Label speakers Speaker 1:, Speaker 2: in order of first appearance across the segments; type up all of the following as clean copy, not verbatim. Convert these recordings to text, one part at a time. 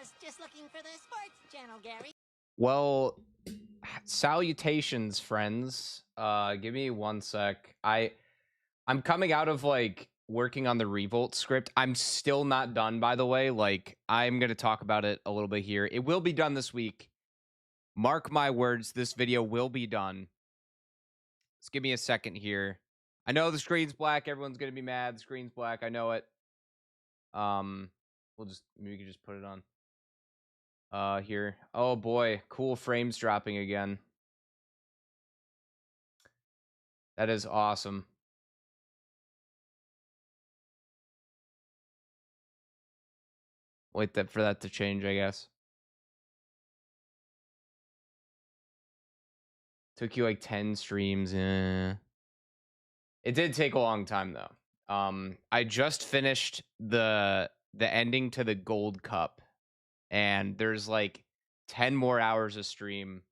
Speaker 1: was just looking for the sports channel, Gary.
Speaker 2: Well, salutations, friends. Give me one sec. I'm coming out of like working on the Revolt script. I'm still not done, by the way. Like, I'm gonna talk about it a little bit here. It will be done this week. Mark my words, this video will be done. Just give me a second here. I know the screen's black. Everyone's gonna be mad. The screen's black. I know it. Maybe we can just put it on. Here. Oh boy, cool frames dropping again. That is awesome. Wait for that to change, I guess. Took you like 10 streams. It did take a long time though. I just finished the ending to the Gold Cup, and there's like 10 more hours of stream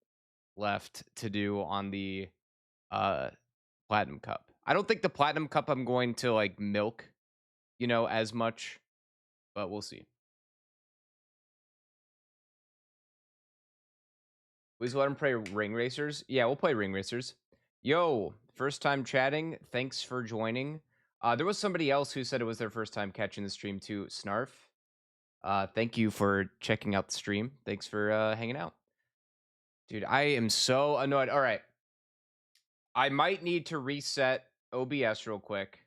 Speaker 2: left to do on the Platinum Cup. I don't think the Platinum Cup I'm going to like milk, as much, but we'll see. Please let him play Ring Racers. Yeah, we'll play Ring Racers. Yo, first time chatting. Thanks for joining. There was somebody else who said it was their first time catching the stream too. Snarf. Thank you for checking out the stream. Thanks for hanging out. Dude, I am so annoyed. All right. I might need to reset OBS real quick.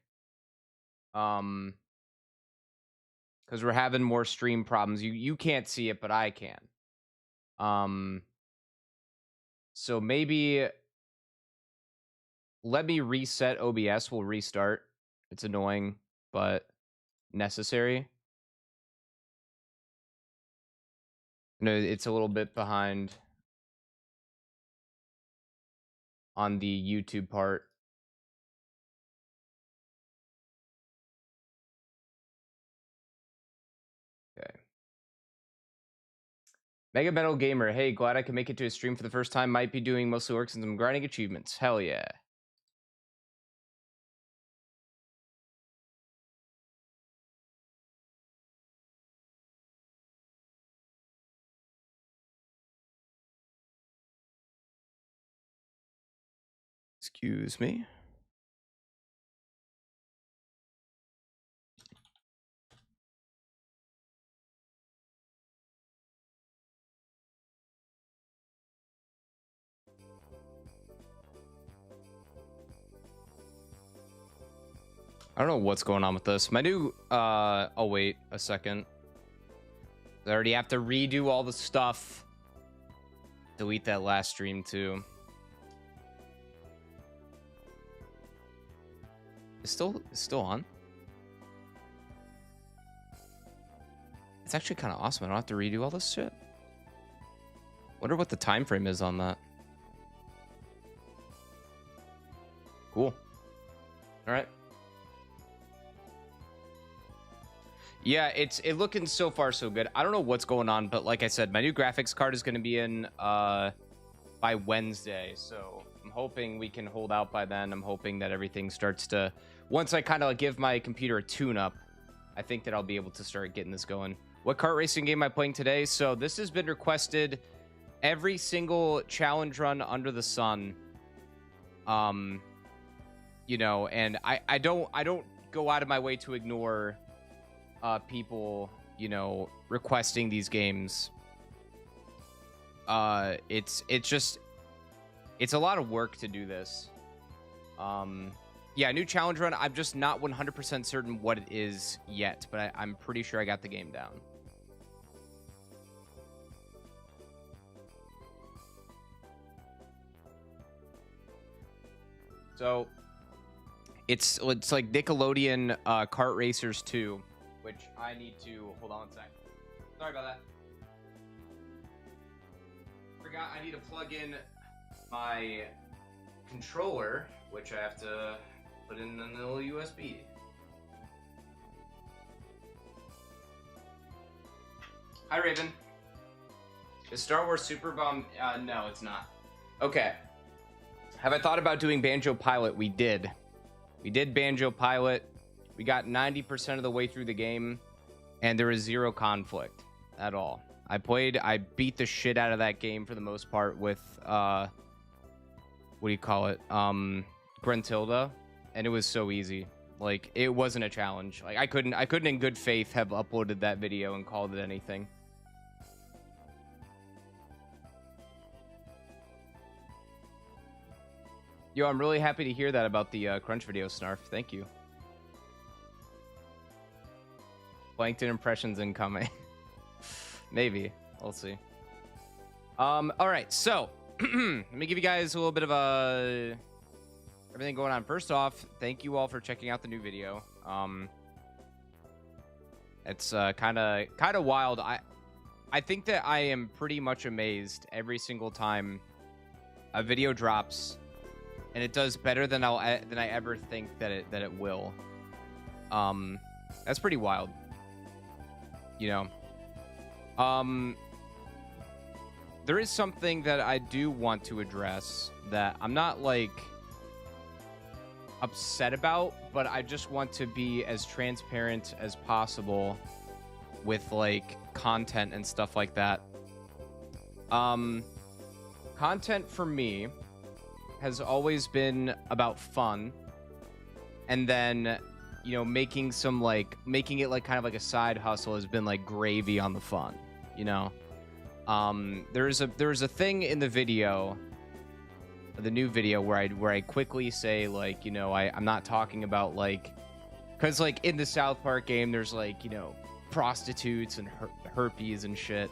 Speaker 2: Because we're having more stream problems. You can't see it, but I can. So maybe let me reset OBS. We'll restart. It's annoying, but necessary. No, it's a little bit behind on the YouTube part. Okay. Mega Metal Gamer, hey, glad I can make it to a stream for the first time. Might be doing mostly work since I'm grinding achievements. Hell yeah. Excuse me. I don't know what's going on with this. My new, oh wait a second. I already have to redo all the stuff. Delete that last stream too. It's still on. It's actually kind of awesome. I don't have to redo all this shit. Wonder what the time frame is on that. Cool. All right. Yeah, it's looking so far so good. I don't know what's going on, but like I said, my new graphics card is going to be in by Wednesday, so I'm hoping we can hold out by then. I'm hoping that everything starts to, once I kind of give my computer a tune-up, I think that I'll be able to start getting this going. What kart racing game am I playing today? So this has been requested every single challenge run under the sun. And I don't go out of my way to ignore people, requesting these games. It's a lot of work to do this. Yeah, new challenge run. I'm just not 100% certain what it is yet, but I'm pretty sure I got the game down. So it's like Nickelodeon Kart Racers 2, which I need to hold on a sec. Sorry about that. Forgot I need to plug in my controller, which I have to put in a little USB. Hi, Raven. Is Star Wars Super Bomb? No, it's not. Okay. Have I thought about doing Banjo Pilot? We did. We did Banjo Pilot. We got 90% of the way through the game, and there is zero conflict at all. I beat the shit out of that game for the most part with what do you call it? Grentilda, and it was so easy. Like, it wasn't a challenge. Like, I couldn't in good faith have uploaded that video and called it anything. Yo, I'm really happy to hear that about the Crunch video, Snarf. Thank you. Plankton impressions incoming. Maybe. We'll see. All right, so let me give you guys a little bit of everything going on. First off, thank you all for checking out the new video. It's kind of wild. I think that I am pretty much amazed every single time a video drops, and it does better than I ever think that it will. That's pretty wild. You know. There is something that I do want to address that I'm not like upset about, but I just want to be as transparent as possible with like content and stuff like that. Content for me has always been about fun, and then, you know, making it like kind of like a side hustle has been like gravy on the fun, you know. There's a thing in the video, the new video, where I quickly say, like, you know, I'm not talking about like, because like in the South Park game there's like, you know, prostitutes and herpes and shit,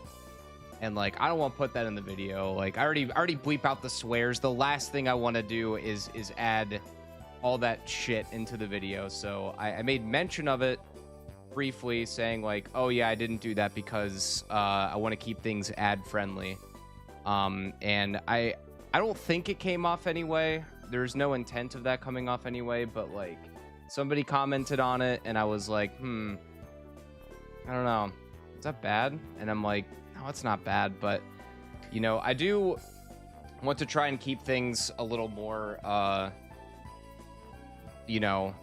Speaker 2: and like I don't want to put that in the video. Like, I already bleep out the swears. The last thing I want to do is add all that shit into the video. So I made mention of it briefly, saying like, oh yeah, I didn't do that because I want to keep things ad friendly. And I don't think it came off anyway. There's no intent of that coming off anyway, but like somebody commented on it and I was like, I don't know, is that bad? And I'm like, no, it's not bad, but you know, I do want to try and keep things a little more you know,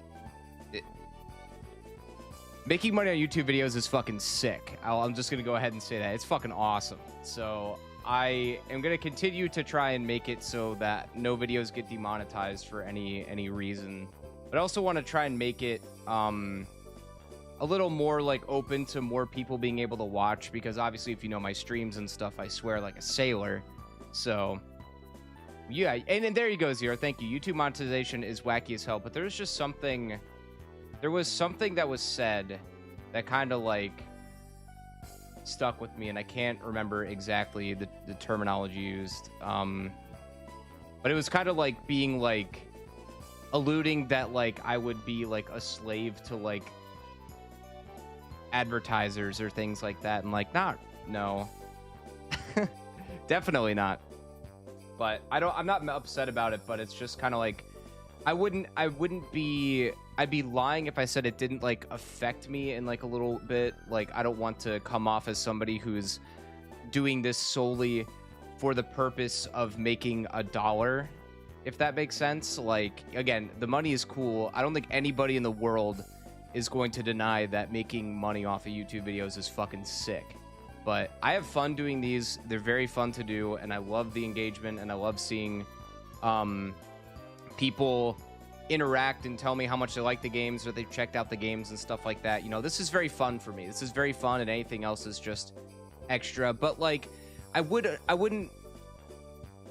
Speaker 2: making money on YouTube videos is fucking sick. I'm just going to go ahead and say that. It's fucking awesome. So I am going to continue to try and make it so that no videos get demonetized for any reason. But I also want to try and make it a little more like open to more people being able to watch, because obviously if you know my streams and stuff, I swear like a sailor. So yeah, and then there you go, Zero. Thank you. YouTube monetization is wacky as hell, but there was something that was said that kind of like stuck with me, and I can't remember exactly the terminology used. But it was kind of like being like alluding that like I would be like a slave to like advertisers or things like that, and like no. Definitely not. But I'm not upset about it, but it's just kind of like I'd be lying if I said it didn't like affect me in like a little bit. Like, I don't want to come off as somebody who's doing this solely for the purpose of making $1, if that makes sense. Like, again, the money is cool. I don't think anybody in the world is going to deny that making money off of YouTube videos is fucking sick. But I have fun doing these. They're very fun to do, and I love the engagement, and I love seeing people interact and tell me how much they like the games, or they've checked out the games and stuff like that. You know, this is very fun for me. This is very fun, and anything else is just extra. But like, I wouldn't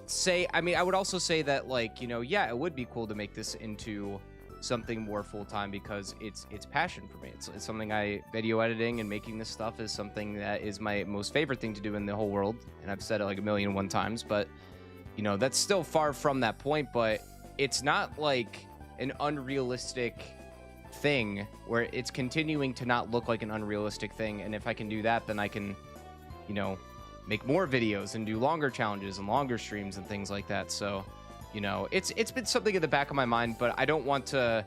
Speaker 2: say, I mean, I would also say that, like, you know, yeah, it would be cool to make this into something more full-time, because it's passion for me. It's something video editing and making this stuff is something that is my most favorite thing to do in the whole world, and I've said it like 1,000,001 times. But you know, that's still far from that point. But it's not like an unrealistic thing where it's continuing to not look like an unrealistic thing. And if I can do that, then I can, you know, make more videos and do longer challenges and longer streams and things like that. So, you know, it's been something in the back of my mind, but I don't want to,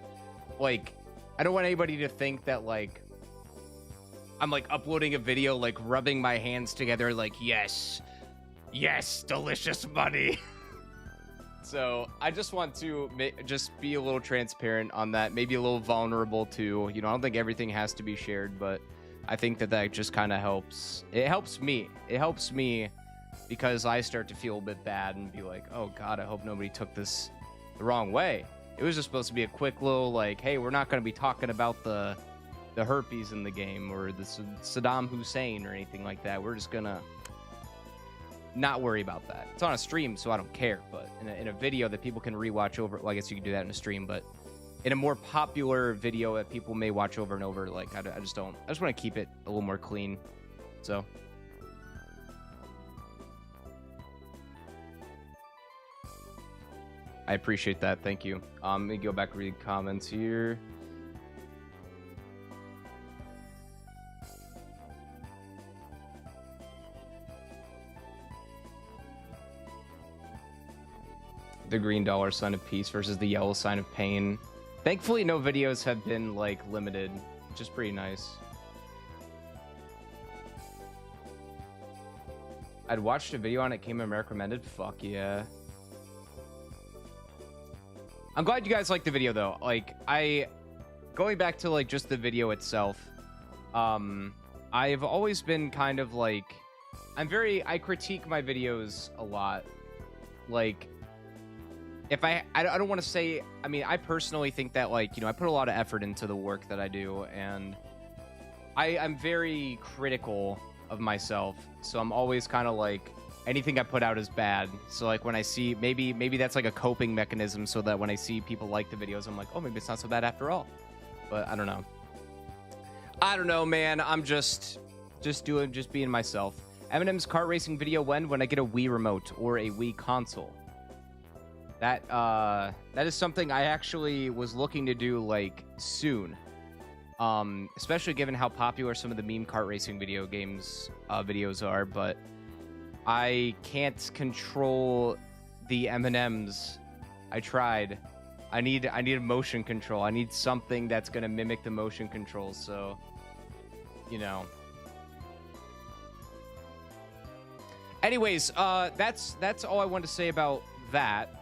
Speaker 2: like, I don't want anybody to think that, like, I'm, like, uploading a video, like, rubbing my hands together, like, yes, delicious money. So I just want to just be a little transparent on that, maybe a little vulnerable too. You know, I don't think everything has to be shared, but I think that just kind of helps. It helps me. It helps me because I start to feel a bit bad and be like, oh God, I hope nobody took this the wrong way. It was just supposed to be a quick little like, hey, we're not going to be talking about the herpes in the game or the Saddam Hussein or anything like that. We're just going to not worry about that. It's on a stream, so I don't care. But in a video that people can rewatch over, well, I guess you can do that in a stream, but in a more popular video that people may watch over and over, like I just don't. I just want to keep it a little more clean. So I appreciate that. Thank you. Let me go back and read comments here. The green dollar, sign of peace, versus the yellow, sign of pain. Thankfully, no videos have been, like, limited, which is pretty nice. I'd watched a video on it, came in recommended. Fuck yeah. I'm glad you guys liked the video, though. Like, going back to, like, just the video itself, I've always been kind of, like, I critique my videos a lot. Like, if I don't want to say, I mean, I personally think that, like, you know, I put a lot of effort into the work that I do, and I'm very critical of myself, so I'm always kind of like, anything I put out is bad. So, like, when I see, maybe that's like a coping mechanism, so that when I see people like the videos, I'm like, oh, maybe it's not so bad after all. But I don't know, man. I'm just being myself. Eminem's kart racing video when I get a Wii remote or a Wii console. That is something I actually was looking to do, like, soon. Especially given how popular some of the meme kart racing video games videos are, but I can't control the M&Ms. I tried. I need a motion control. I need something that's gonna mimic the motion control, so, you know. Anyways, that's all I want to say about that.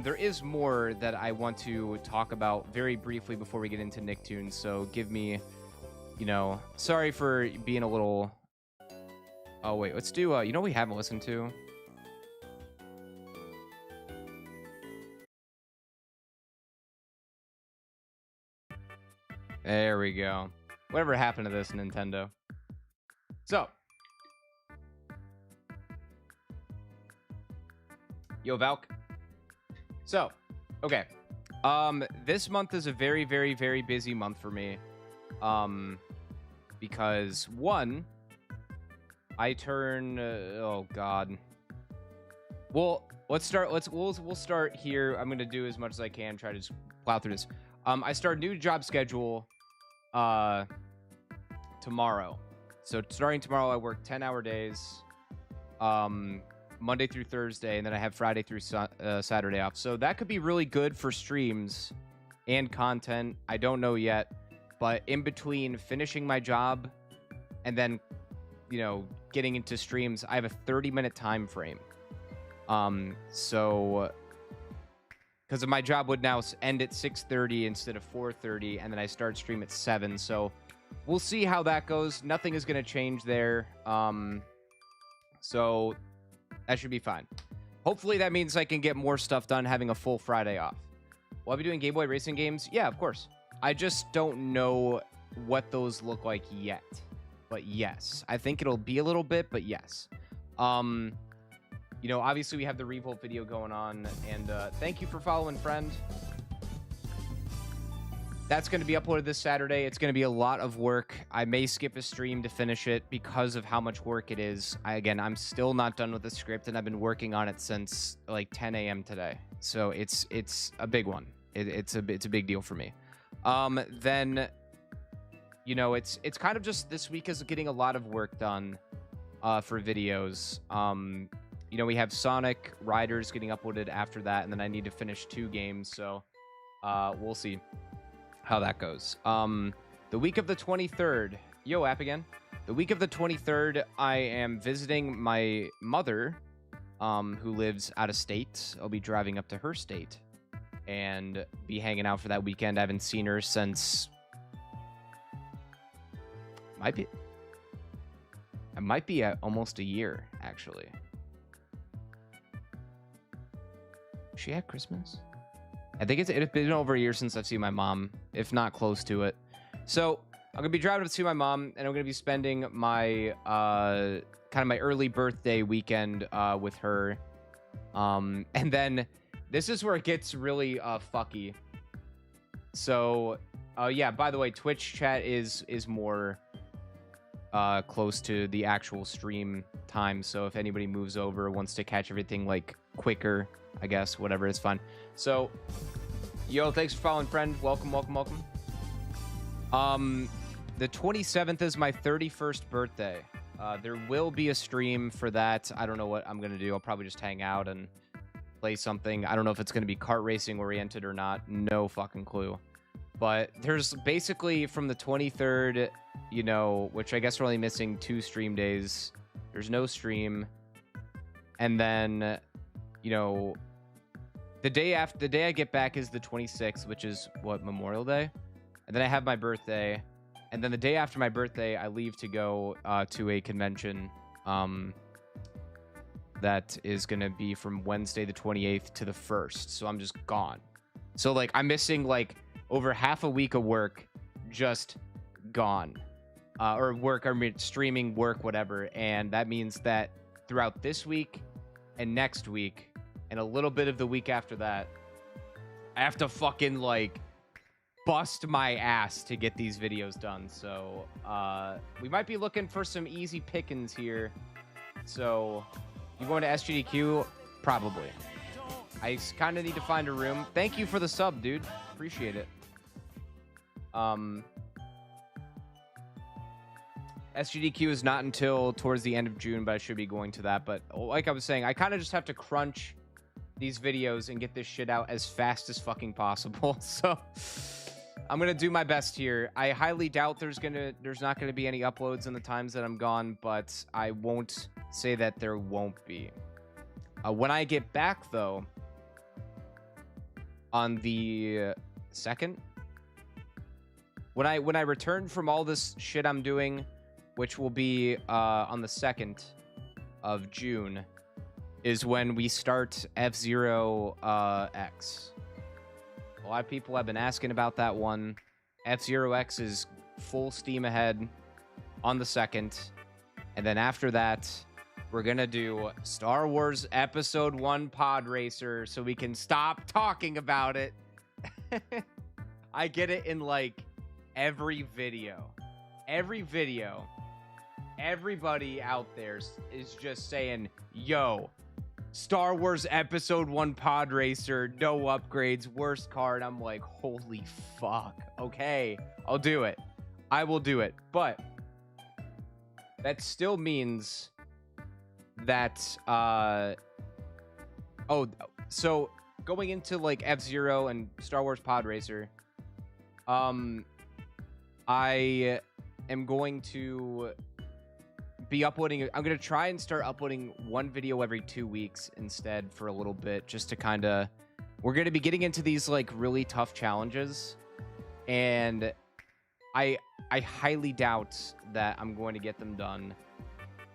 Speaker 2: There is more that I want to talk about very briefly before we get into Nicktoons, so give me, you know, sorry for being a little... Oh, wait, let's do, you know we haven't listened to? There we go. Whatever happened to this, Nintendo? So. Yo, Valk. So, okay. This month is a very, very, very busy month for me. Because one, I turn. Oh God. Well, we'll start here. I'm gonna do as much as I can. Try to just plow through this. I start a new job schedule. Tomorrow. So starting tomorrow, I work 10-hour days. Monday through Thursday, and then I have Friday through Saturday off. So that could be really good for streams and content. I don't know yet, but in between finishing my job and then, you know, getting into streams, I have a 30-minute time frame. So because my job would now end at 6:30 instead of 4:30, and then I start stream at 7. So we'll see how that goes. Nothing is going to change there. So that should be fine. Hopefully that means I can get more stuff done having a full Friday off. Will I be doing Game Boy racing games? Yeah, of course. I just don't know what those look like yet. But yes, I think it'll be a little bit, but yes. You know, obviously we have the Revolt video going on, and thank you for following, friend. That's going to be uploaded this Saturday. It's going to be a lot of work. I may skip a stream to finish it because of how much work it is. Again, I'm still not done with the script, and I've been working on it since like 10 a.m. today. So it's a big one. It's a big deal for me. Then, you know, it's kind of just this week is getting a lot of work done for videos. You know, we have Sonic Riders getting uploaded after that, and then I need to finish 2 games. So we'll see how that goes. The week of the 23rd, yo, app again. The week of the 23rd, I am visiting my mother, who lives out of state. I'll be driving up to her state and be hanging out for that weekend. I haven't seen her since It might be almost a year, actually. She had Christmas? I think it's been over a year since I've seen my mom, if not close to it. So I'm gonna be driving to see my mom, and I'm gonna be spending my kind of my early birthday weekend with her. And then this is where it gets really fucky. So yeah, by the way, Twitch chat is more close to the actual stream time. So if anybody moves over, wants to catch everything like quicker, I guess, whatever, it's fine. So, yo, thanks for following, friend. Welcome. The 27th is my 31st birthday. There will be a stream for that. I don't know what I'm gonna do. I'll probably just hang out and play something. I don't know if it's gonna be kart racing oriented or not. No fucking clue. But there's basically from the 23rd, you know, which I guess we're only missing 2 stream days. There's no stream. And then, you know, the day I get back is the 26th, which is what, Memorial Day? And then I have my birthday. And then the day after my birthday, I leave to go to a convention that is going to be from Wednesday the 28th to the 1st. So I'm just gone. So, like, I'm missing, like, over half a week of work, just gone. Streaming, work, whatever. And that means that throughout this week and next week and a little bit of the week after that, I have to fucking, like, bust my ass to get these videos done. So we might be looking for some easy pickings here. So you going to SGDQ? Probably. I kind of need to find a room. Thank you for the sub, dude. Appreciate it. SGDQ is not until towards the end of June, but I should be going to that. But like I was saying, I kind of just have to crunch these videos and get this shit out as fast as fucking possible. So I'm gonna do my best here. I highly doubt there's not gonna be any uploads in the times that I'm gone, but I won't say that there won't be. When I get back though, on the 2nd, when I return from all this shit I'm doing, which will be on the 2nd of June, is when we start F-Zero X. A lot of people have been asking about that one. F-Zero X is full steam ahead on the 2nd. And then after that, we're going to do Star Wars Episode 1 Pod Racer so we can stop talking about it. I get it in, like, every video. Everybody out there is just saying, yo, Star Wars Episode 1 Pod Racer, no upgrades, worst card. I'm like, holy fuck. Okay, I'll do it. I will do it. But that still means that, so going into, like, F-Zero and Star Wars Pod Racer, I am going to be uploading. I'm going to try and start uploading one video every 2 weeks instead for a little bit, just to kind of, we're going to be getting into these, like, really tough challenges, and I highly doubt that I'm going to get them done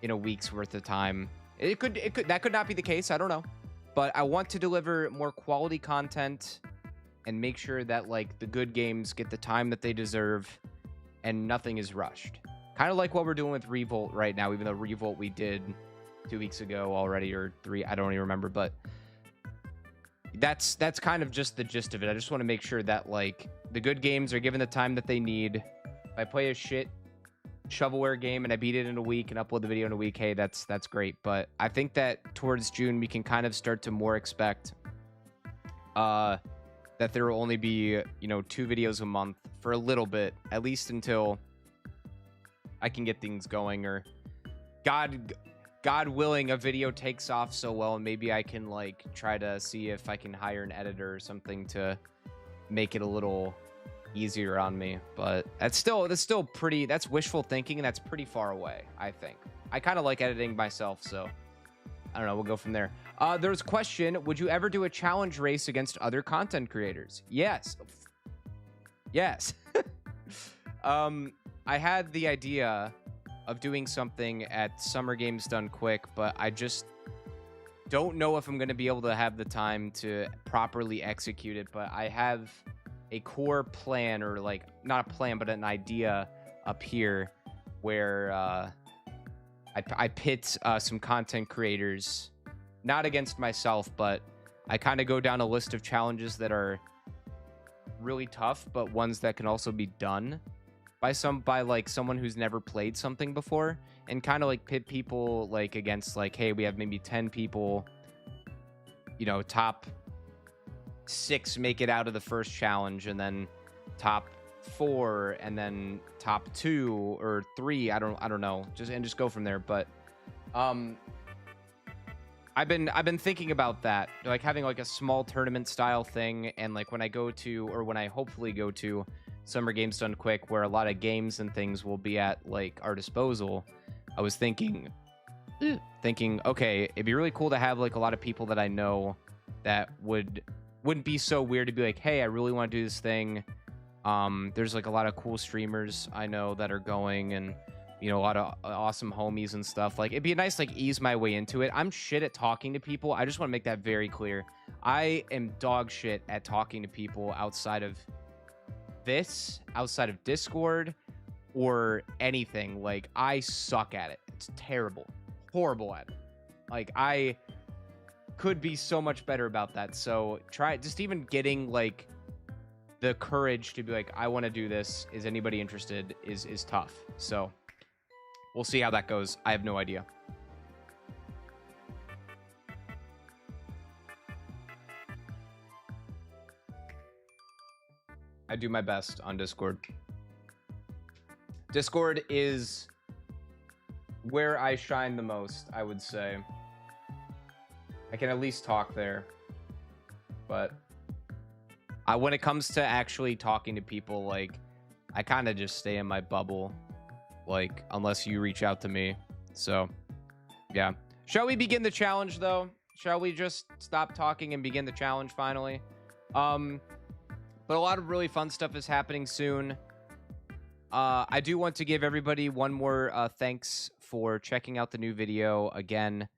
Speaker 2: in a week's worth of time. That could not be the case. I don't know, but I want to deliver more quality content and make sure that, like, the good games get the time that they deserve and nothing is rushed. Kind of like what we're doing with Revolt right now, even though Revolt we did 2 weeks ago already, or 3, I don't even remember, but that's kind of just the gist of it. I just want to make sure that, like, the good games are given the time that they need. If I play a shit shovelware game and I beat it in a week and upload the video in a week, hey, that's great. But I think that towards June we can kind of start to more expect that there will only be, you know, 2 videos a month for a little bit, at least until I can get things going, or God willing, a video takes off so well, and maybe I can, like, try to see if I can hire an editor or something to make it a little easier on me. But that's still pretty, that's wishful thinking, and that's pretty far away, I think. I kind of like editing myself, so I don't know, we'll go from there. There's a question, would you ever do a challenge race against other content creators? Yes. I had the idea of doing something at Summer Games Done Quick, but I just don't know if I'm going to be able to have the time to properly execute it. But I have a core plan, or like not a plan, but an idea up here where I pit some content creators, not against myself, but I kind of go down a list of challenges that are really tough, but ones that can also be done by like someone who's never played something before, and kind of like pit people like against like, hey, we have maybe 10 people, you know, top 6 make it out of the first challenge, and then top 4, and then top 2 or 3, I don't know, just go from there. But I've been thinking about that, like having like a small tournament style thing, and like when I go to, or when I hopefully go to Summer Games Done Quick, where a lot of games and things will be at like our disposal, I was thinking, okay, it'd be really cool to have like a lot of people that I know that wouldn't be so weird to be like, hey, I really want to do this thing. There's like a lot of cool streamers I know that are going, and you know, a lot of awesome homies and stuff. Like, it'd be nice, like, ease my way into it. I'm shit at talking to people. I just want to make that very clear. I am dog shit at talking to people outside of this, outside of Discord, or anything. Like, I suck at it. It's terrible. Horrible at it. Like, I could be so much better about that. So, just even getting, like, the courage to be like, I want to do this. Is anybody interested? Is tough. So we'll see how that goes. I have no idea. I do my best on Discord. Discord is where I shine the most, I would say. I can at least talk there. But when it comes to actually talking to people, like, I kind of just stay in my bubble, like, unless you reach out to me. So, yeah. Shall we begin the challenge, though? Shall we just stop talking and begin the challenge finally? But a lot of really fun stuff is happening soon. I do want to give everybody one more thanks for checking out the new video again.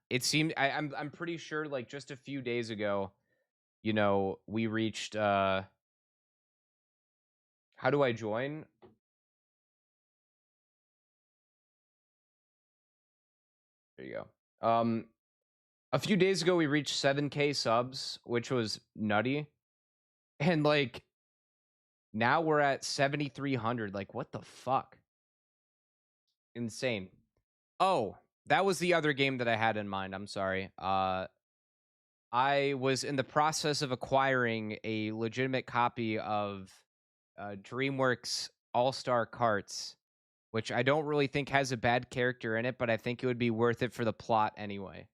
Speaker 2: It seemed I'm pretty sure, like, just a few days ago, you know, we reached how do I join? There you go. A few days ago we reached 7K subs, which was nutty. And like now we're at 7,300. Like, what the fuck? Insane. Oh, that was the other game that I had in mind. I'm sorry. I was in the process of acquiring a legitimate copy of DreamWorks All-Star Carts, which I don't really think has a bad character in it, but I think it would be worth it for the plot anyway.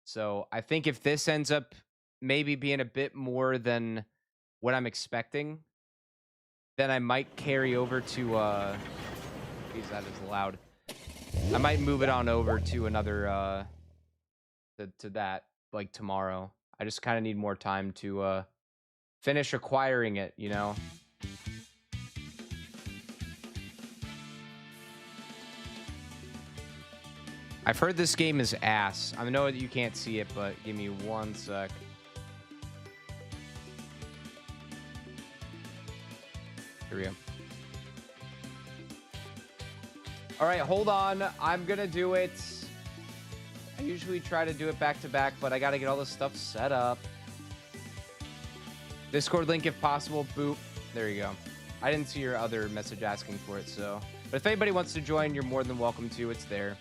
Speaker 2: So I think if this ends up maybe being a bit more than what I'm expecting, then I might carry over to geez, that is loud. I might move it on over to another to that, like, tomorrow. I just kind of need more time to finish acquiring it, you know. I've heard this game is ass. I know that you can't see it, but give me one sec. Here we go. All right, hold on. I'm gonna do it. I usually try to do it back to back, but I gotta get all this stuff set up. Discord link if possible. Boop. There you go. I didn't see your other message asking for it, so. But if anybody wants to join, you're more than welcome to. It's there.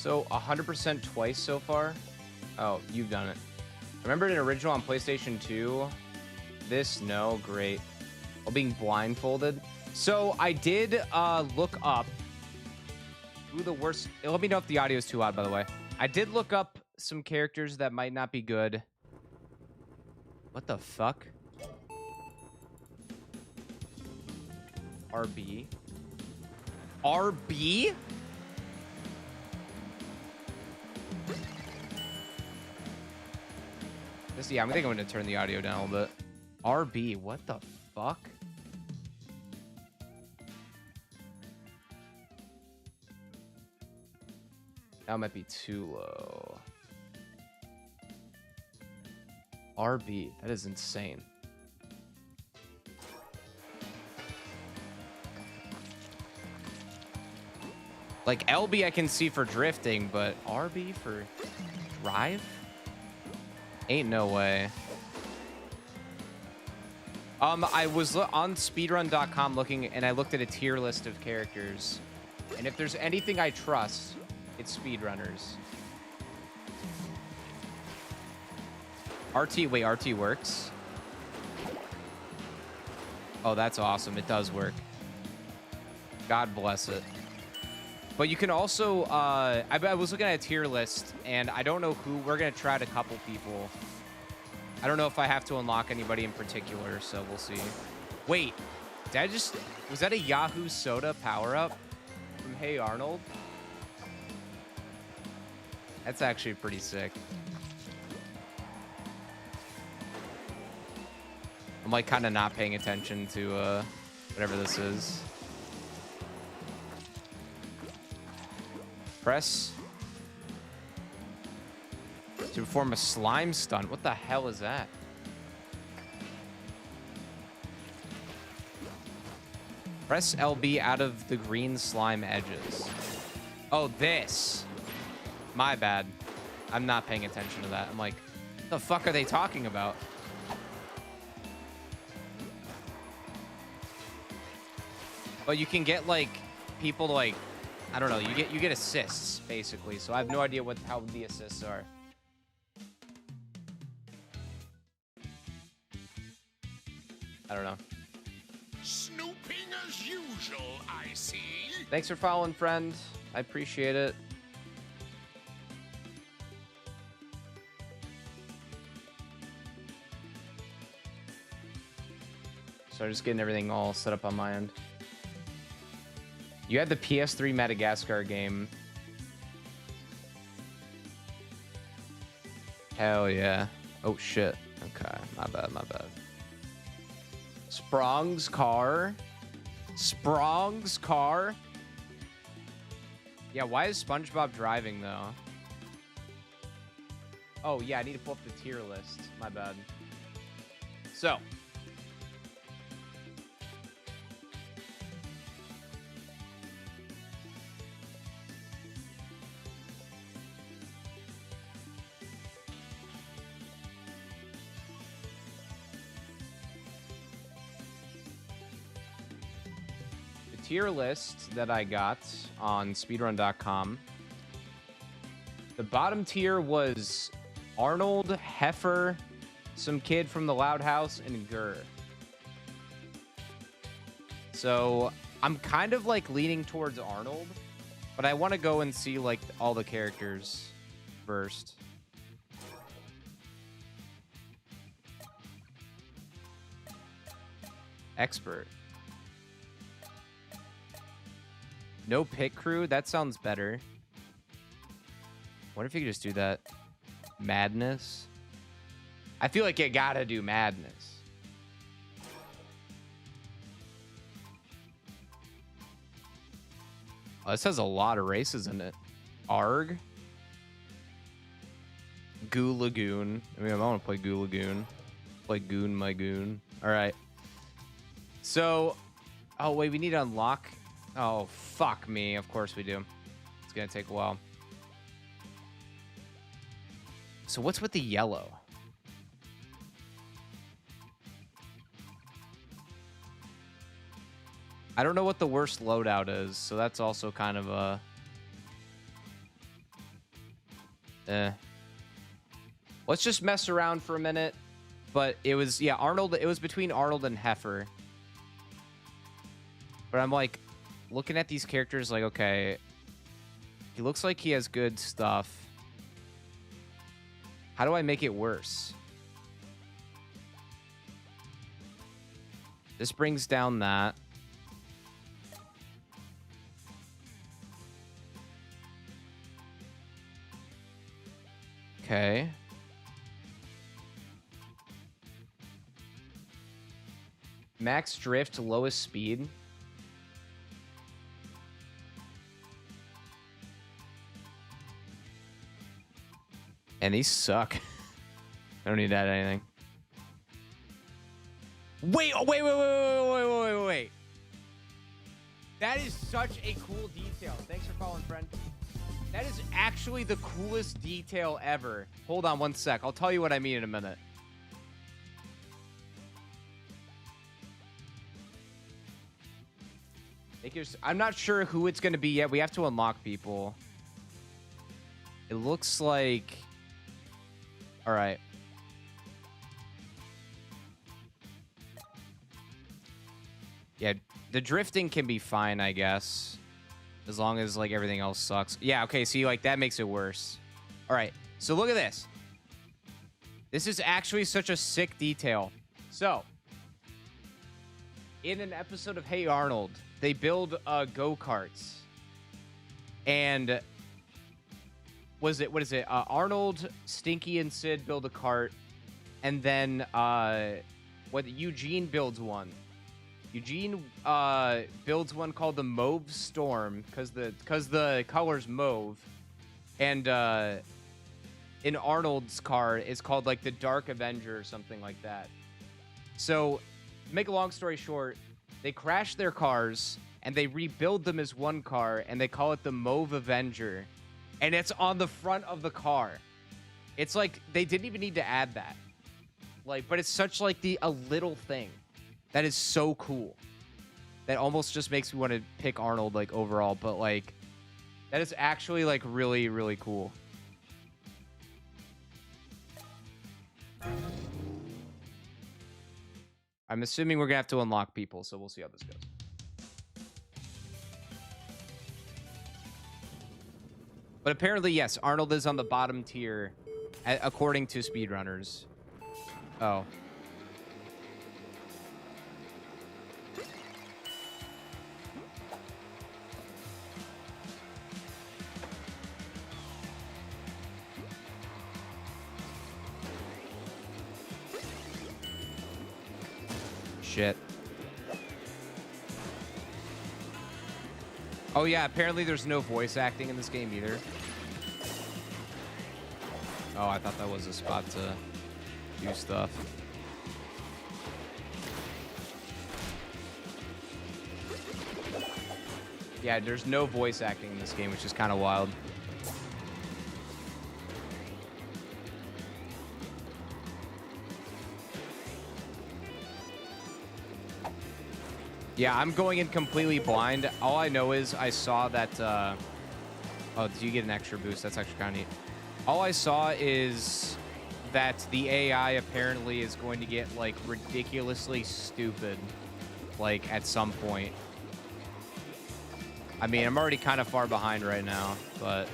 Speaker 2: So 100% twice so far. Oh, you've done it. Remember an original on PlayStation 2? This, no, great. While being blindfolded. So I did look up who the worst. Let me know if the audio is too loud, by the way. I did look up some characters that might not be good. What the fuck? RB. RB? Yeah, I think I'm going to turn the audio down a little bit. RB, what the fuck? That might be too low. RB, that is insane. Like LB I can see for drifting, but RB for drive? Ain't no way. I was on speedrun.com looking, and I looked at a tier list of characters. And if there's anything I trust, it's speedrunners. RT, wait, RT works? Oh, that's awesome. It does work. God bless it. But you can also, I was looking at a tier list, and I don't know who. We're going to try a couple people. I don't know if I have to unlock anybody in particular, so we'll see. Wait, did I just... Was that a Yahoo Soda power-up from Hey Arnold? That's actually pretty sick. I'm, like, kind of not paying attention to whatever this is. Press to perform a slime stunt. What the hell is that? Press LB out of the green slime edges. Oh, this. My bad. I'm not paying attention to that. I'm like, what the fuck are they talking about? But you can get like people to like, I don't know, you get assists basically. So I have no idea how the assists are. I don't know.
Speaker 3: Snooping as usual, I see.
Speaker 2: Thanks for following, friend. I appreciate it. So I'm just getting everything all set up on my end. You had the PS3 Madagascar game. Hell yeah. Oh shit. Okay, my bad, my bad. Sprong's car. Sprong's car. Yeah, why is SpongeBob driving though? Oh yeah, I need to pull up the tier list. My bad. So. Tier list that I got on speedrun.com. The bottom tier was Arnold, Heifer, some kid from the Loud House, and Gurr. So I'm kind of like leaning towards Arnold, but I want to go and see like all the characters first. Expert. No pit crew? That sounds better. What if you could just do that? Madness? I feel like you gotta do madness. Oh, this has a lot of races in it. Arg? Goo Lagoon. I mean, I want to play Goo Lagoon. Play Goon My Goon. Alright. So... Oh, wait, we need to unlock... Oh, fuck me. Of course we do. It's going to take a while. So what's with the yellow? I don't know what the worst loadout is, so that's also kind of a... Let's just mess around for a minute. But it was, yeah, Arnold. It was between Arnold and Heifer. But I'm like, looking at these characters, like, okay, he looks like he has good stuff. How do I make it worse? This brings down that. Okay. Max drift, lowest speed. And these suck. I don't need to add anything. Wait, oh, wait. That is such a cool detail. Thanks for calling, friend. That is actually the coolest detail ever. Hold on one sec. I'll tell you what I mean in a minute. I'm not sure who it's going to be yet. We have to unlock people. It looks like... All right. Yeah, the drifting can be fine, I guess. As long as, like, everything else sucks. Yeah, okay, see, like, that makes it worse. All right, so look at this. This is actually such a sick detail. So, in an episode of Hey Arnold, they build go-karts. And... what is it? Arnold, Stinky, and Sid build a cart. And then, Eugene builds one. Eugene builds one called the Mauve Storm because the color's mauve, and in Arnold's car it's called like the Dark Avenger or something like that. So, to make a long story short, they crash their cars and they rebuild them as one car and they call it the Mauve Avenger, and it's on the front of the car. It's like they didn't even need to add that, like, but it's such like a little thing. That is so cool. That almost just makes me want to pick Arnold, like, overall. But, like, that is actually, like, really, really cool. I'm assuming we're going to have to unlock people, so we'll see how this goes. But apparently, yes, Arnold is on the bottom tier, according to speedrunners. Oh. Shit. Oh yeah, apparently there's no voice acting in this game either. Oh, I thought that was a spot to do stuff. Yeah, there's no voice acting in this game, which is kind of wild. Yeah, I'm going in completely blind. All I know is I saw that... oh, do you get an extra boost? That's actually kind of neat. All I saw is that the AI apparently is going to get, like, ridiculously stupid, like, at some point. I mean, I'm already kind of far behind right now, but...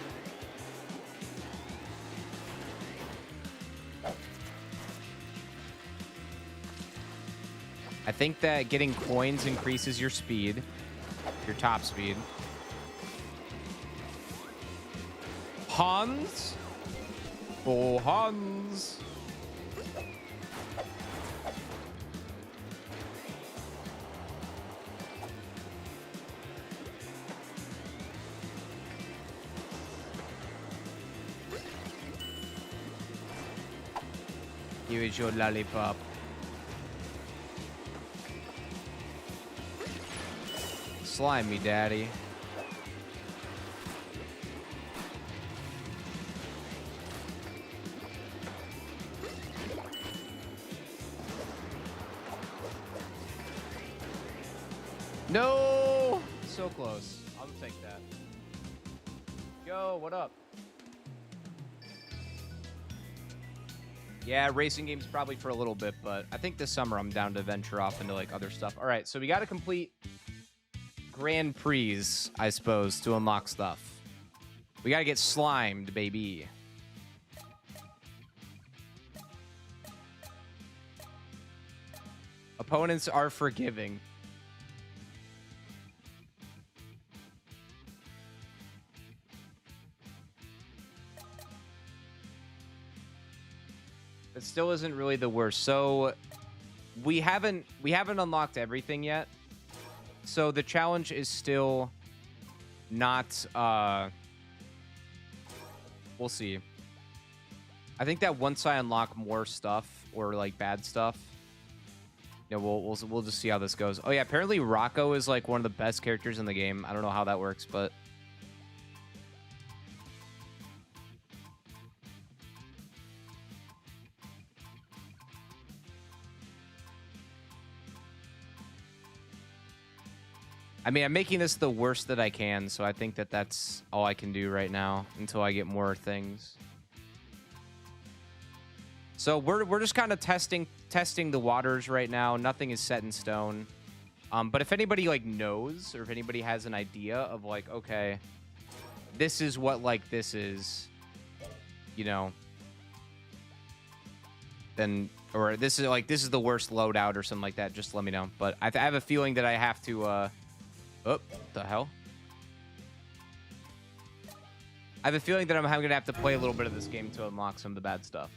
Speaker 2: I think that getting coins increases your speed, your top speed. Hans? Oh, Hans. Here is your lollipop. Slime me, daddy. No! So close. I'll take that. Yo, what up? Yeah, racing games probably for a little bit, but I think this summer I'm down to venture off into like other stuff. All right, so we got to complete Grand Prix, I suppose, to unlock stuff. We got to get slimed, baby. Opponents are forgiving. It still isn't really the worst. So we haven't unlocked everything yet. So the challenge is still not we'll see. I think that once I unlock more stuff or like bad stuff, yeah, we'll just see how this goes. Oh yeah, apparently Rocco is like one of the best characters in the game. I don't know how that works, but I mean, I'm making this the worst that I can, so I think that that's all I can do right now until I get more things. So we're just kind of testing the waters right now. Nothing is set in stone. But if anybody like knows, or if anybody has an idea of like, okay, this is what like this is, you know, then, or this is the worst loadout or something like that, just let me know. But I have a feeling that I have to oh, the hell? I have a feeling that I'm going to have to play a little bit of this game to unlock some of the bad stuff.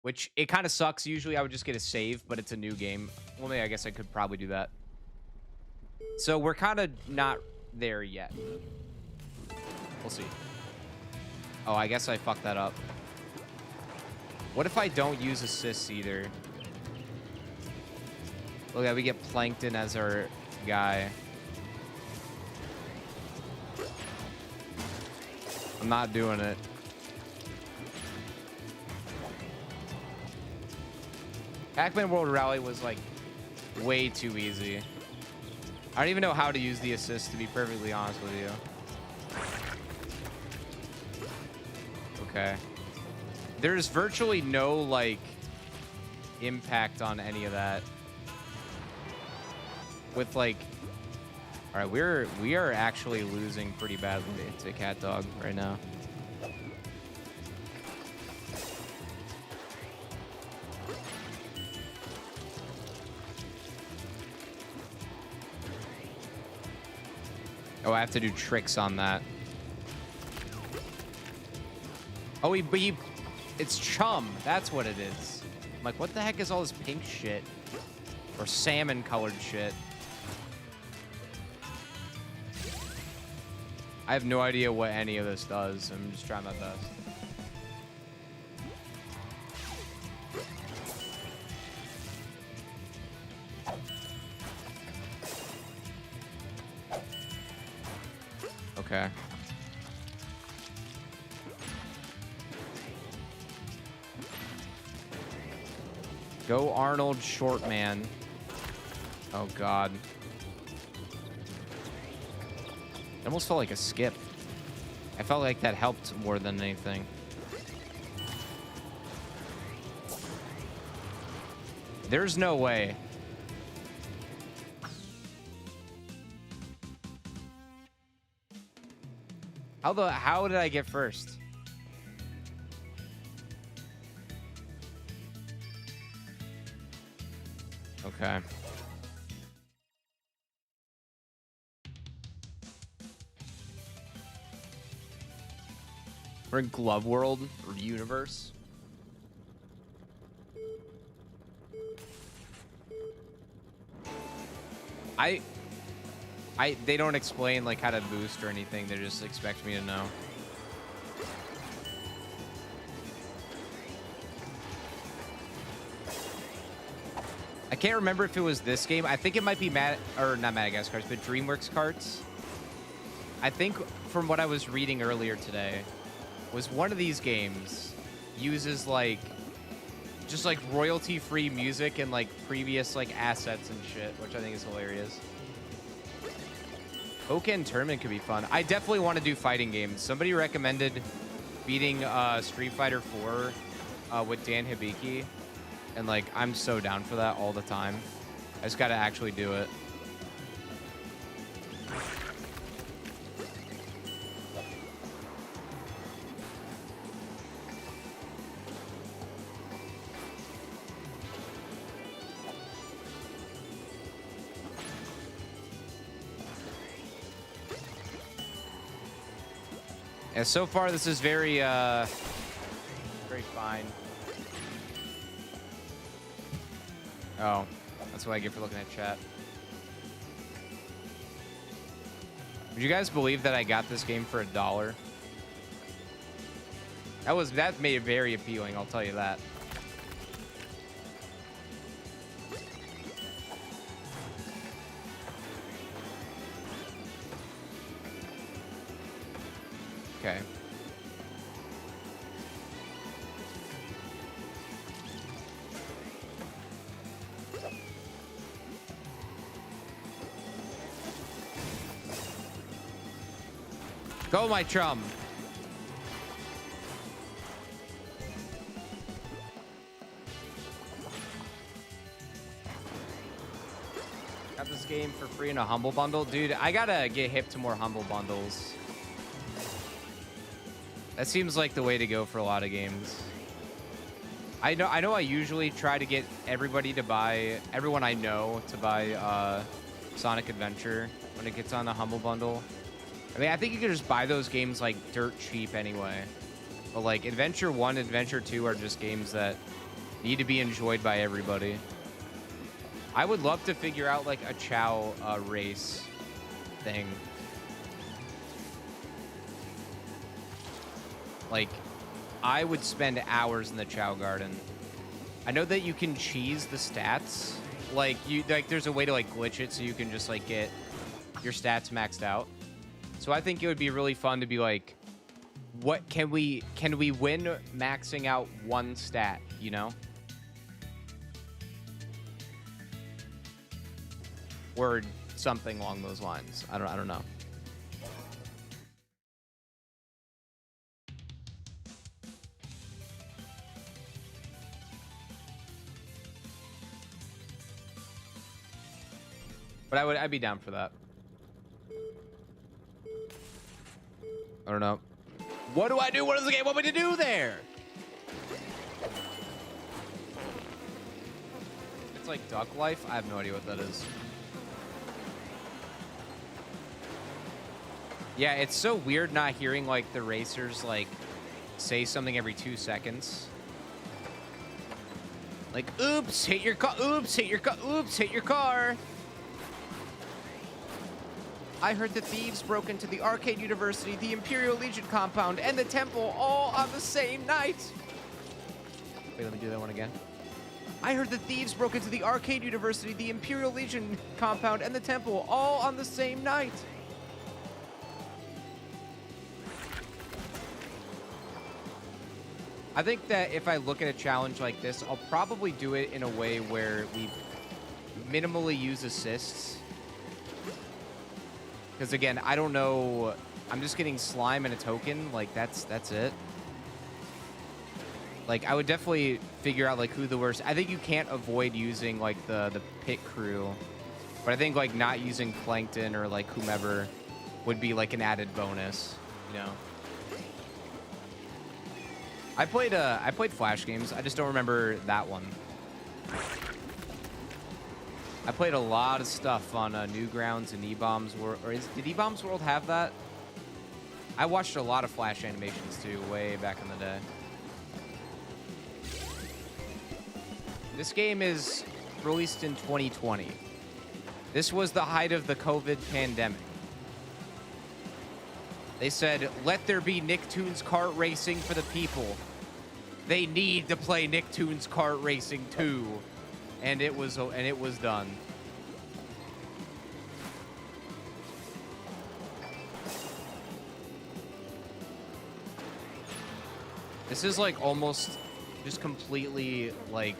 Speaker 2: Which, it kind of sucks. Usually I would just get a save, but it's a new game. Well, maybe I guess I could probably do that. So we're kind of not there yet. We'll see. Oh, I guess I fucked that up. What if I don't use assists either? Look at, we get Plankton as our guy. I'm not doing it. Pac-Man World Rally was like way too easy. I don't even know how to use the assist, to be perfectly honest with you. Okay. There's virtually no like impact on any of that. With like, all right, we are actually losing pretty badly to Cat Dog right now. Oh, I have to do tricks on that. Oh, it's Chum. That's what it is. I'm like, what the heck is all this pink shit? Or salmon colored shit? I have no idea what any of this does. I'm just trying my best. Okay. Go Arnold Shortman. Oh god. It almost felt like a skip. I felt like that helped more than anything. There's no way. How did I get first? Okay. We're in Glove World or Universe. They don't explain like how to boost or anything. They just expect me to know. I can't remember if it was this game. I think it might be not Madagascar's, but DreamWorks Carts. I think from what I was reading earlier today, was one of these games uses like just like royalty-free music and like previous like assets and shit, which I think is hilarious. Pokken Tournament could be fun. I definitely want to do fighting games. Somebody recommended beating Street Fighter 4 with Dan Hibiki, and like I'm so down for that all the time. I just gotta actually do it. Yeah, so far this is very very fine. Oh, that's what I get for looking at chat. Would you guys believe that I got this game for $1? That made it very appealing, I'll tell you that. Okay. Go, my chum. Got this game for free in a Humble Bundle. Dude, I gotta get hip to more Humble Bundles. That seems like the way to go for a lot of games. I know I usually try to get everyone I know to buy Sonic Adventure when it gets on the Humble Bundle. I mean, I think you can just buy those games like dirt cheap anyway. But like Adventure 1, Adventure 2 are just games that need to be enjoyed by everybody. I would love to figure out like a Chow race thing. Like, I would spend hours in the Chow Garden. I know that you can cheese the stats. Like there's a way to like glitch it so you can just like get your stats maxed out. So I think it would be really fun to be like, what can we win maxing out one stat, you know? Or something along those lines. I don't know. But I'd be down for that. I don't know. What do I do? What does the game want me to do there? It's like Duck Life? I have no idea what that is. Yeah, it's so weird not hearing like the racers like say something every 2 seconds. Like, oops, hit your car. Oops, hit your car. Oops, hit your car. I heard the thieves broke into the Arcade University, the Imperial Legion compound, and the temple all on the same night. Wait, let me do that one again. I heard the thieves broke into the Arcade University, the Imperial Legion compound, and the temple all on the same night. I think that if I look at a challenge like this, I'll probably do it in a way where we minimally use assists. Because again, I don't know. I'm just getting slime and a token. Like that's it. Like I would definitely figure out like who the worst. I think you can't avoid using like the pit crew, but I think like not using Plankton or like whomever would be like an added bonus. You know. I played Flash games. I just don't remember that one. I played a lot of stuff on Newgrounds and E-Bombs World. Did E-Bombs World have that? I watched a lot of Flash animations too, way back in the day. This game is released in 2020. This was the height of the COVID pandemic. They said, let there be Nicktoons kart racing for the people. They need to play Nicktoons kart racing too. And it was done. This is like almost just completely like,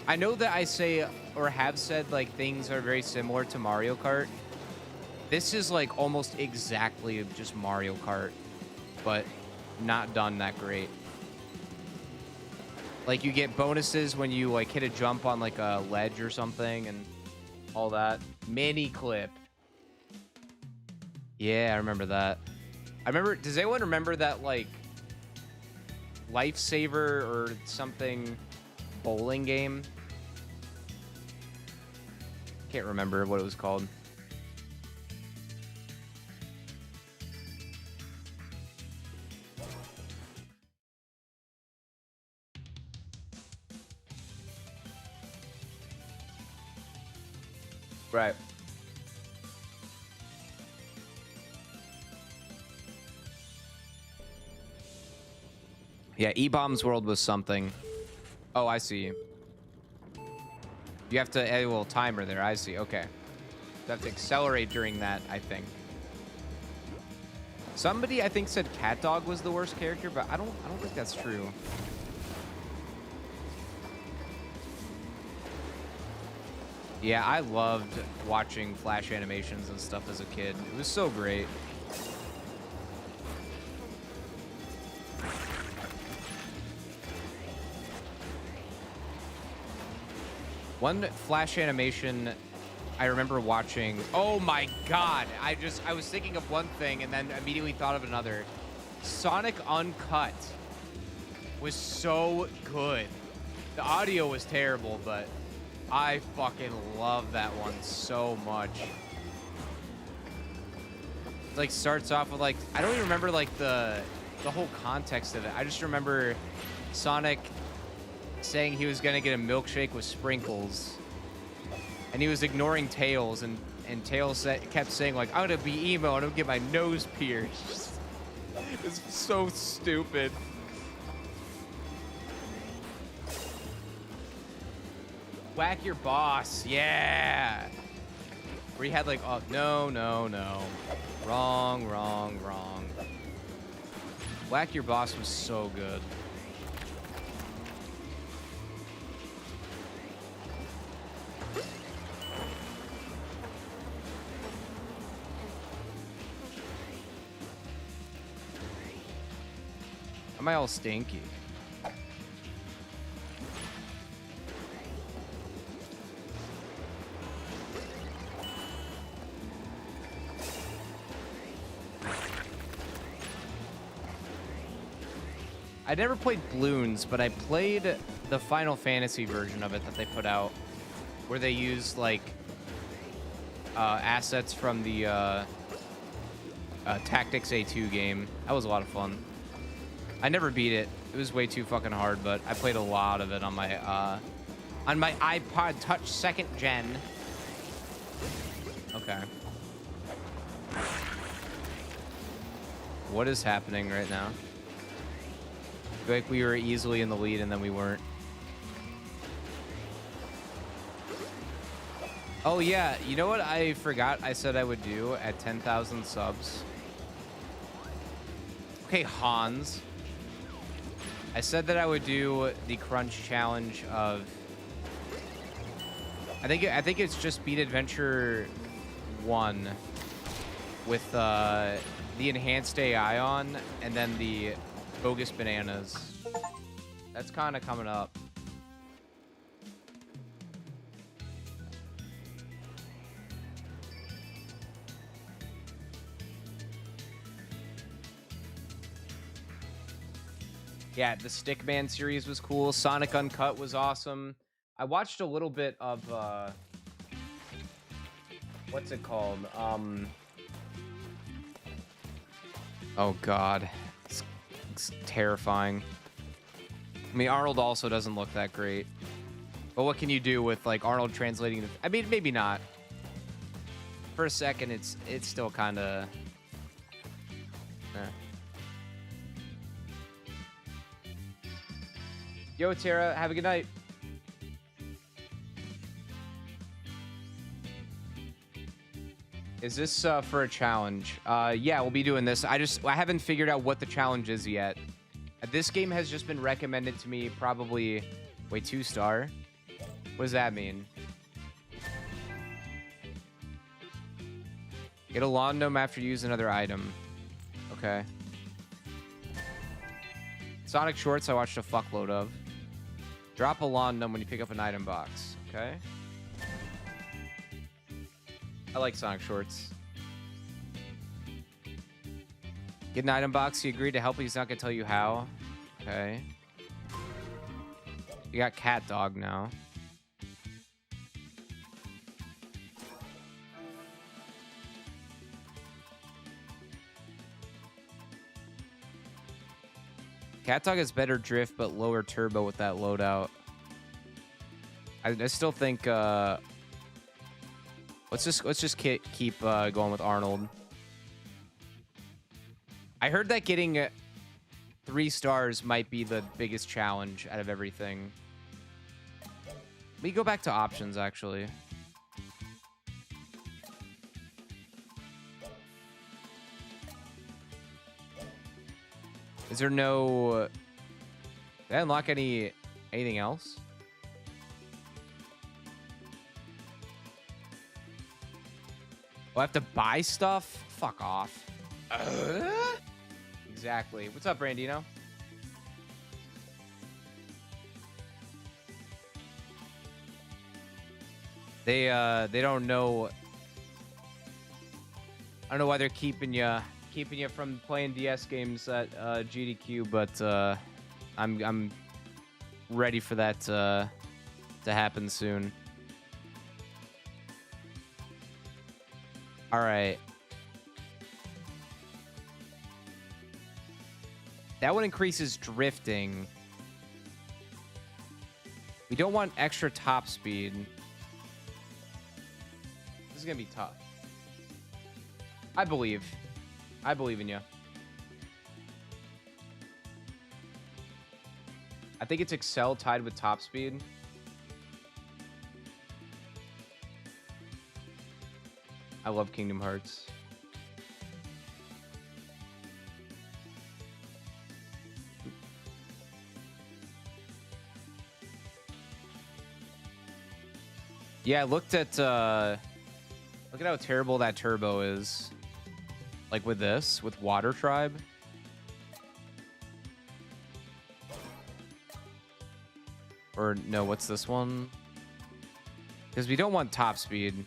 Speaker 2: I know that I say or have said like things are very similar to Mario Kart. This is like almost exactly just Mario Kart, but not done that great. Like, you get bonuses when you, like, hit a jump on, like, a ledge or something and all that. Mini clip. Yeah, I remember that. I remember... Does anyone remember that, like, Lifesaver or something bowling game? Can't remember what it was called. Right. Yeah, E-Bomb's World was something. Oh, I see. You have to add a little timer there. I see. Okay. You have to accelerate during that, I think. Somebody, I think, said Cat Dog was the worst character, but I don't think that's true. Yeah, I loved watching Flash animations and stuff as a kid. It was so great. One Flash animation I remember watching. Oh my god. I was thinking of one thing and then immediately thought of another. Sonic Uncut was so good. The audio was terrible, but I fucking love that one so much. It, like, starts off with, like, I don't even remember, like, the whole context of it. I just remember Sonic saying he was gonna get a milkshake with sprinkles, and he was ignoring Tails, and Tails kept saying, like, I'm gonna be emo and I'm gonna get my nose pierced. It's so stupid. Whack your boss, yeah. Where he had, like, oh, no. Wrong. Whack your boss was so good. Am I all stinky? I never played Bloons, but I played the Final Fantasy version of it that they put out, where they used, like, assets from the Tactics A2 game. That was a lot of fun. I never beat it. It was way too fucking hard, but I played a lot of it on my iPod Touch 2nd Gen. Okay. What is happening right now? I feel like we were easily in the lead and then we weren't. Oh yeah, you know what I forgot I said I would do at 10,000 subs? Okay, Hans. I said that I would do the crunch challenge of... I think it's just Beat Adventure 1 with the enhanced AI on, and then the bogus bananas. That's kind of coming up. Yeah, the Stickman series was cool. Sonic Uncut was awesome. I watched a little bit of what's it called? Oh god. It's terrifying. I mean, Arnold also doesn't look that great. But what can you do with, like, Arnold translating the... I mean, maybe not. For a second, it's still kind of... Yo, Tara, have a good night. Is this for a challenge? Yeah, we'll be doing this. I haven't figured out what the challenge is yet. This game has just been recommended to me probably... Wait, 2-star? What does that mean? Get a lawn gnome after you use another item. Okay. Sonic Shorts I watched a fuckload of. Drop a lawn gnome when you pick up an item box. Okay. I like Sonic Shorts. Get an item box. He agreed to help, but he's not going to tell you how. Okay. You got cat dog now. Cat dog has better drift, but lower turbo with that loadout. I still think let's just keep going with Arnold. I heard that getting 3 stars might be the biggest challenge out of everything. We go back to options, actually. Is there no... Did I unlock anything else? Oh, I have to buy stuff? Fuck off. Exactly. What's up, Brandino? They don't know. I don't know why they're keeping you from playing DS games at GDQ, but I'm ready for that to happen soon. All right. That one increases drifting. We don't want extra top speed. This is going to be tough. I believe in you. I think it's Excel tied with top speed. I love Kingdom Hearts. Yeah, I looked at look at how terrible that turbo is. Like with this, with Water Tribe. Or no, what's this one? Because we don't want top speed.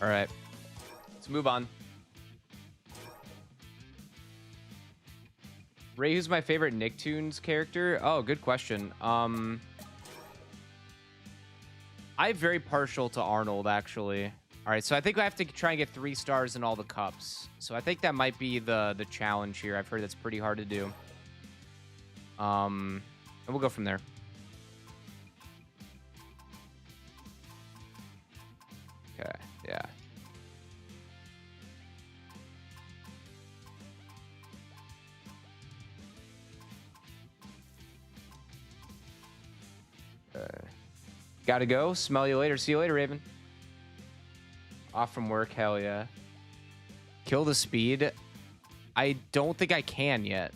Speaker 2: All right, let's move on. Ray, who's my favorite Nicktoons character? Oh, good question. I'm very partial to Arnold, actually. All right, so I think I have to try and get 3 stars in all the cups. So I think that might be the challenge here. I've heard that's pretty hard to do. And we'll go from there. Okay, yeah. Gotta go. Smell you later. See you later, Raven. Off from work. Hell yeah. Kill the speed. I don't think I can yet.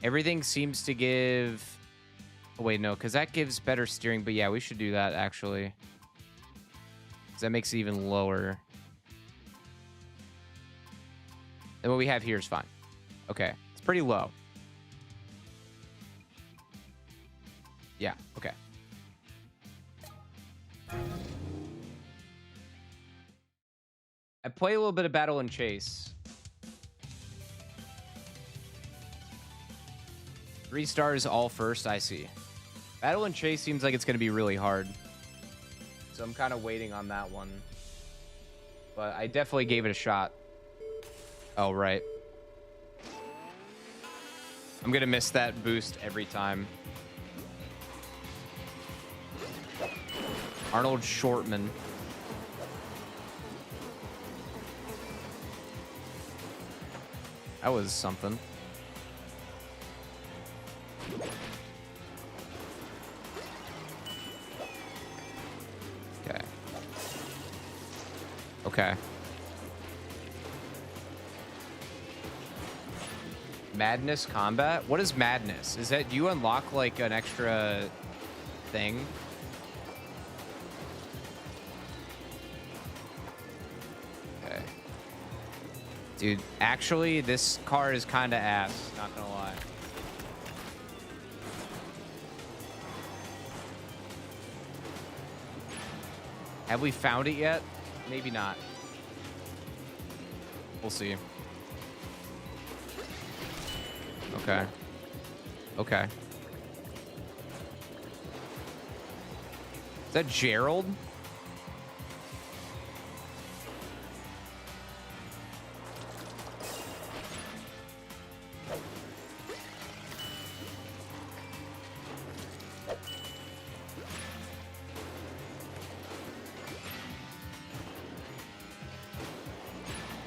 Speaker 2: Everything seems to give... Oh, wait, no, because that gives better steering. But yeah, we should do that, actually. Because that makes it even lower. And what we have here is fine. Okay. It's pretty low. Yeah, okay. I play a little bit of Battle and Chase. 3 stars all first, I see. Battle and Chase seems like it's going to be really hard. So I'm kind of waiting on that one. But I definitely gave it a shot. Oh, right. I'm going to miss that boost every time. Arnold Shortman. That was something. Okay. Okay. Madness combat? What is madness? Is that you unlock like an extra thing? Dude, actually, this car is kind of ass. Not gonna lie. Have we found it yet? Maybe not. We'll see. Okay. Okay. Is that Gerald?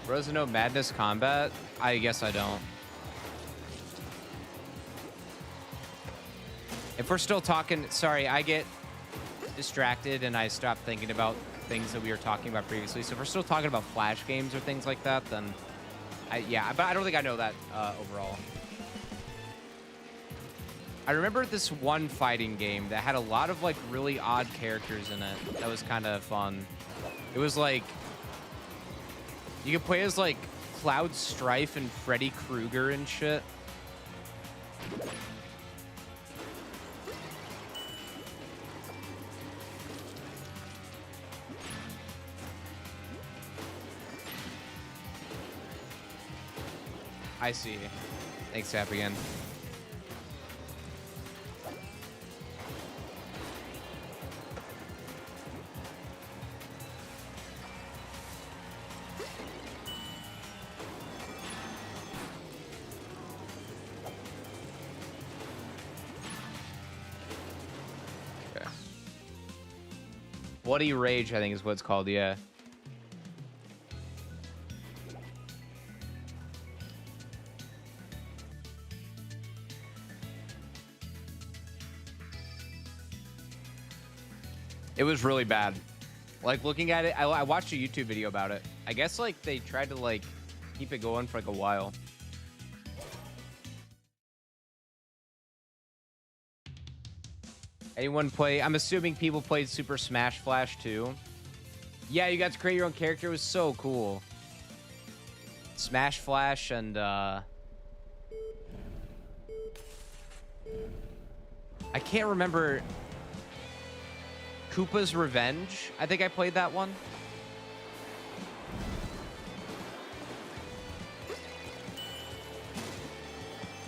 Speaker 2: Rosano Madness Combat? I guess I don't. If we're still talking, sorry, I get distracted and I stop thinking about things that we were talking about previously. So if we're still talking about Flash games or things like that, then yeah, but I don't think I know that overall. I remember this one fighting game that had a lot of like really odd characters in it. That was kind of fun. It was like you could play as like Cloud Strife and Freddy Krueger and shit. I see. Thanks, Sap, again. Okay. Bloody Rage, I think is what it's called, yeah. It was really bad. Like, looking at it, I watched a YouTube video about it. I guess, like, they tried to, like, keep it going for, like, a while. Anyone play? I'm assuming people played Super Smash Flash too. Yeah, you got to create your own character. It was so cool. Smash Flash and, I can't remember... Koopa's Revenge. I think I played that one.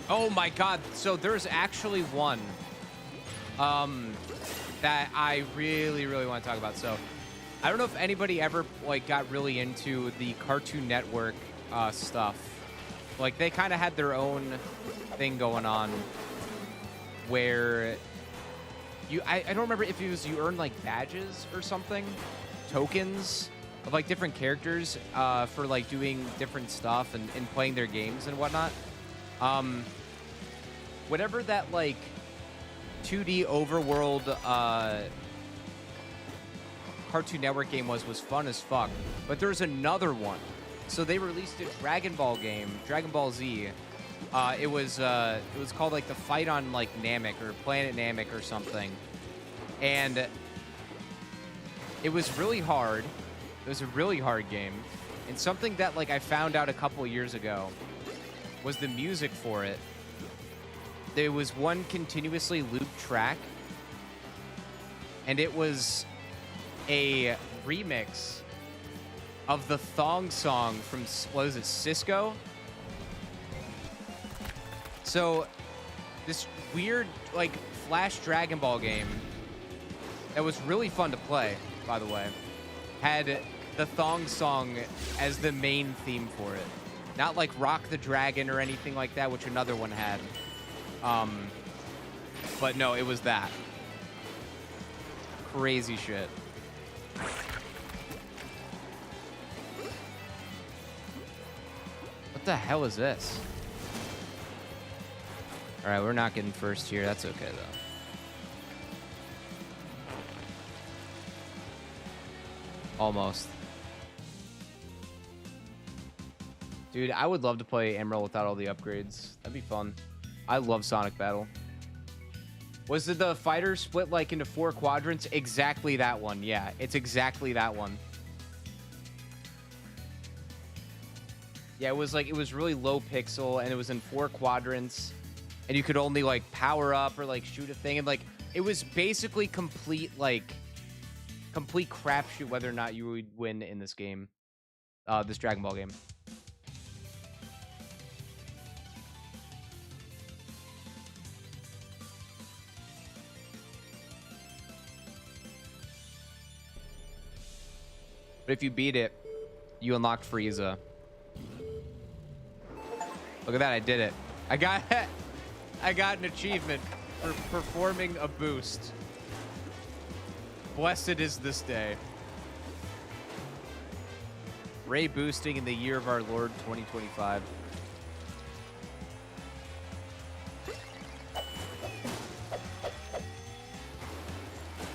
Speaker 2: Oh my god. So there's actually one that I really, really want to talk about. So I don't know if anybody ever like got really into the Cartoon Network stuff. Like they kind of had their own thing going on where I don't remember if it was you earn like badges or something, tokens of like different characters for like doing different stuff and playing their games and whatnot. Whatever that like 2D overworld Cartoon Network game was fun as fuck. But there's another one. So they released a Dragon Ball game, Dragon Ball Z. It was called like the Fight on like Namek or Planet Namek or something, and it was really hard. It was a really hard game, and something that like I found out a couple years ago was the music for it. There was one continuously looped track, and it was a remix of the Thong Song from, what is it, Cisco? So, this weird, like, Flash Dragon Ball game that was really fun to play, by the way, had the Thong Song as the main theme for it. Not like Rock the Dragon or anything like that, which another one had. But no, it was that. Crazy shit. What the hell is this? All right, we're not getting first here. That's okay, though. Almost. Dude, I would love to play Emerald without all the upgrades. That'd be fun. I love Sonic Battle. Was it the fighter split like into 4 quadrants? Exactly that one. Yeah, it's exactly that one. Yeah, it was really low pixel, and it was in 4 quadrants, and you could only like power up or like shoot a thing, and like it was basically complete crapshoot whether or not you would win in this game, this Dragon Ball game. But if you beat it, you unlock Frieza. Look at that, I did it. I got an achievement for performing a boost. Blessed is this day. Ray boosting in the year of our Lord 2025.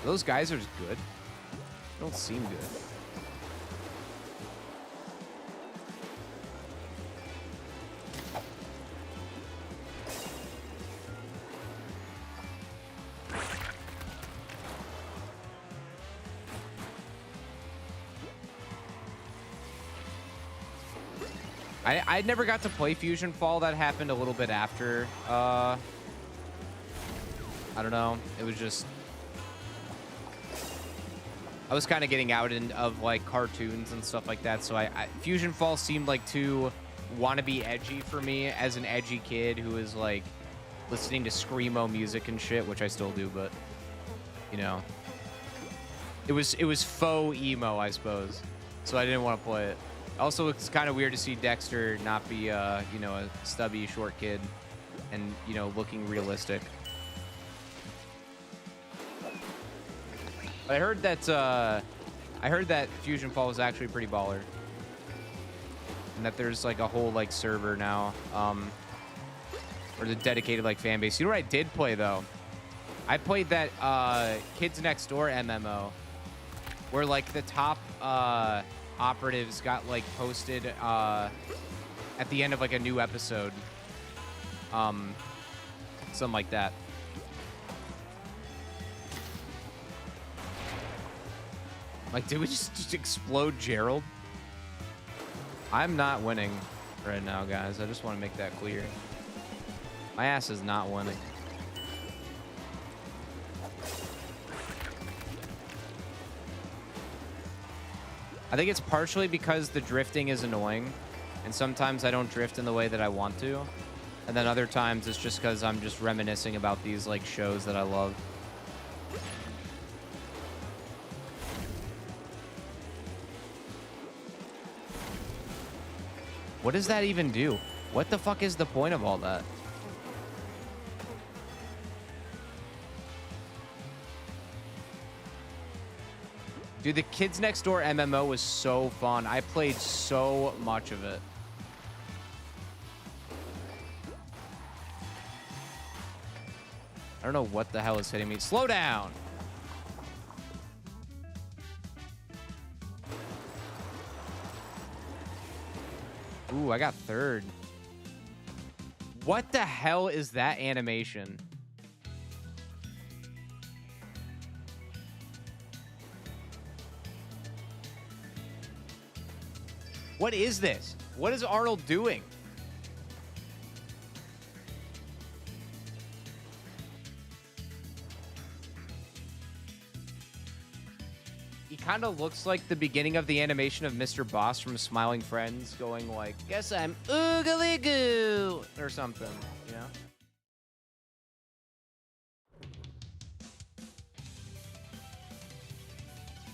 Speaker 2: Those geysers good? They don't seem good. I never got to play Fusion Fall. That happened a little bit after. I don't know. It was just... I was kind of getting out of like cartoons and stuff like that, so Fusion Fall seemed like too wannabe edgy for me as an edgy kid who is like listening to screamo music and shit, which I still do, but you know, it was faux emo, I suppose. So I didn't want to play it. Also, it's kind of weird to see Dexter not be, you know, a stubby, short kid and, you know, looking realistic. But I heard that Fusion Fall was actually pretty baller. And that there's, like, a whole, like, server now, or the dedicated, like, fan base. You know what I did play, though? I played that, Kids Next Door MMO, where, like, the top, operatives got like posted at the end of like a new episode, something like that. Like, did we just explode Gerald? I'm not winning right now, guys. I just want to make that clear. My ass is not winning. I think it's partially because the drifting is annoying, and sometimes I don't drift in the way that I want to, and then other times it's just because I'm just reminiscing about these like shows that I love. What does that even do? What the fuck is the point of all that? Dude, the Kids Next Door MMO was so fun. I played so much of it. I don't know what the hell is hitting me. Slow down! Ooh, I got third. What the hell is that animation? What is this? What is Arnold doing? He kind of looks like the beginning of the animation of Mr. Boss from Smiling Friends going like, guess I'm oogly goo or something, you know?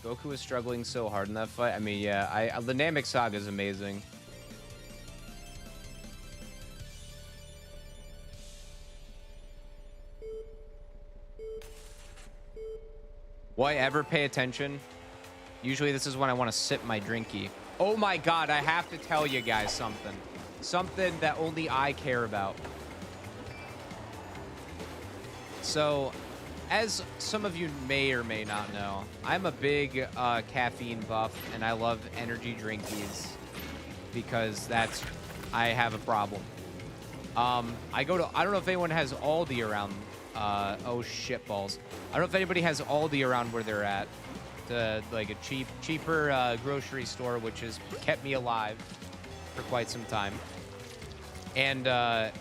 Speaker 2: Goku is struggling so hard in that fight. I mean, yeah, the Namek Saga is amazing. Will I ever pay attention? Usually this is when I want to sip my drinky. Oh my god, I have to tell you guys something. Something that only I care about. So, as some of you may or may not know, I'm a big caffeine buff, and I love energy drinkies because I have a problem. I don't know if anyone has Aldi around. Oh shit balls. I don't know if anybody has Aldi around where they're at. Like a cheaper grocery store, which has kept me alive. for quite some time. And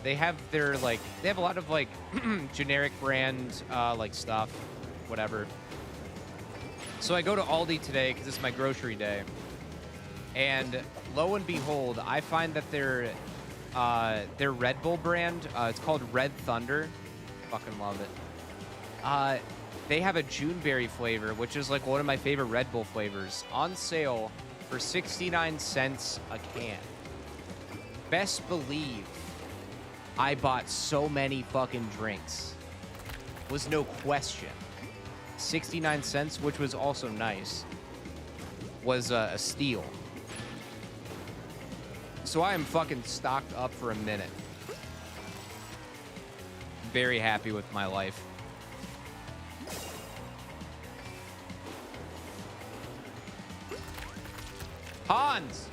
Speaker 2: they have their, like, they have a lot of, like, generic brand, like, stuff, whatever. So I go to Aldi today because it's my grocery day. And lo and behold, I find that their Red Bull brand, it's called Red Thunder. Fucking love it. They have a Juneberry flavor, which is, like, one of my favorite Red Bull flavors, on sale for 69 cents a can. Best believe I bought so many fucking drinks. Was no question. 69 cents, which was also nice, was a steal. So I am fucking stocked up for a minute. Very happy with my life. Hans!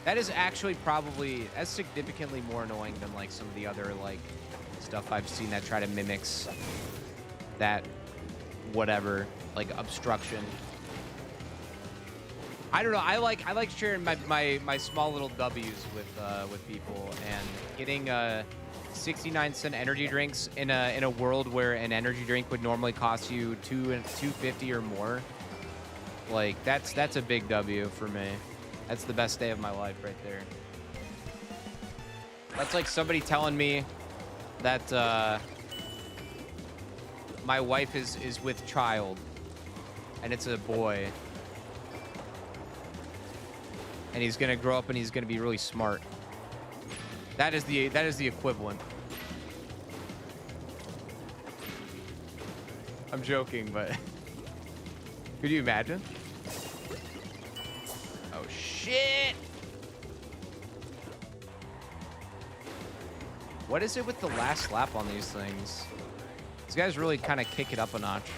Speaker 2: That is actually probably, that's significantly more annoying than, like, some of the other, like, stuff I've seen that try to mimics that whatever, like, obstruction. I don't know. I like sharing my small little W's with people, and getting 69-cent energy drinks in a world where an energy drink would normally cost you $2.50 or more. Like, that's a big W for me. That's the best day of my life right there. That's like somebody telling me that my wife is with child, and it's a boy, and he's gonna grow up and he's gonna be really smart. That is the equivalent. I'm joking, but could you imagine? Oh shit! What is it with the last lap on these things? These guys really kind of kick it up a notch.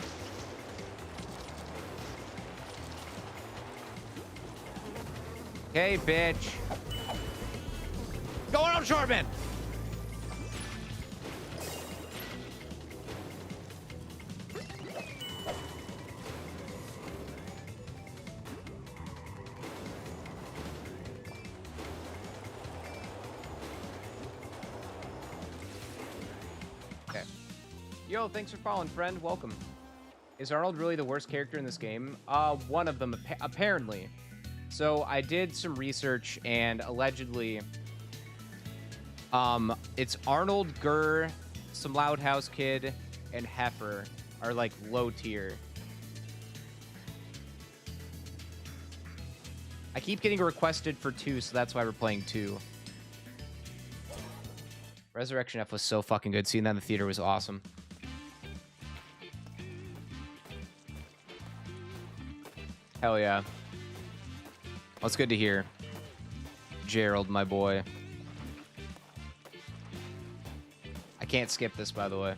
Speaker 2: Okay, bitch. Going on, Shortman! Okay. Yo, thanks for following, friend. Welcome. Is Arnold really the worst character in this game? One of them, apparently. So I did some research, and allegedly, it's Arnold, Gurr, some Loud House Kid, and Heifer are, like, low tier. I keep getting requested for 2, so that's why we're playing 2. Resurrection F was so fucking good. Seeing that in the theater was awesome. Hell yeah. That's good to hear. Gerald, my boy. I can't skip this, by the way.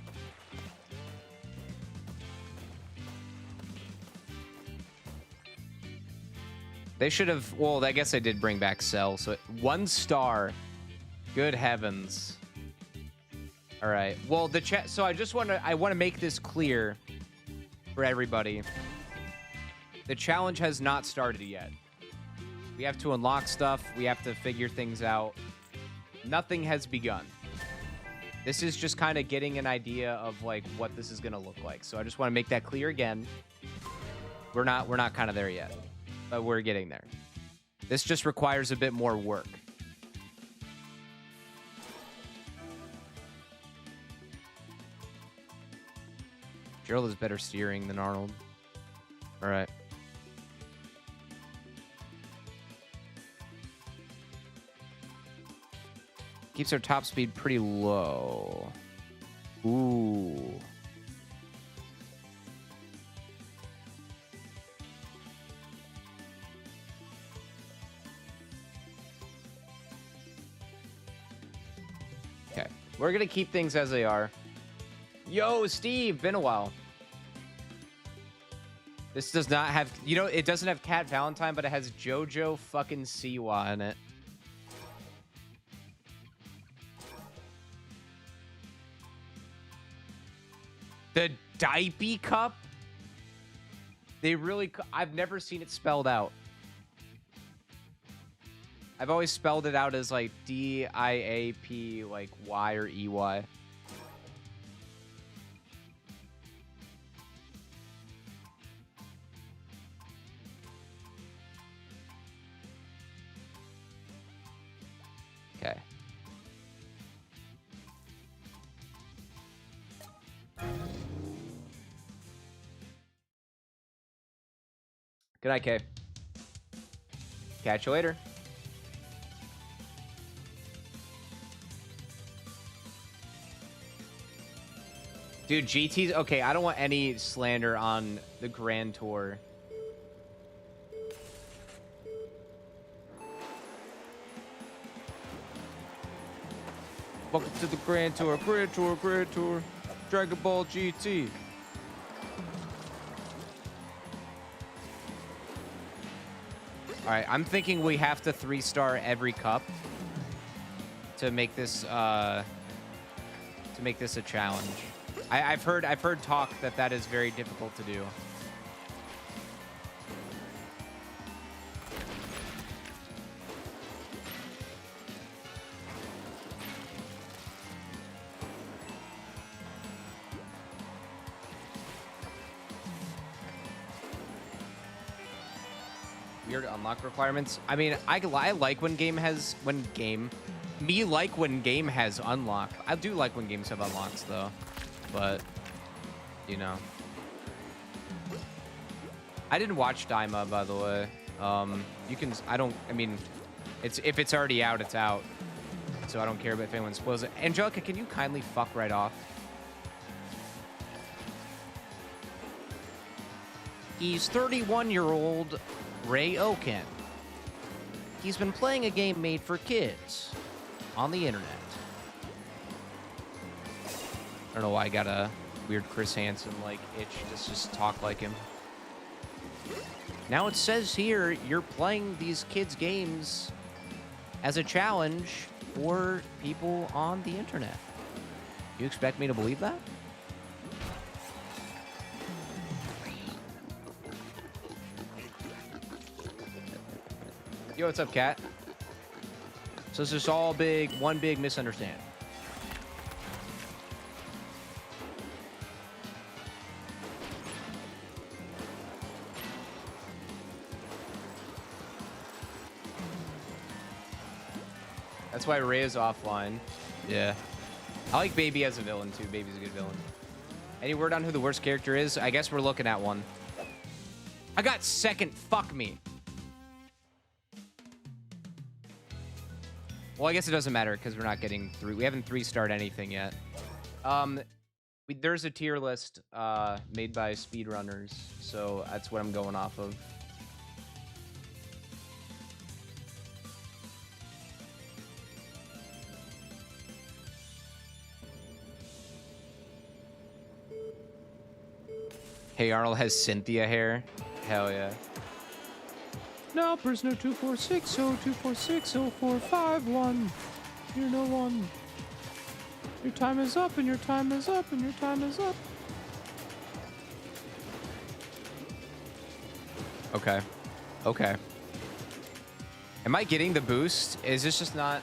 Speaker 2: They should have... Well, I guess I did bring back Cell. So 1 star. Good heavens. All right. Well, the chat... So I want to make this clear for everybody. The challenge has not started yet. We have to unlock stuff. We have to figure things out. Nothing has begun. This is just kind of getting an idea of, like, what this is going to look like. So I just want to make that clear again. We're not kind of there yet, but we're getting there. This just requires a bit more work. Gerald is better steering than Arnold. All right. Keeps our top speed pretty low. Ooh. Okay. We're going to keep things as they are. Yo, Steve, been a while. This does not have, you know, it doesn't have Cat Valentine, but it has JoJo fucking Siwa in it. The Diaper Cup? They really... I've never seen it spelled out. I've always spelled it out as like D-I-A-P, like Y or E-Y. Okay. Good night, Kay. Catch you later. Dude, GT's... Okay, I don't want any slander on the Grand Tour. Welcome to the Grand Tour, Grand Tour, Grand Tour. Dragon Ball GT. Alright, I'm thinking we have to 3-star every cup to make this a challenge. I've heard talk that is very difficult to do. Weird unlock requirements. I mean, I like when game has when game has unlock. I do like when games have unlocks though, but you know, I didn't watch Daima, by the way. You can. I mean, if it's already out, it's out. So I don't care if anyone spoils it. Angelica, can you kindly fuck right off? He's 31-year-old Ray Oken. He's been playing a game made for kids on the internet. I don't know why I got a weird Chris Hansen like itch to just talk like him. Now it says here you're playing these kids' games as a challenge for people on the internet. You expect me to believe that? Yo, what's up, Cat? So this is all one big misunderstanding. That's why Ray is offline. Yeah. I like Baby as a villain, too. Baby's a good villain. Any word on who the worst character is? I guess we're looking at one. I got second. Fuck me. Well, I guess it doesn't matter because we're not getting through. We haven't 3-starred anything yet. There's a tier list made by speedrunners, so that's what I'm going off of. Hey, Arnold has Cynthia hair. Hell yeah. Now, prisoner 246-0246-0451. You're no one. Your time is up, and your time is up, and your time is up. Okay. Okay. Am I getting the boost? Is this just not...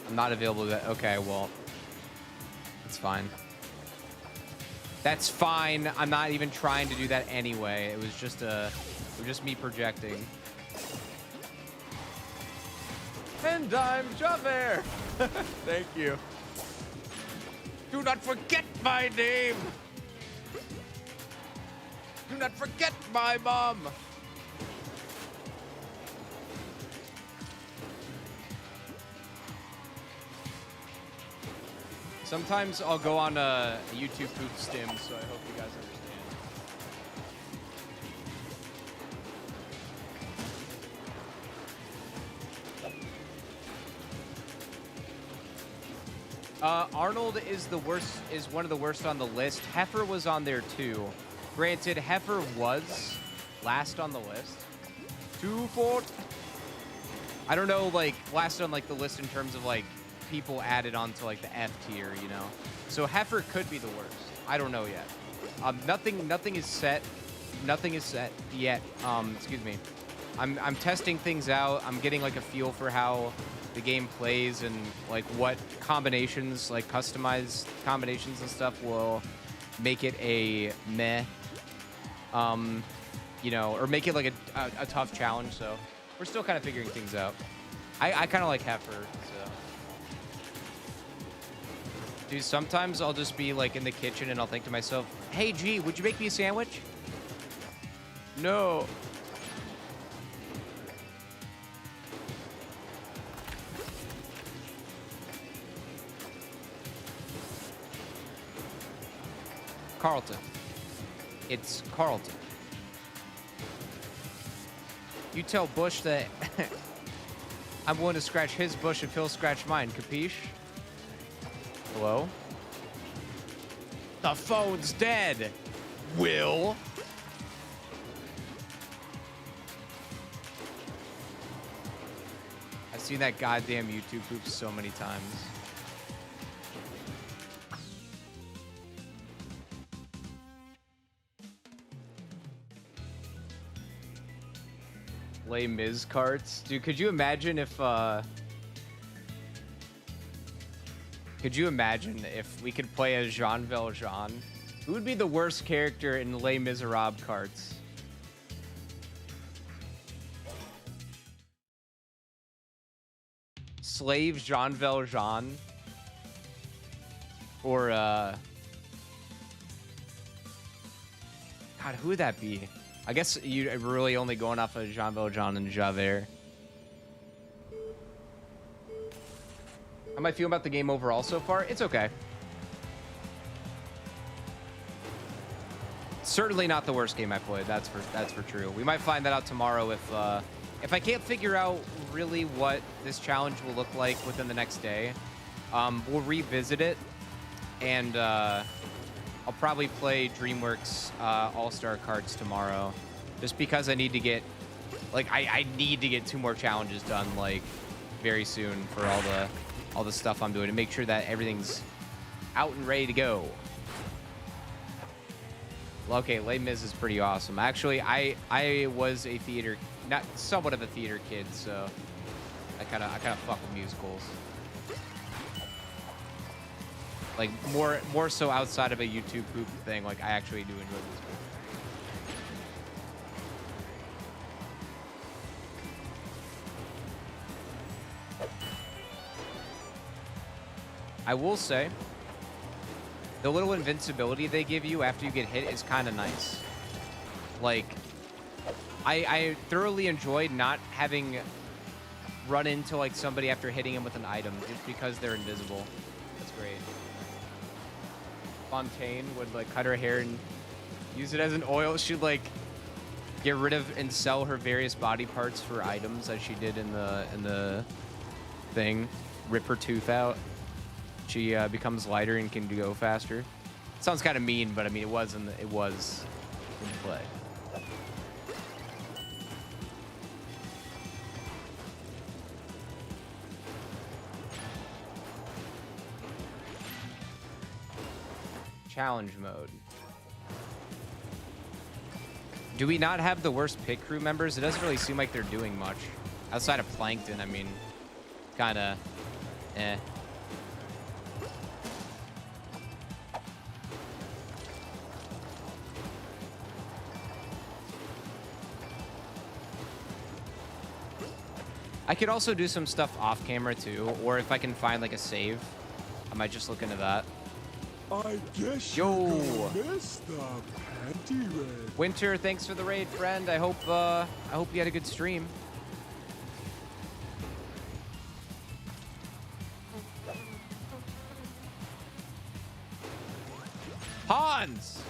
Speaker 2: I'm not available to... Okay, well... It's fine. That's fine. I'm not even trying to do that anyway. It was just me projecting. And I'm Javert. Thank you. Do not forget my name. Do not forget my mom. Sometimes I'll go on a YouTube poop stim, so I hope you guys understand. Arnold is the worst. Is one of the worst on the list. Heifer was on there too. Granted, Heifer was last on the list. 2-4. I don't know, like last on like the list in terms of like people added onto like the F tier, you know. So Heifer could be the worst. I don't know yet. Nothing is set nothing is set yet. Excuse me. I'm testing things out. I'm getting like a feel for how the game plays and like what combinations, like customized combinations and stuff will make it a meh, you know, or make it like a tough challenge. So we're still kind of figuring things out. I kind of like Heifer, so. Dude, sometimes I'll just be like in the kitchen and I'll think to myself, hey, G, would you make me a sandwich? No. Carlton. It's Carlton. You tell Bush that I'm willing to scratch his bush if he'll scratch mine, capiche? Hello? The phone's dead, Will. I've seen that goddamn YouTube poop so many times. Les Mis carts. Dude, could you imagine if we could play as Jean Valjean? Who would be the worst character in Les Miserables carts? Slave Jean Valjean? Or God, who would that be? I guess you're really only going off of Jean Valjean and Javert. How am I feeling about the game overall so far? It's okay. Certainly not the worst game I played. That's for true. We might find that out tomorrow if I can't figure out really what this challenge will look like within the next day. We'll revisit it, and I'll probably play DreamWorks All-Star Cards tomorrow, just because I need to get, like, I need to get 2 more challenges done, like, very soon for all the stuff I'm doing to make sure that everything's out and ready to go. Well, okay, Les Mis is pretty awesome. Actually, I was a theater, not somewhat of a theater kid, so I kind of fuck with musicals. Like more so outside of a YouTube poop thing. Like I actually do enjoy musicals. I will say, the little invincibility they give you after you get hit is kind of nice. Like, I thoroughly enjoyed not having run into like somebody after hitting him with an item just because they're invisible. That's great. Fontaine would like cut her hair and use it as an oil. She'd like get rid of and sell her various body parts for items, as she did in the thing. Rip her tooth out. She becomes lighter and can go faster. Sounds kind of mean, but I mean it was in play. Challenge mode. Do we not have the worst pit crew members? It doesn't really seem like they're doing much. Outside of Plankton, I mean, kind of, eh. I could also do some stuff off camera too, or if I can find like a save, I might just look into that.
Speaker 4: I guess
Speaker 2: Yo.
Speaker 4: you missed the panty raid.
Speaker 2: Winter, thanks for the raid, friend. I hope you had a good stream. Hans!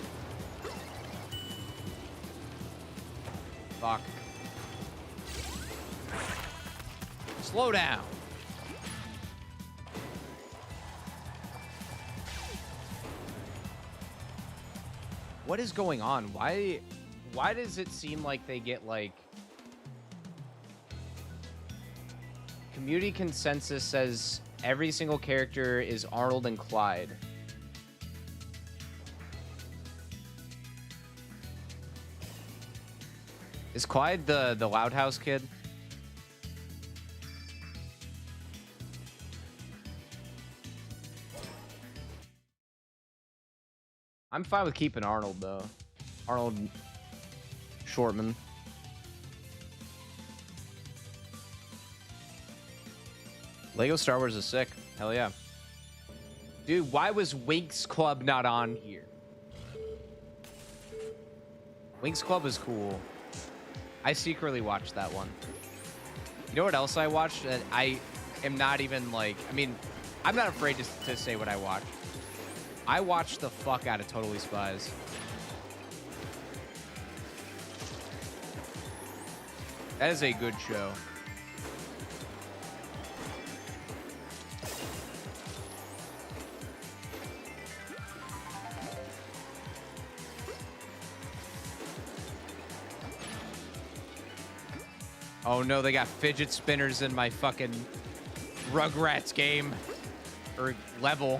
Speaker 2: Fuck. Slow down. What is going on? Why does it seem like they get like community consensus says every single character is Arnold and Clyde? Is Clyde the Loud House kid? I'm fine with keeping Arnold though. Arnold Shortman. Lego Star Wars is sick. Hell yeah. Dude, why was Winx Club not on here? Winx Club is cool. I secretly watched that one. You know what else I watched that I am not even like... I mean, I'm not afraid to say what I watched. I watched the fuck out of Totally Spies. That is a good show. Oh no, they got fidget spinners in my fucking Rugrats game. Or level.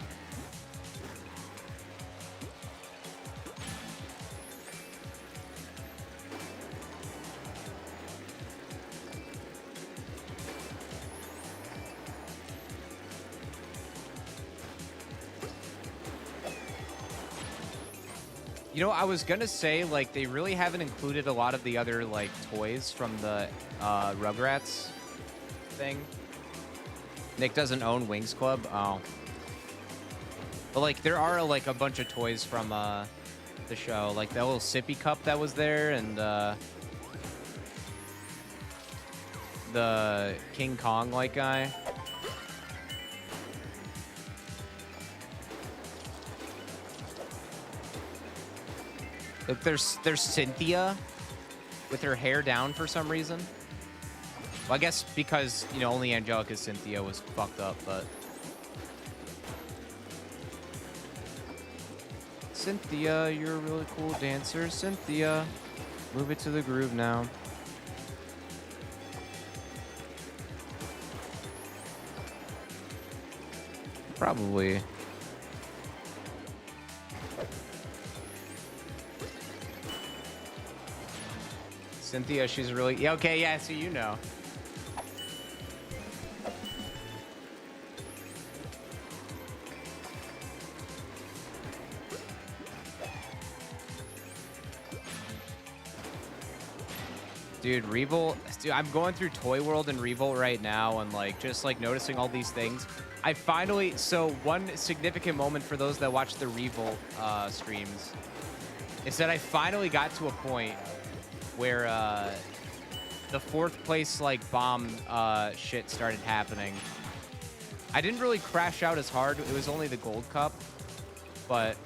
Speaker 2: You know, I was gonna say, like, they really haven't included a lot of the other, like, toys from the Rugrats thing. Nick doesn't own Winx Club? Oh. But, like, there are, like, a bunch of toys from the show. Like, that little sippy cup that was there, and the King Kong-like guy. Look, there's Cynthia with her hair down for some reason. Well, I guess because, you know, only Angelica's Cynthia was fucked up, but... Cynthia, you're a really cool dancer. Cynthia, move it to the groove now. Probably. Cynthia, she's really... Yeah, okay, yeah, so you know. Dude, Revolt... Dude, I'm going through Toy World and Revolt right now and, like, just, like, noticing all these things. I finally... So, one significant moment for those that watch the Revolt streams is that I finally got to a point where the fourth place like bomb shit started happening. I didn't really crash out as hard. It was only the gold cup, but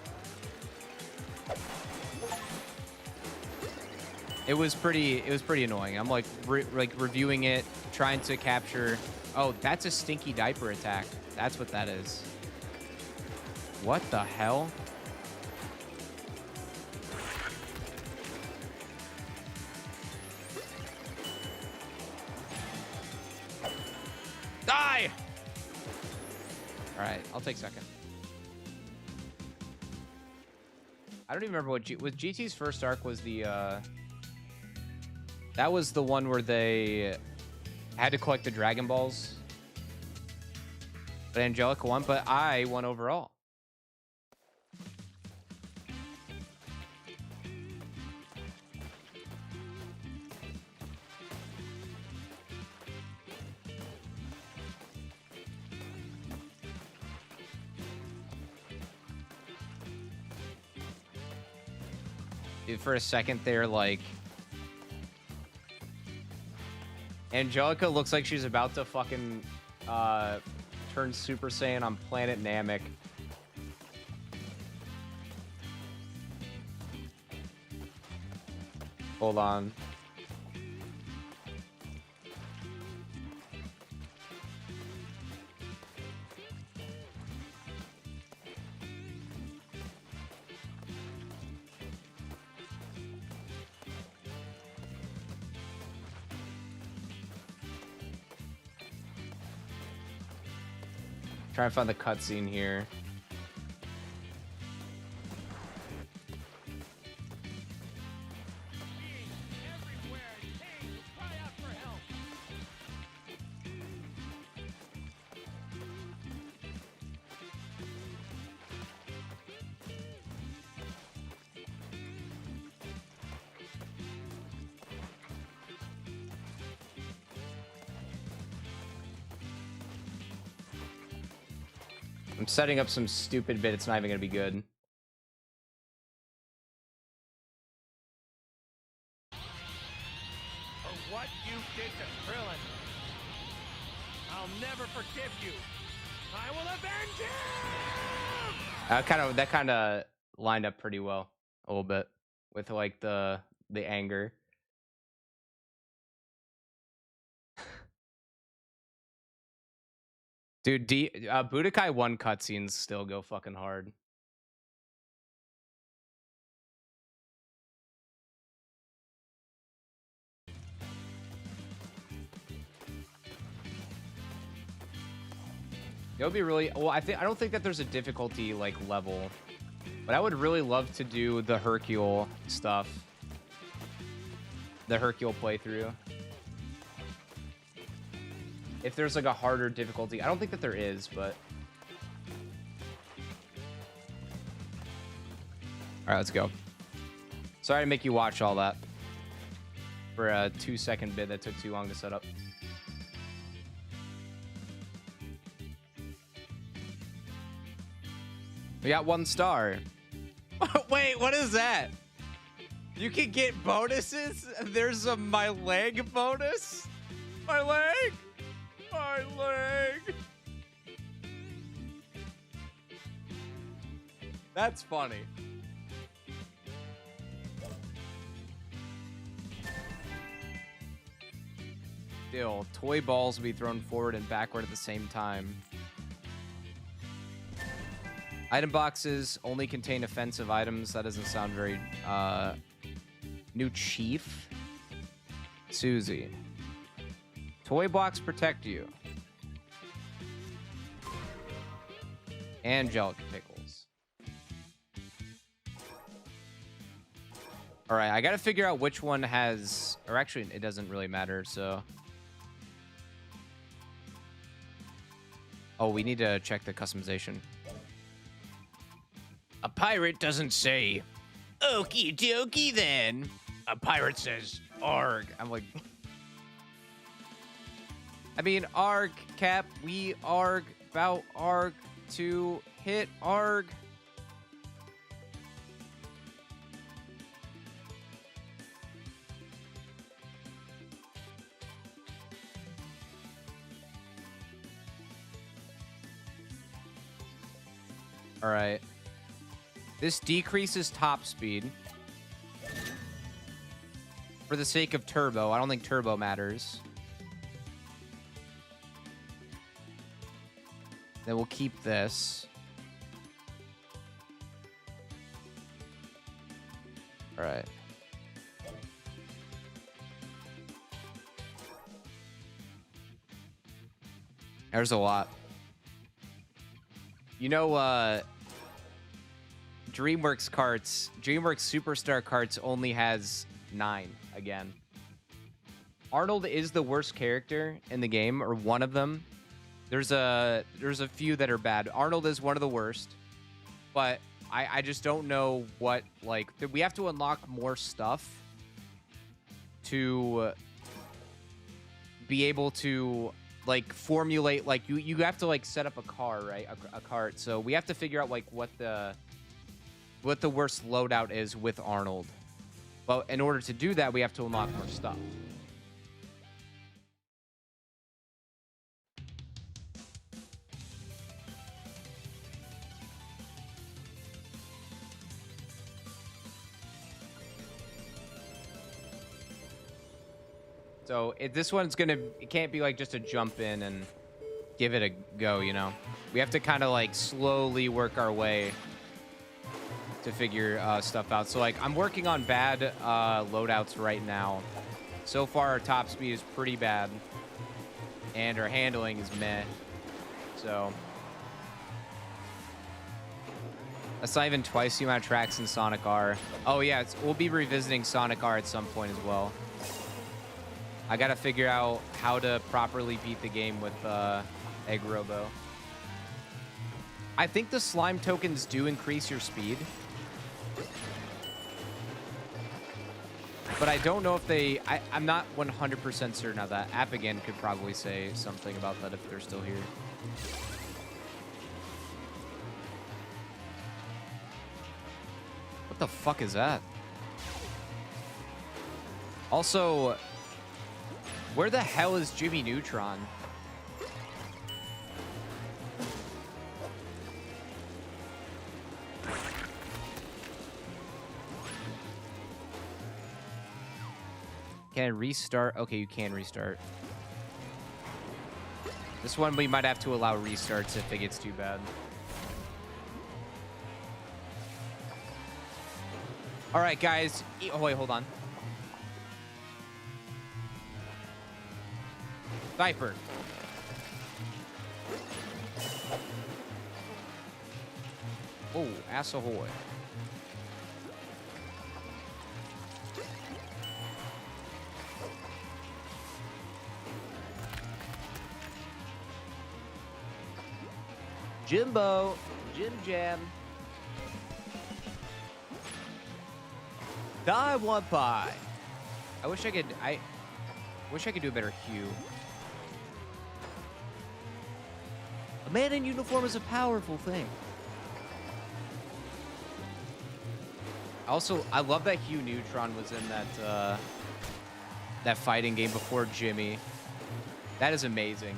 Speaker 2: it was pretty annoying. I'm like reviewing it, trying to capture. Oh, that's a stinky diaper attack. That's what that is. What the hell? Die! All right, I'll take second. I don't even remember what GT's first arc was. The that was the one where they had to collect the Dragon Balls. But Angelica won, but I won overall. For a second there, like, Angelica looks like she's about to fucking turn Super Saiyan on planet Namek. Hold on. Trying to find the cutscene here. I'm setting up some stupid bit. It's not even gonna be good.
Speaker 5: For what you did to Krillin, I'll never forgive you. I will avenge him!
Speaker 2: That kind of lined up pretty well a little bit with like the anger. Dude, Budokai 1 cutscenes still go fucking hard. It would be really well. I don't think that there's a difficulty like level, but I would really love to do the Hercule stuff, the Hercule playthrough. If there's like a harder difficulty, I don't think that there is, but all right, let's go. Sorry to make you watch all that for a 2-second bit that took too long to set up. We got 1 star. Wait, what is that? You can get bonuses? There's a my leg bonus? My leg? My leg. That's funny. Still, toy balls will be thrown forward and backward at the same time. Item boxes only contain offensive items. That doesn't sound very... New chief? Susie. Toy blocks protect you. Angelic pickles. Alright, I gotta figure out which one has... Or actually, it doesn't really matter, so... Oh, we need to check the customization. A pirate doesn't say, okie dokie then. A pirate says, arg. I'm like... I mean, arg, Cap, we arg, bout arg, to hit arg. All right. This decreases top speed. For the sake of turbo, I don't think turbo matters. Then we'll keep this. All right. There's a lot. You know, DreamWorks carts, DreamWorks Superstar carts only has 9 again. Arnold is the worst character in the game, or one of them. There's a few that are bad. Arnold is one of the worst, but I just don't know what, like, we have to unlock more stuff to be able to, like, formulate, like, you have to, like, set up a car, right? A cart. So we have to figure out, like, what the worst loadout is with Arnold. But in order to do that, we have to unlock more stuff. So this one's it can't be like just a jump in and give it a go, you know? We have to kind of like slowly work our way to figure stuff out. So like I'm working on bad loadouts right now. So far our top speed is pretty bad and our handling is meh. So that's not even twice the amount of tracks in Sonic R. Oh yeah, we'll be revisiting Sonic R at some point as well. I gotta figure out how to properly beat the game with Egg Robo. I think the slime tokens do increase your speed. But I don't know if they... I'm not 100% certain of that. Appigan could probably say something about that if they're still here. What the fuck is that? Also, where the hell is Jimmy Neutron? Can I restart? Okay, you can restart. This one we might have to allow restarts if it gets too bad. All right, guys. Oh, wait, hold on. Viper. Oh, ass ahoy. Jimbo. Jim Jam. Die one pie. I wish I could do a better cue. A man in uniform is a powerful thing. Also, I love that Hugh Neutron was in that fighting game before Jimmy. That is amazing.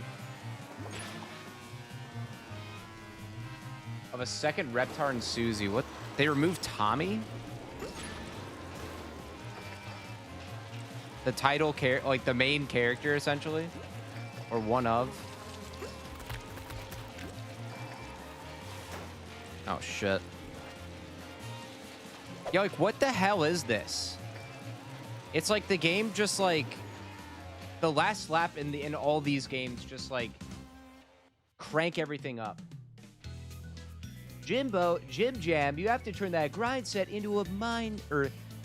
Speaker 2: Of a second Reptar and Susie. What? They removed Tommy? The title character, like the main character, essentially? Or one of? Oh, shit. Yeah, like, what the hell is this? It's like the game just, like... The last lap in all these games just, like... Crank everything up. Jim Jam, you have to turn that grind set into a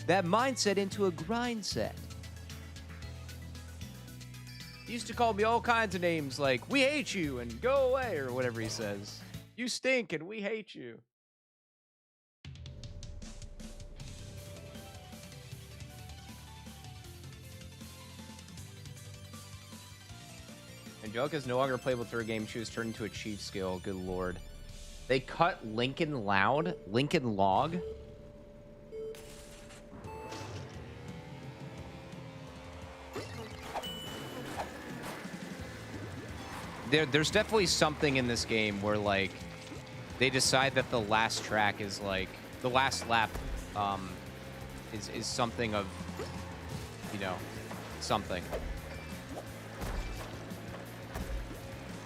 Speaker 2: that mindset into a grind set. He used to call me all kinds of names like, we hate you and go away, or whatever he says. You stink and we hate you. Angelica is no longer playable through a game. She was turned into a chief skill. Good lord. They cut Lincoln Log? There's definitely something in this game where, like, they decide that the last track is, like, the last lap is something of, you know, something.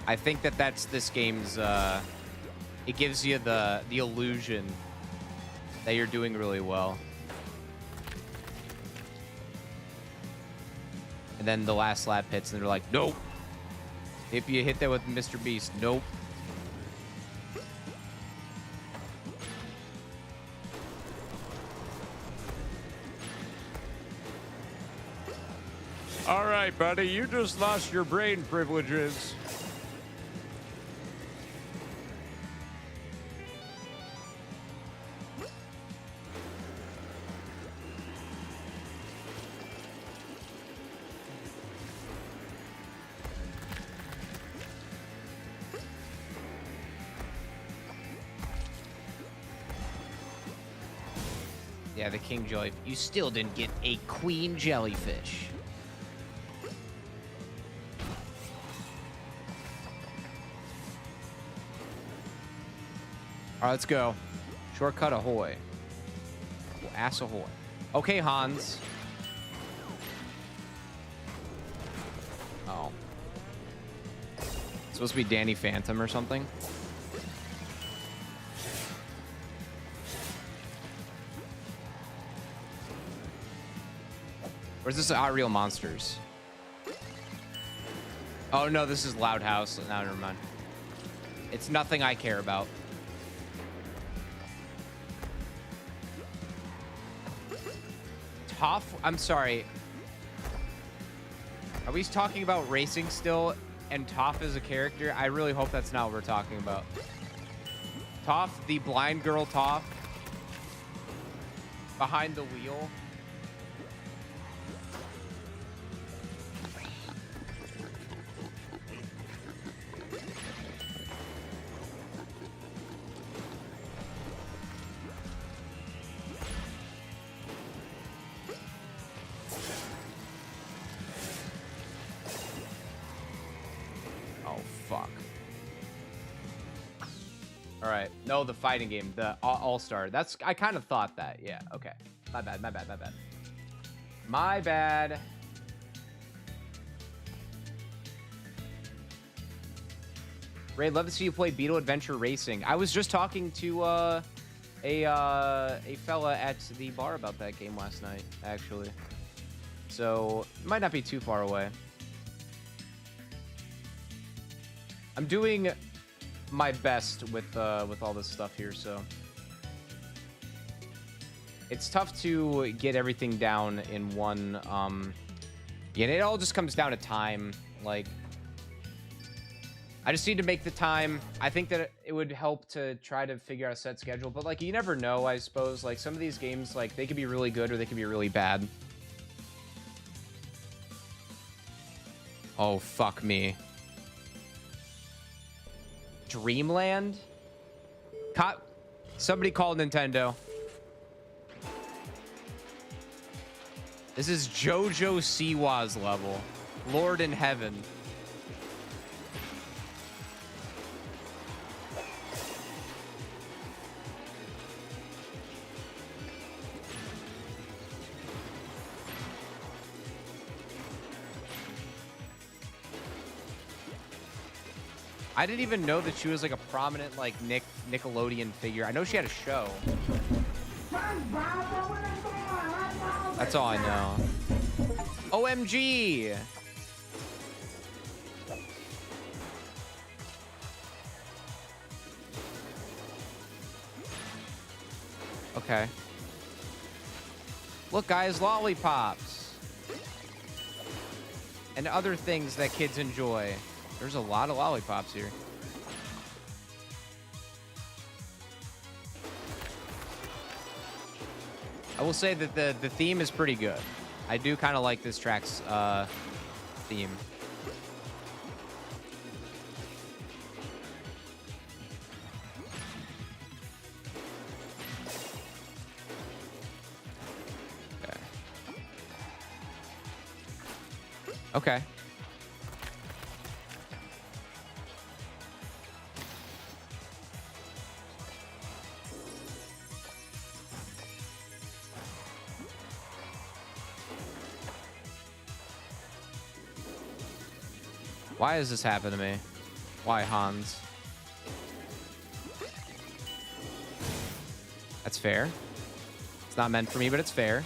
Speaker 2: I think that's this game's, it gives you the illusion that you're doing really well. And then the last lap hits and they're like, nope. If you hit that with Mr. Beast, nope.
Speaker 5: All right, buddy, you just lost your brain privileges.
Speaker 2: Yeah, the king jelly. You still didn't get a queen jellyfish. All right, let's go. Shortcut ahoy. Ass ahoy. Okay, Hans. Oh. It's supposed to be Danny Phantom or something. Or is this Hot Real Monsters? Oh, no, this is Loud House. No, never mind. It's nothing I care about. Toph? I'm sorry. Are we talking about racing still and Toph is a character? I really hope that's not what we're talking about. Toph, the blind girl Toph. Behind the wheel. fuck. All right. No, the fighting game, the All-Star. That's, I kind of thought that. Yeah, okay. My bad, my bad, my bad. My bad. Ray, love to see you play Beetle Adventure Racing. I was just talking to a fella at the bar about that game last night, actually. So, it might not be too far away. I'm doing my best with all this stuff here, so it's tough to get everything down in one. Yeah, and it all just comes down to time. Like, I just need to make the time. I think that it would help to try to figure out a set schedule, but like, you never know, I suppose. Like, some of these games, like, they could be really good or they could be really bad. Oh, fuck me. Dreamland? Somebody call Nintendo. This is JoJo Siwa's level. Lord in heaven. I didn't even know that she was like a prominent like Nickelodeon figure. I know she had a show. That's all I know. OMG! Okay. Look, guys, lollipops. And other things that kids enjoy. There's a lot of lollipops here. I will say that the theme is pretty good. I do kind of like this track's theme. Okay. Okay. Why does this happen to me? Why, Hans? That's fair. It's not meant for me, but it's fair.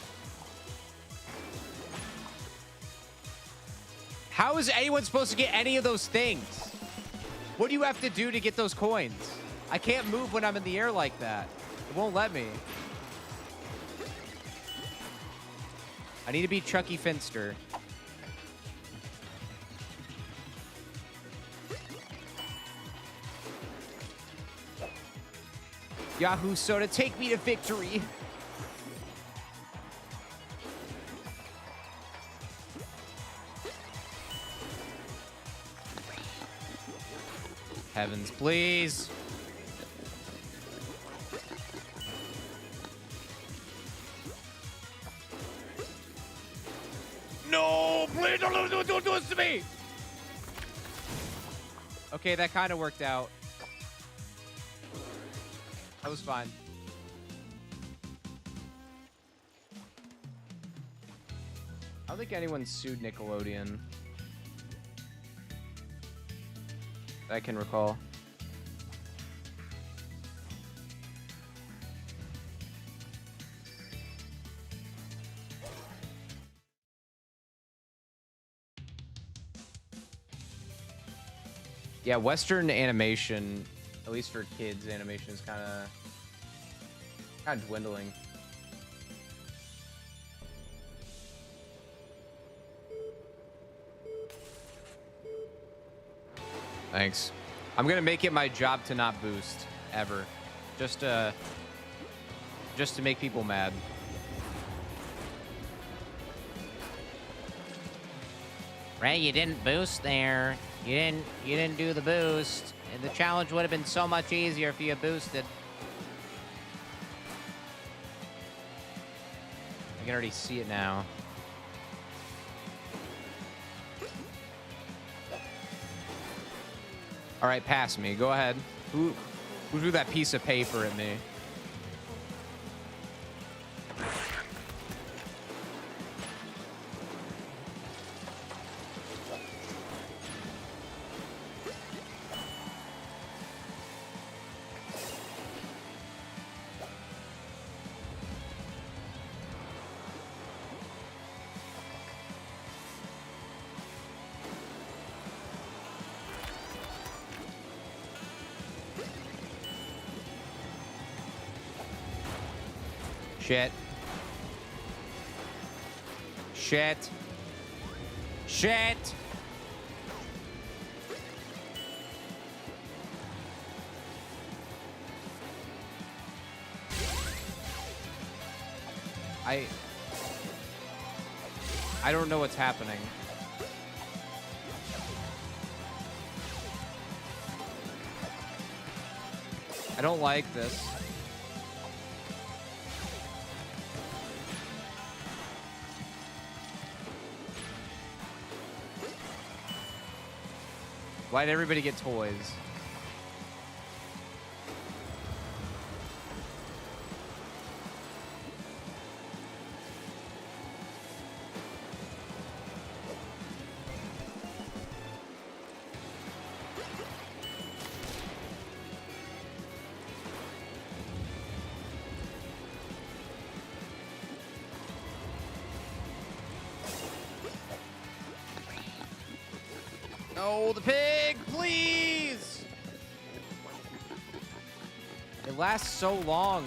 Speaker 2: How is anyone supposed to get any of those things? What do you have to do to get those coins? I can't move when I'm in the air like that. It won't let me. I need to be Chucky Finster. Yahoo Soda, take me to victory. Heavens, please. No, please don't do this to me. Okay, that kind of worked out. That was fine. I don't think anyone sued Nickelodeon that I can recall. Yeah, Western animation, at least for kids, animation is kind of dwindling. Thanks. I'm gonna make it my job to not boost ever, just to make people mad.
Speaker 1: Ray, you didn't boost there. You didn't do the boost. And the challenge would have been so much easier if you had boosted.
Speaker 2: I can already see it now. All right, pass me. Go ahead. Who threw that piece of paper at me? Shit. Shit. Shit. I don't know what's happening. I don't like this. Why'd everybody get toys? No, the pig, please! It lasts so long.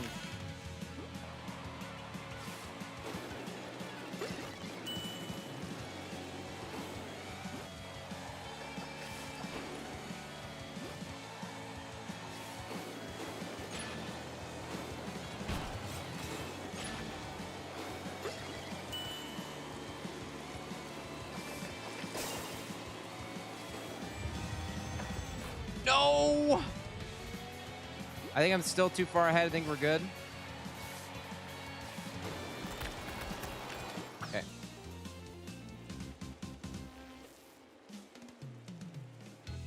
Speaker 2: No! I think I'm still too far ahead. I think we're good. Okay.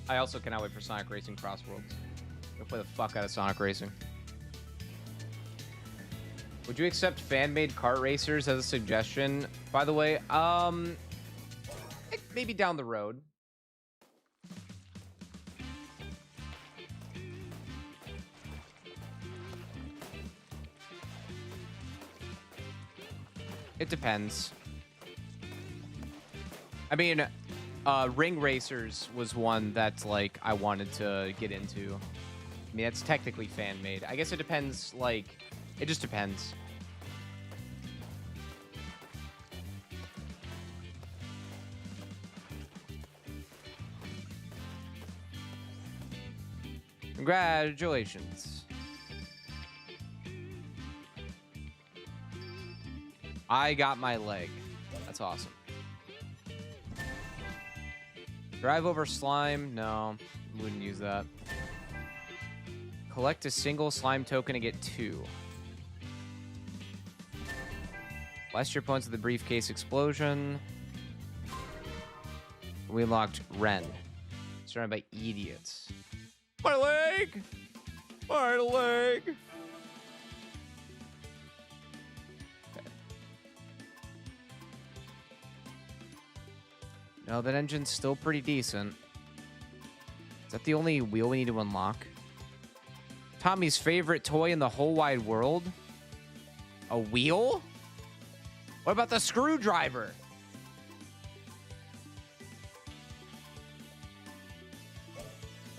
Speaker 2: I also cannot wait for Sonic Racing Crossworlds. Go play the fuck out of Sonic Racing. Would you accept fan-made kart racers as a suggestion? By the way, maybe down the road. It depends. I mean, Ring Racers was one that, like, I wanted to get into. I mean, that's technically fan-made. I guess it depends, like, it just depends. Congratulations. I got my leg. That's awesome. Drive over slime? No, wouldn't use that. Collect a single slime token and get 2. Blast your opponents with the briefcase explosion. We unlocked Ren. Surrounded by idiots. My leg! My leg! No, that engine's still pretty decent. Is that the only wheel we need to unlock? Tommy's favorite toy in the whole wide world? A wheel? What about the screwdriver?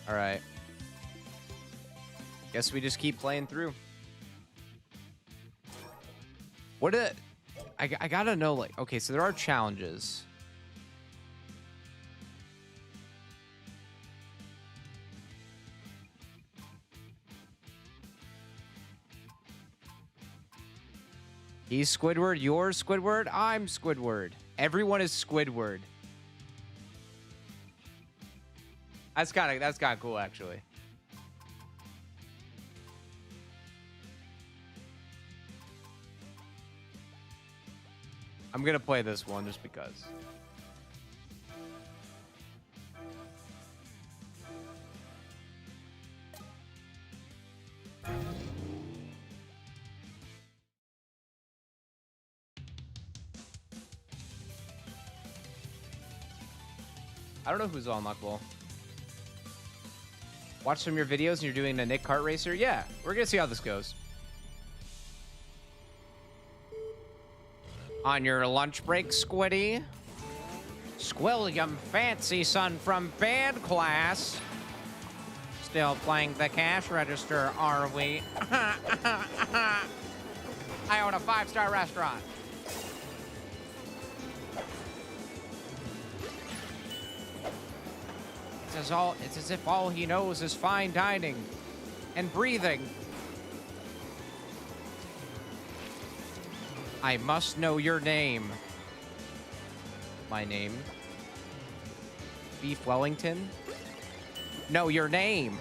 Speaker 2: All right. Guess we just keep playing through. What I gotta know, like, okay, so there are challenges. He's Squidward, you're Squidward, I'm Squidward. Everyone is Squidward. That's kind of cool, actually. I'm gonna play this one just because. I don't know who's unlockable. Watch some of your videos and you're doing a Nick Kart Racer? Yeah, we're gonna see how this goes.
Speaker 1: On your lunch break, Squiddy? Squilliam Fancy Son from band class. Still playing the cash register, are we? I own a 5-star restaurant. It's as if all he knows is fine dining and breathing. I must know your name. My name? Beef Wellington? No, your name.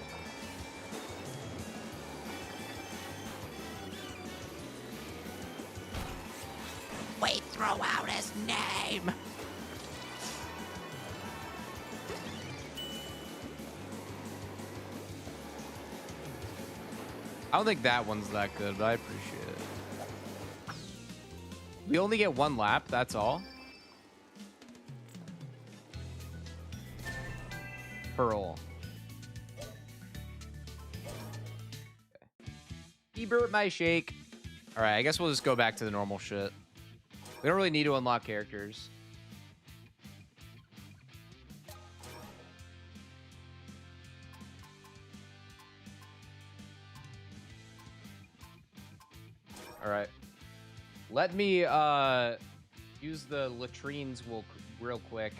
Speaker 1: Wait, throw out his name.
Speaker 2: I don't think that one's that good, but I appreciate it. We only get one lap, that's all. Pearl. He burnt my shake. All right, I guess we'll just go back to the normal shit. We don't really need to unlock characters. All right. Let me use the latrines real quick.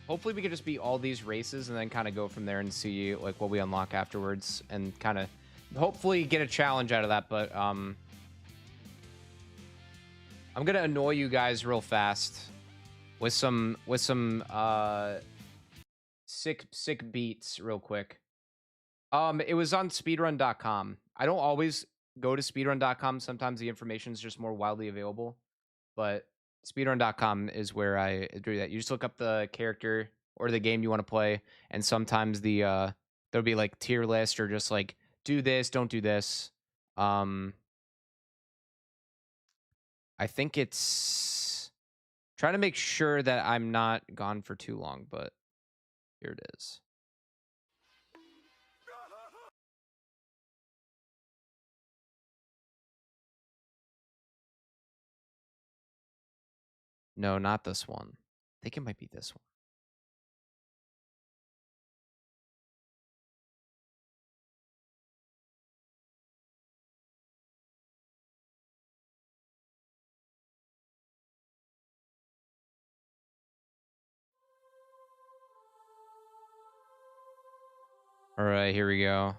Speaker 2: Hopefully we can just beat all these races and then kind of go from there and see like what we unlock afterwards and kind of hopefully get a challenge out of that. But I'm gonna annoy you guys real fast with some sick beats real quick. It was on speedrun.com. I don't always go to speedrun.com. Sometimes the information is just more widely available, but speedrun.com is where I do that. You just look up the character or the game you want to play, and sometimes the there'll be like tier list or just like do this, don't do this. I think it's trying to make sure that I'm not gone for too long, but here it is. No, not this one. I think it might be this one. All right, here we go.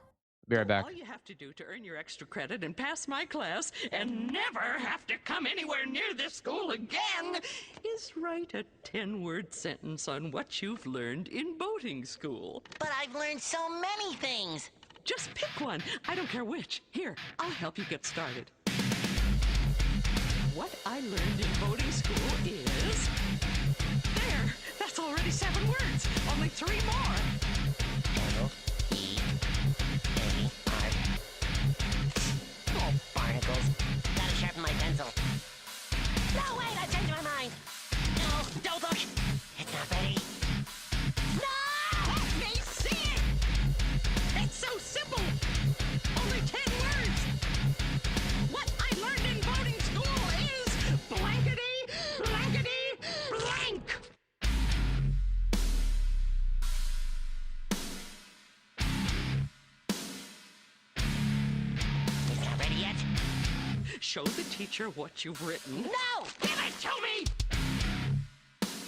Speaker 2: Be right back.
Speaker 6: All you have to do to earn your extra credit and pass my class and never have to come anywhere near this school again is write a 10-word sentence on what you've learned in boating school.
Speaker 7: But I've learned so many things.
Speaker 6: Just pick one. I don't care which. Here, I'll help you get started. What I learned in boating school is... There! That's already 7 words. Only 3 more.
Speaker 7: Oh, barnacles. Gotta sharpen my pencil. No, wait, I changed my mind. No, don't look. It's not ready. No!
Speaker 6: Let me see it! It's so simple! Only 10 words! What I learned in boating school is blankety, blankety, blank!
Speaker 7: It's not ready yet.
Speaker 6: Show the teacher what you've written.
Speaker 7: No!
Speaker 6: Give it to me!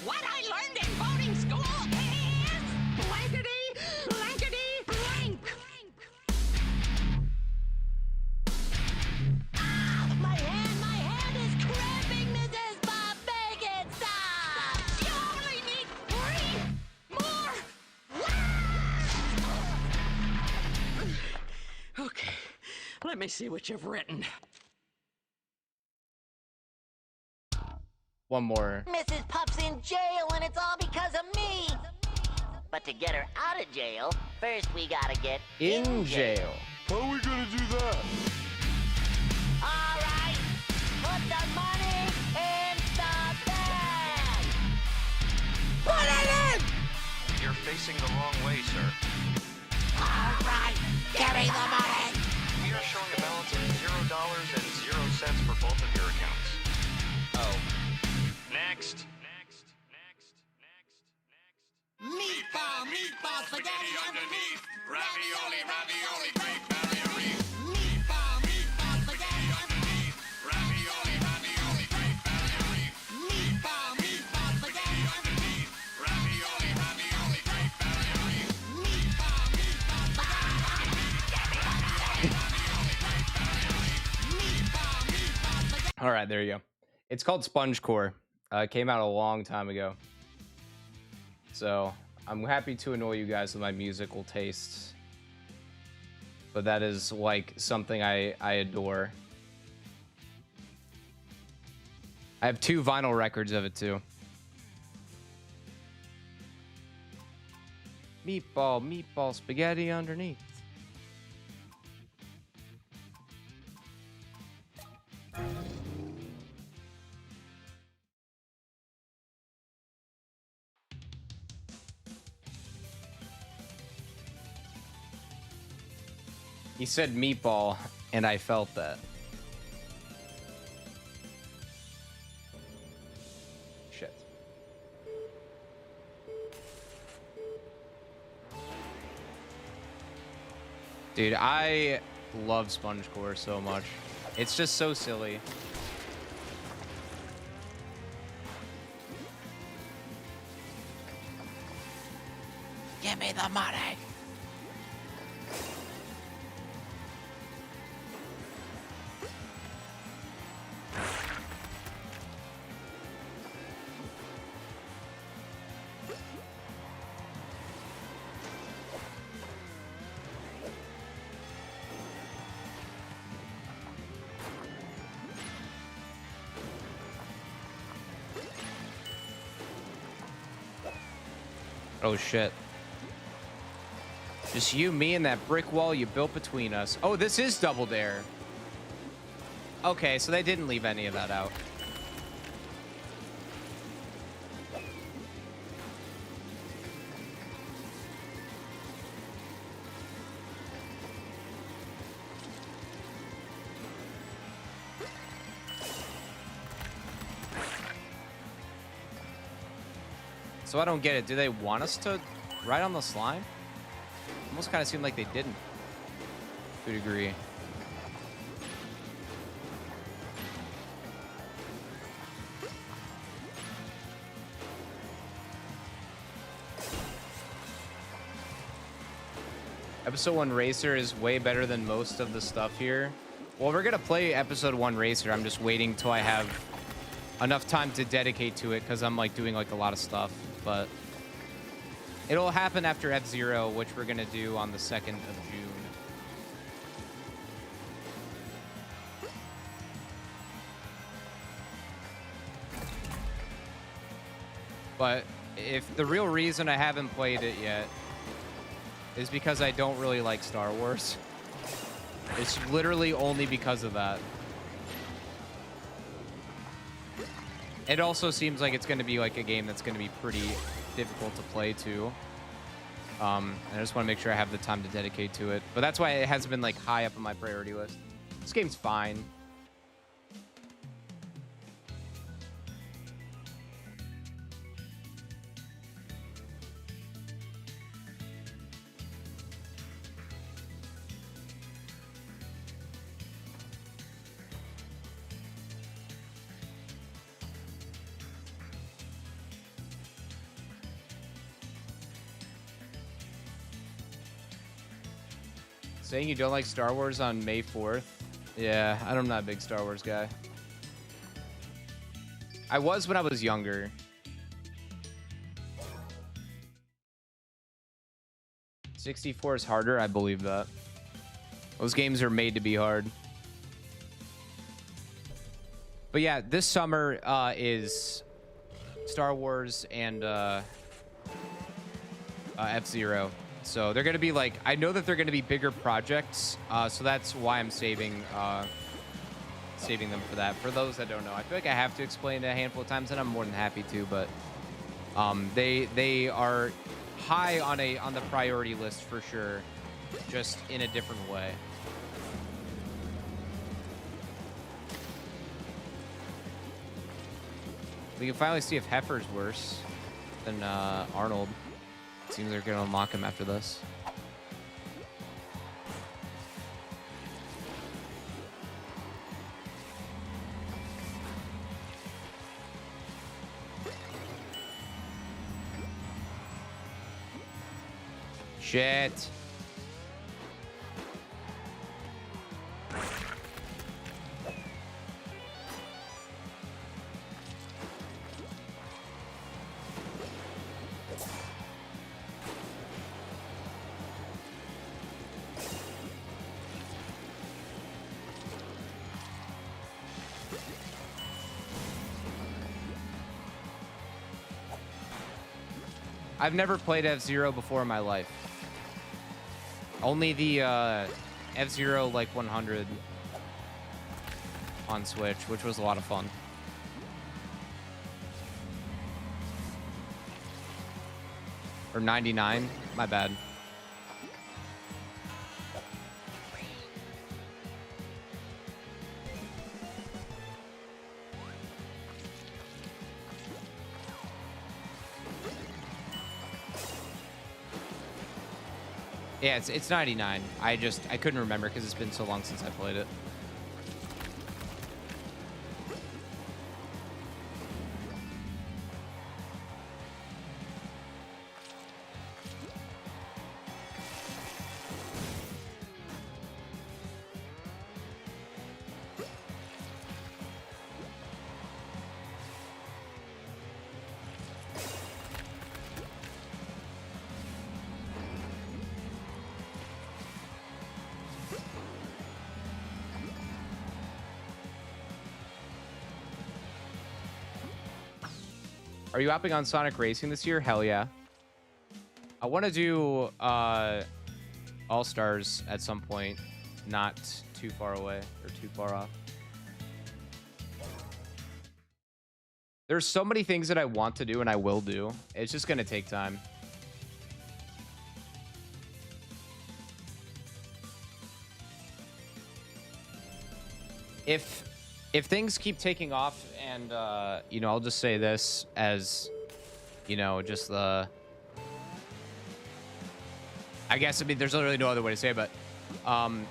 Speaker 6: What I learned in boating school is blankety, blankety, blank!
Speaker 7: Ah, my hand is cramping, Mrs. Bob. Make it stop!
Speaker 6: You only need 3 more words! Okay, let me see what you've written.
Speaker 2: One more.
Speaker 7: Mrs. Pup's in jail, and it's all because of me. But to get her out of jail, first we gotta get
Speaker 2: In jail.
Speaker 4: How are we gonna do that?
Speaker 7: All right, put the money in the bag. Put it in.
Speaker 5: You're facing the wrong way, sir.
Speaker 7: All right, give me the money.
Speaker 5: We are showing a balance of $0.00 for both of your accounts.
Speaker 2: Oh.
Speaker 5: Next.
Speaker 3: Meatball, meatball, spaghetti underneath. Ravioli, ravioli, great barrier reef. Meatball, meatball, spaghetti underneath. Ravioli, ravioli, great barrier reef. Meatball, meatball, spaghetti underneath. Ravioli, ravioli, great barrier reef. Meatball, meatball, spaghetti.
Speaker 2: All right, there you go. It's called Sponge Core. It came out a long time ago. So I'm happy to annoy you guys with my musical tastes. But that is like something I adore. I have 2 vinyl records of it too. Meatball, meatball, spaghetti underneath. He said meatball, and I felt that. Shit. Dude, I love Sponge Core so much. It's just so silly.
Speaker 7: Give me the money.
Speaker 2: Oh shit. Just you, me, and that brick wall you built between us. Oh, this is Double Dare. Okay, so they didn't leave any of that out. So I don't get it. Do they want us to ride on the slime? Almost kind of seemed like they didn't. To a degree. Episode 1 Racer is way better than most of the stuff here. Well, we're gonna play Episode 1 Racer. I'm just waiting till I have enough time to dedicate to it because I'm like doing like a lot of stuff. But it'll happen after F-Zero, which we're gonna do on the 2nd of June. But if the real reason I haven't played it yet is because I don't really like Star Wars. It's literally only because of that. It also seems like it's going to be like a game that's going to be pretty difficult to play too. And I just want to make sure I have the time to dedicate to it. But that's why it hasn't been like high up on my priority list. This game's fine. Saying you don't like Star Wars on May 4th? Yeah, I'm not a big Star Wars guy. I was when I was younger. '64 is harder, I believe that. Those games are made to be hard. But yeah, this summer is Star Wars and F-Zero. So they're going to be like, I know that they're going to be bigger projects. So that's why I'm saving them for that. For those that don't know, I feel like I have to explain it a handful of times, and I'm more than happy to. But they are high on the priority list for sure, just in a different way. We can finally see if Heifer's worse than Arnold. Seems they're going to unlock him after this. Shit. I've never played F-Zero before in my life. Only the F-Zero like 100 on Switch, which was a lot of fun. Or 99, my bad. Yeah, it's 99. I couldn't remember because it's been so long since I played it. Are you hopping on Sonic Racing this year? Hell yeah. I want to do All-Stars at some point, not too far away or too far off. There's so many things that I want to do and I will do. It's just going to take time. If things keep taking off and, you know, I'll just say this as, you know, just the... I guess, I mean, there's literally no other way to say it, but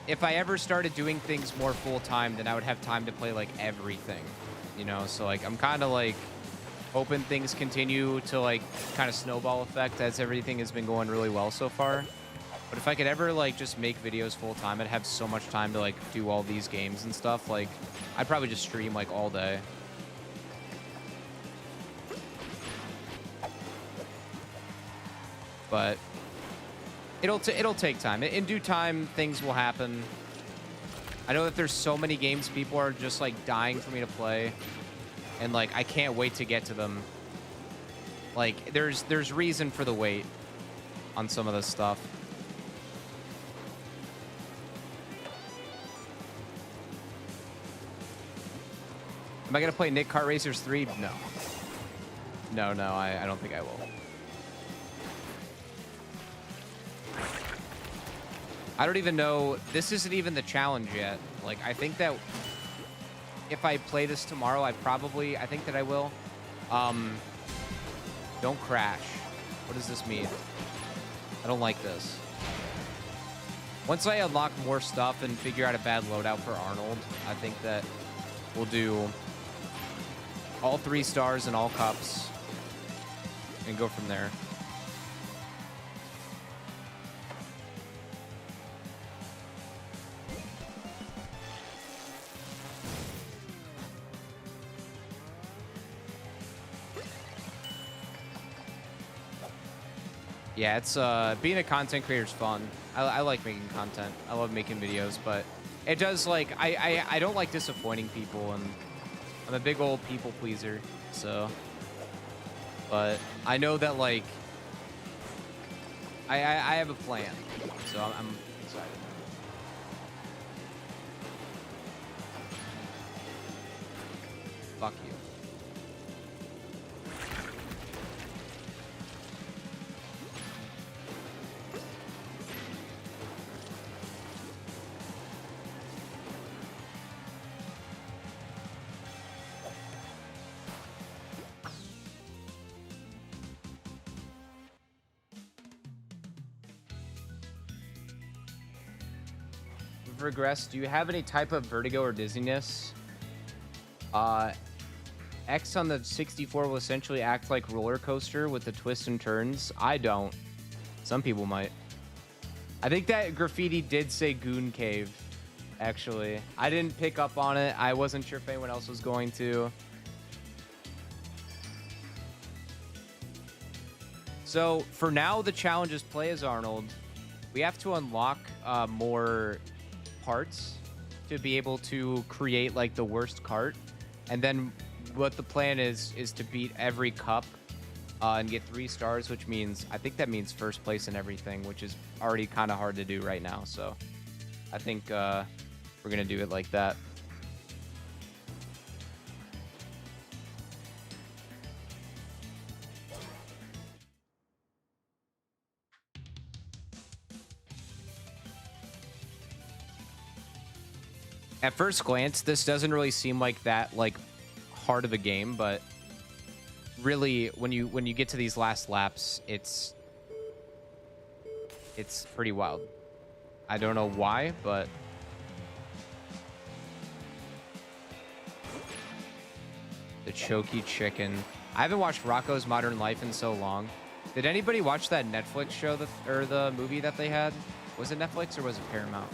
Speaker 2: if I ever started doing things more full-time, then I would have time to play, like, everything, you know? So, like, I'm kind of, like, hoping things continue to, like, kind of snowball effect as everything has been going really well so far. But if I could ever, like, just make videos full-time, I'd have so much time to, like, do all these games and stuff. Like, I'd probably just stream, like, all day. But it'll take time. In due time, things will happen. I know that there's so many games people are just, like, dying for me to play. And, like, I can't wait to get to them. Like, there's reason for the wait on some of this stuff. Am I going to play Nick Kart Racers 3? No. No, I don't think I will. I don't even know. This isn't even the challenge yet. Like, I think that if I play this tomorrow, I think that I will. Don't crash. What does this mean? I don't like this. Once I unlock more stuff and figure out a bad loadout for Arnold, I think that we'll do all 3 stars and all cups and go from there. Yeah, it's being a content creator is fun. I like making content. I love making videos, but it does, like, I don't like disappointing people, and I'm a big old people pleaser, so. But I know that, like, I have a plan, so I'm excited. Fuck you. Regress, do you have any type of vertigo or dizziness? X on the 64 will essentially act like roller coaster with the twists and turns. I don't. Some people might. I think that graffiti did say Goon Cave, actually. I didn't pick up on it. I wasn't sure if anyone else was going to. So for now, the challenge is play as Arnold. We have to unlock more parts to be able to create like the worst cart, and then what the plan is to beat every cup and get 3 stars, which means I think that means first place in everything, which is already kind of hard to do right now. So I think we're gonna do it like that. At first glance, this doesn't really seem like that like hard of a game, but really when you get to these last laps, it's pretty wild. I don't know why, but the choky chicken. I haven't watched Rocco's Modern Life in so long. Did anybody watch that Netflix show or the movie that they had? Was it Netflix or was it Paramount?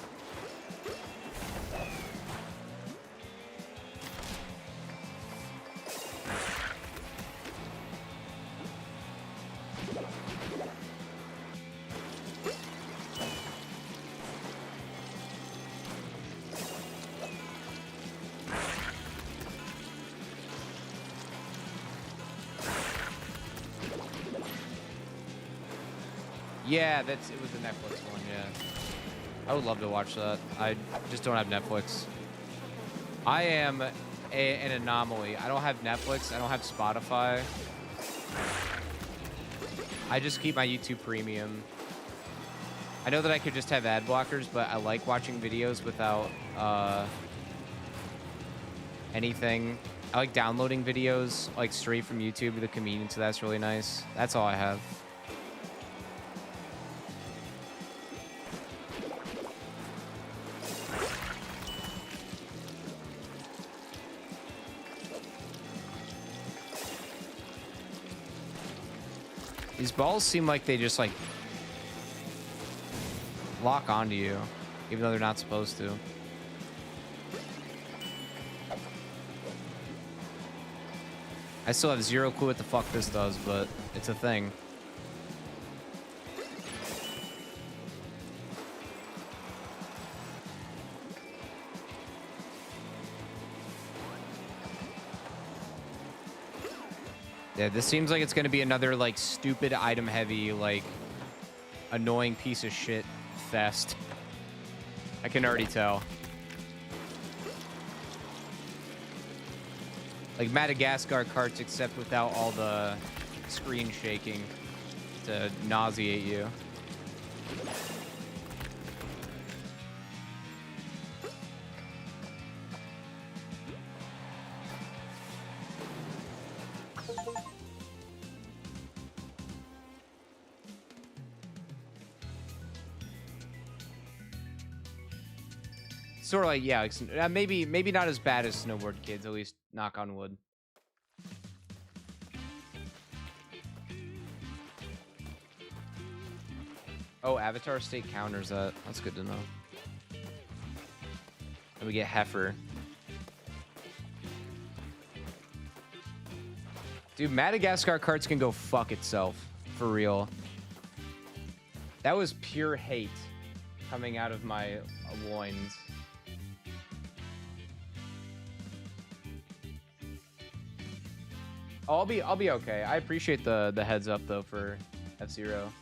Speaker 2: Yeah, it was the Netflix one, yeah. I would love to watch that. I just don't have Netflix. I am an anomaly. I don't have Netflix. I don't have Spotify. I just keep my YouTube Premium. I know that I could just have ad blockers, but I like watching videos without anything. I like downloading videos like straight from YouTube. The convenience of that's really nice. That's all I have. These balls seem like they just like lock onto you, even though they're not supposed to. I still have zero clue what the fuck this does, but it's a thing. Yeah, this seems like it's gonna be another like stupid item heavy, like annoying piece of shit fest. I can already tell. Like Madagascar carts, except without all the screen shaking to nauseate you. Sort of like, yeah, like, maybe not as bad as Snowboard Kids, at least knock on wood. Oh, Avatar State counters that. That's good to know. And we get Heifer. Dude, Madagascar carts can go fuck itself. For real. That was pure hate coming out of my loins. I'll be okay. I appreciate the heads up though for F-Zero.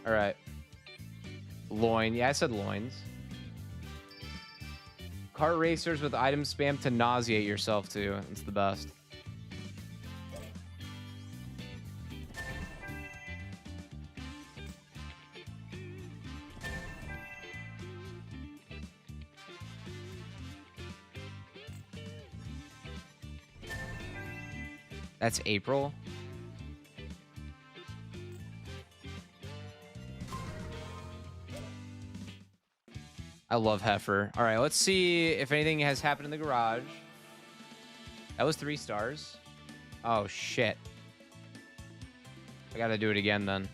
Speaker 2: All right. Loin. Yeah, I said loins. Kart racers with item spam to nauseate yourself too. It's the best. That's April. I love Heifer. All right, let's see if anything has happened in the garage. That was 3 stars. Oh, shit. I gotta do it again then.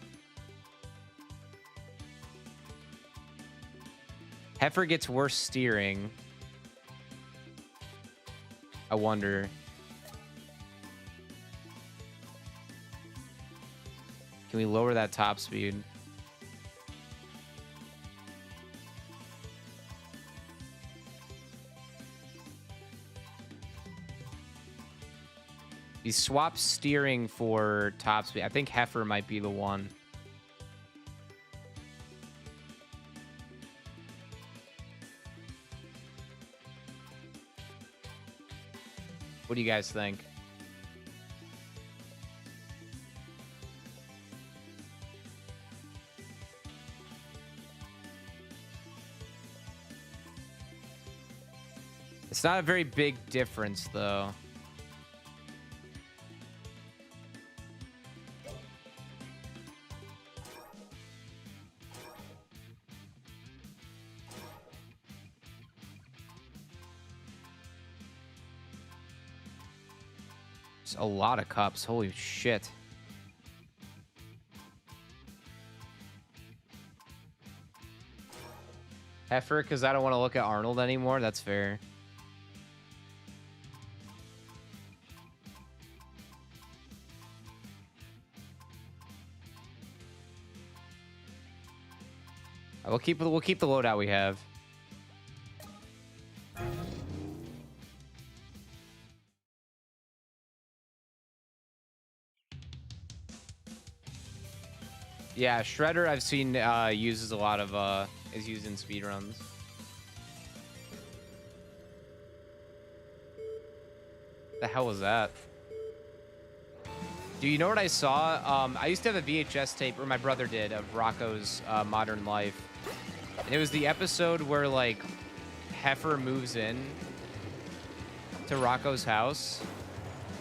Speaker 2: Heifer gets worse steering. I wonder. Can we lower that top speed? We swap steering for top speed. I think Heifer might be the one. What do you guys think? It's not a very big difference, though. It's a lot of cups. Holy shit. Heifer, because I don't want to look at Arnold anymore. That's fair. We'll keep the loadout we have. Yeah, Shredder I've seen uses a lot of is used in speedruns. The hell was that? Do you know what I saw? I used to have a VHS tape, or my brother did, of Rocco's Modern Life. And it was the episode where, like, Heifer moves in to Rocco's house.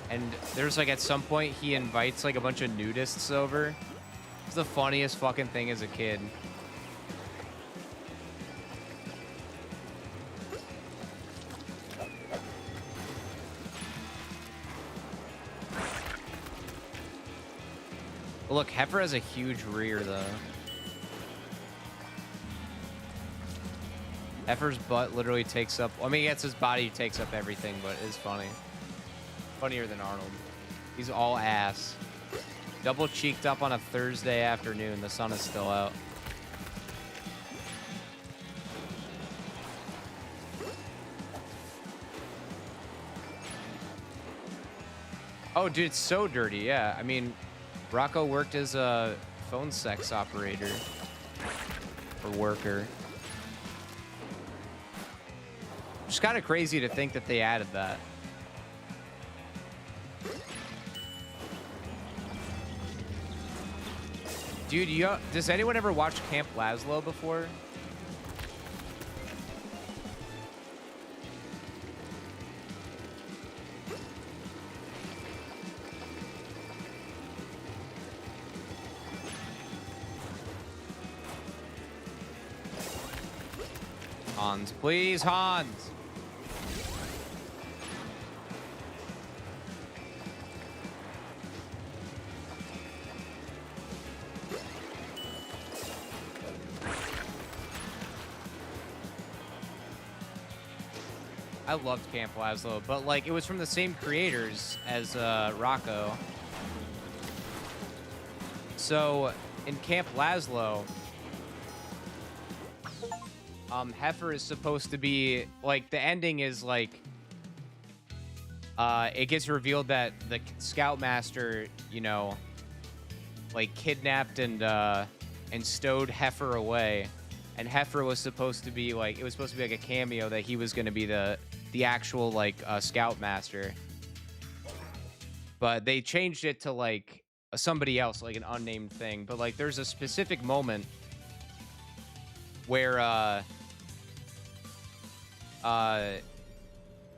Speaker 2: And there's, like, at some point, he invites, like, a bunch of nudists over. It's the funniest fucking thing as a kid. Look, Heifer has a huge rear, though. Heifer's butt literally takes up... I mean, yes, his body takes up everything, but it is funny. Funnier than Arnold. He's all ass. Double cheeked up on a Thursday afternoon. The sun is still out. Oh, dude, it's so dirty. Yeah, I mean, Rocco worked as a phone sex operator or worker. It's kind of crazy to think that they added that. Dude, does anyone ever watch Camp Lazlo before? Hans, please, Hans. I loved Camp Lazlo, but like it was from the same creators as Rocco. So in Camp Lazlo, Heifer is supposed to be like the ending is like it gets revealed that the Scoutmaster, you know, like kidnapped and and stowed Heifer away. And Heifer was supposed to be like, it was supposed to be like a cameo that he was going to be the actual like scoutmaster. But they changed it to like somebody else, like an unnamed thing. But like there's a specific moment where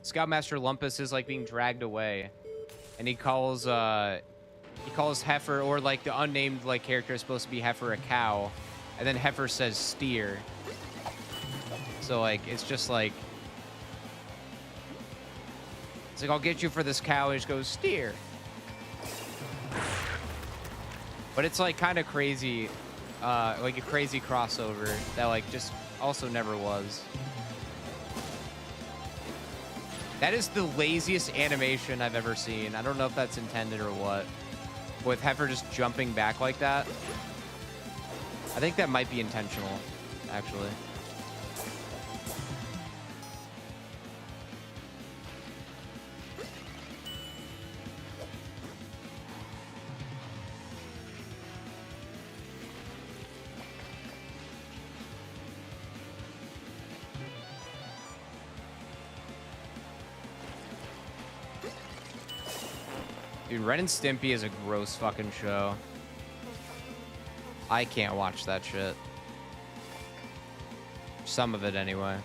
Speaker 2: Scoutmaster Lumpus is like being dragged away, and he calls Heifer, or like the unnamed like character is supposed to be Heifer, a cow, and then Heifer says steer. So like it's just like, it's like, I'll get you for this cow. He just goes steer. But it's like kind of crazy, like a crazy crossover that like just also never was. That is the laziest animation I've ever seen. I don't know if that's intended or what. With Heifer just jumping back like that. I think that might be intentional, actually. Dude, Ren and Stimpy is a gross fucking show. I can't watch that shit. Some of it, anyway.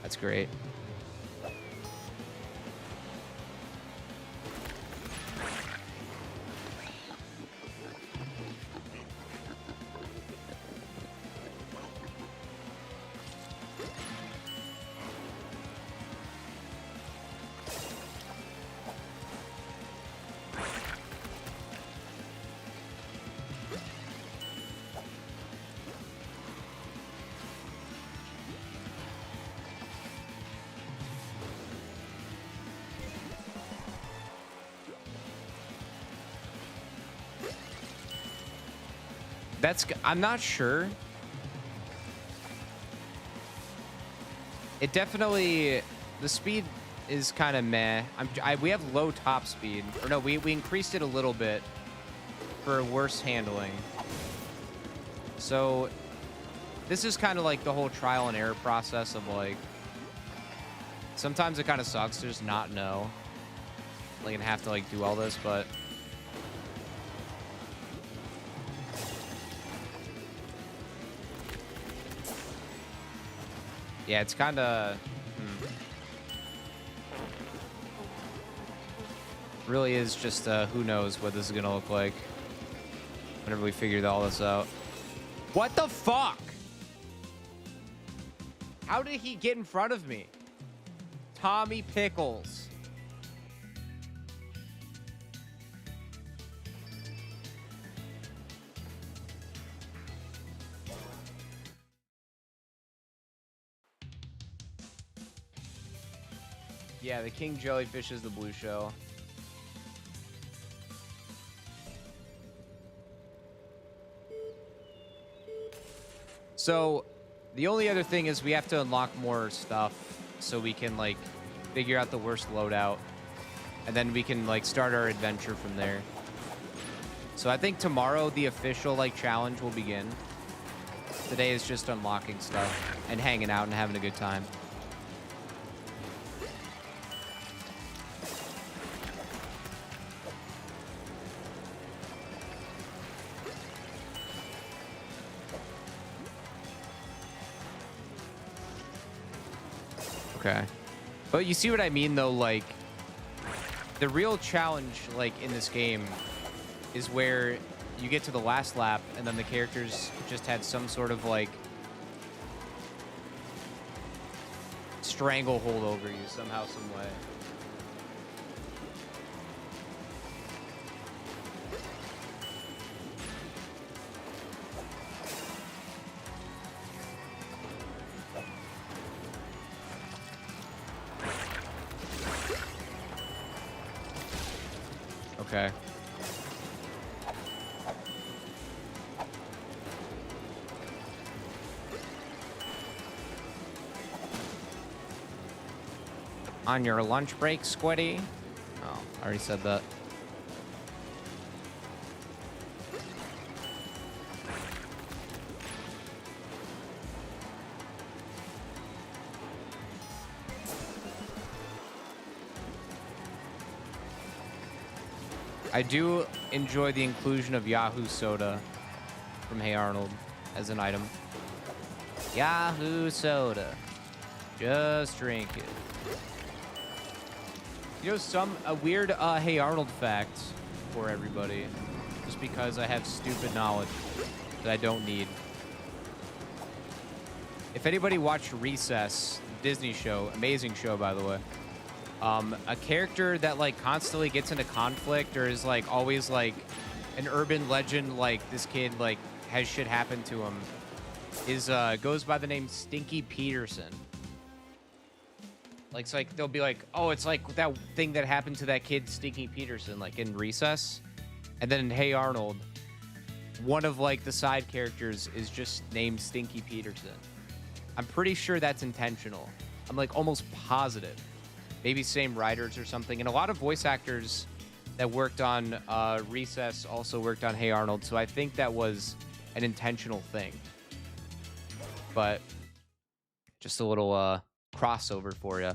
Speaker 2: That's great. I'm not sure. It definitely, the speed is kind of meh. We have low top speed. Or no, we increased it a little bit for worse handling. So this is kind of like the whole trial and error process of like, sometimes it kind of sucks to just not know. Like, and have to like do all this, but yeah, it's kind of really is just who knows what this is gonna look like whenever we figure all this out. What the fuck? How did he get in front of me? Tommy Pickles. Yeah, the king jellyfish is the blue shell. So, the only other thing is we have to unlock more stuff so we can, like, figure out the worst loadout. And then we can, like, start our adventure from there. So I think tomorrow the official, like, challenge will begin. Today is just unlocking stuff and hanging out and having a good time. Okay. But you see what I mean, though? Like, the real challenge, like, in this game is where you get to the last lap and then the characters just had some sort of, like, stranglehold over you somehow, some way. Okay.
Speaker 1: On your lunch break, Squiddy? Oh, I already said that. I do enjoy the inclusion of Yahoo Soda from Hey Arnold as an item. Yahoo Soda. Just drink it. You know, a weird Hey Arnold fact for everybody, just because I have stupid knowledge that I don't need. If anybody watched Recess, Disney show, amazing show by the way, a character that like constantly gets into conflict or is like always like an urban legend, like this kid like has shit happen to him, is goes by the name Stinky Peterson. Like, it's like they'll be like, oh, it's like that thing that happened to that kid Stinky Peterson, like in Recess, and then in Hey Arnold, one of like the side characters is just named Stinky Peterson. I'm pretty sure that's intentional. I'm like almost positive. Maybe same writers or something. And a lot of voice actors that worked on Recess also worked on Hey Arnold. So I think that was an intentional thing. But just a little crossover for you.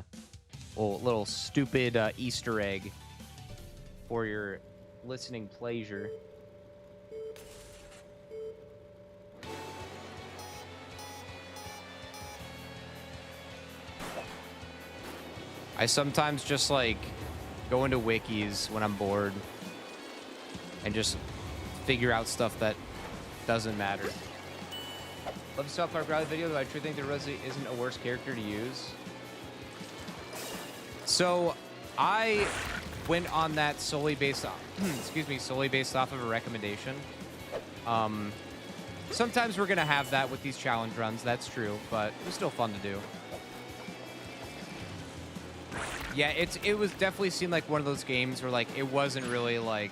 Speaker 1: A little stupid Easter egg for your listening pleasure. I sometimes just like go into wikis when I'm bored and just figure out stuff that doesn't matter. Love the South Park Rally video, though I truly think there really isn't a worse character to use. So I went on that solely based off, solely based off of a recommendation. Sometimes we're gonna have that with these challenge runs, that's true, but it was still fun to do. Yeah, it was definitely seemed like one of those games where like it wasn't really like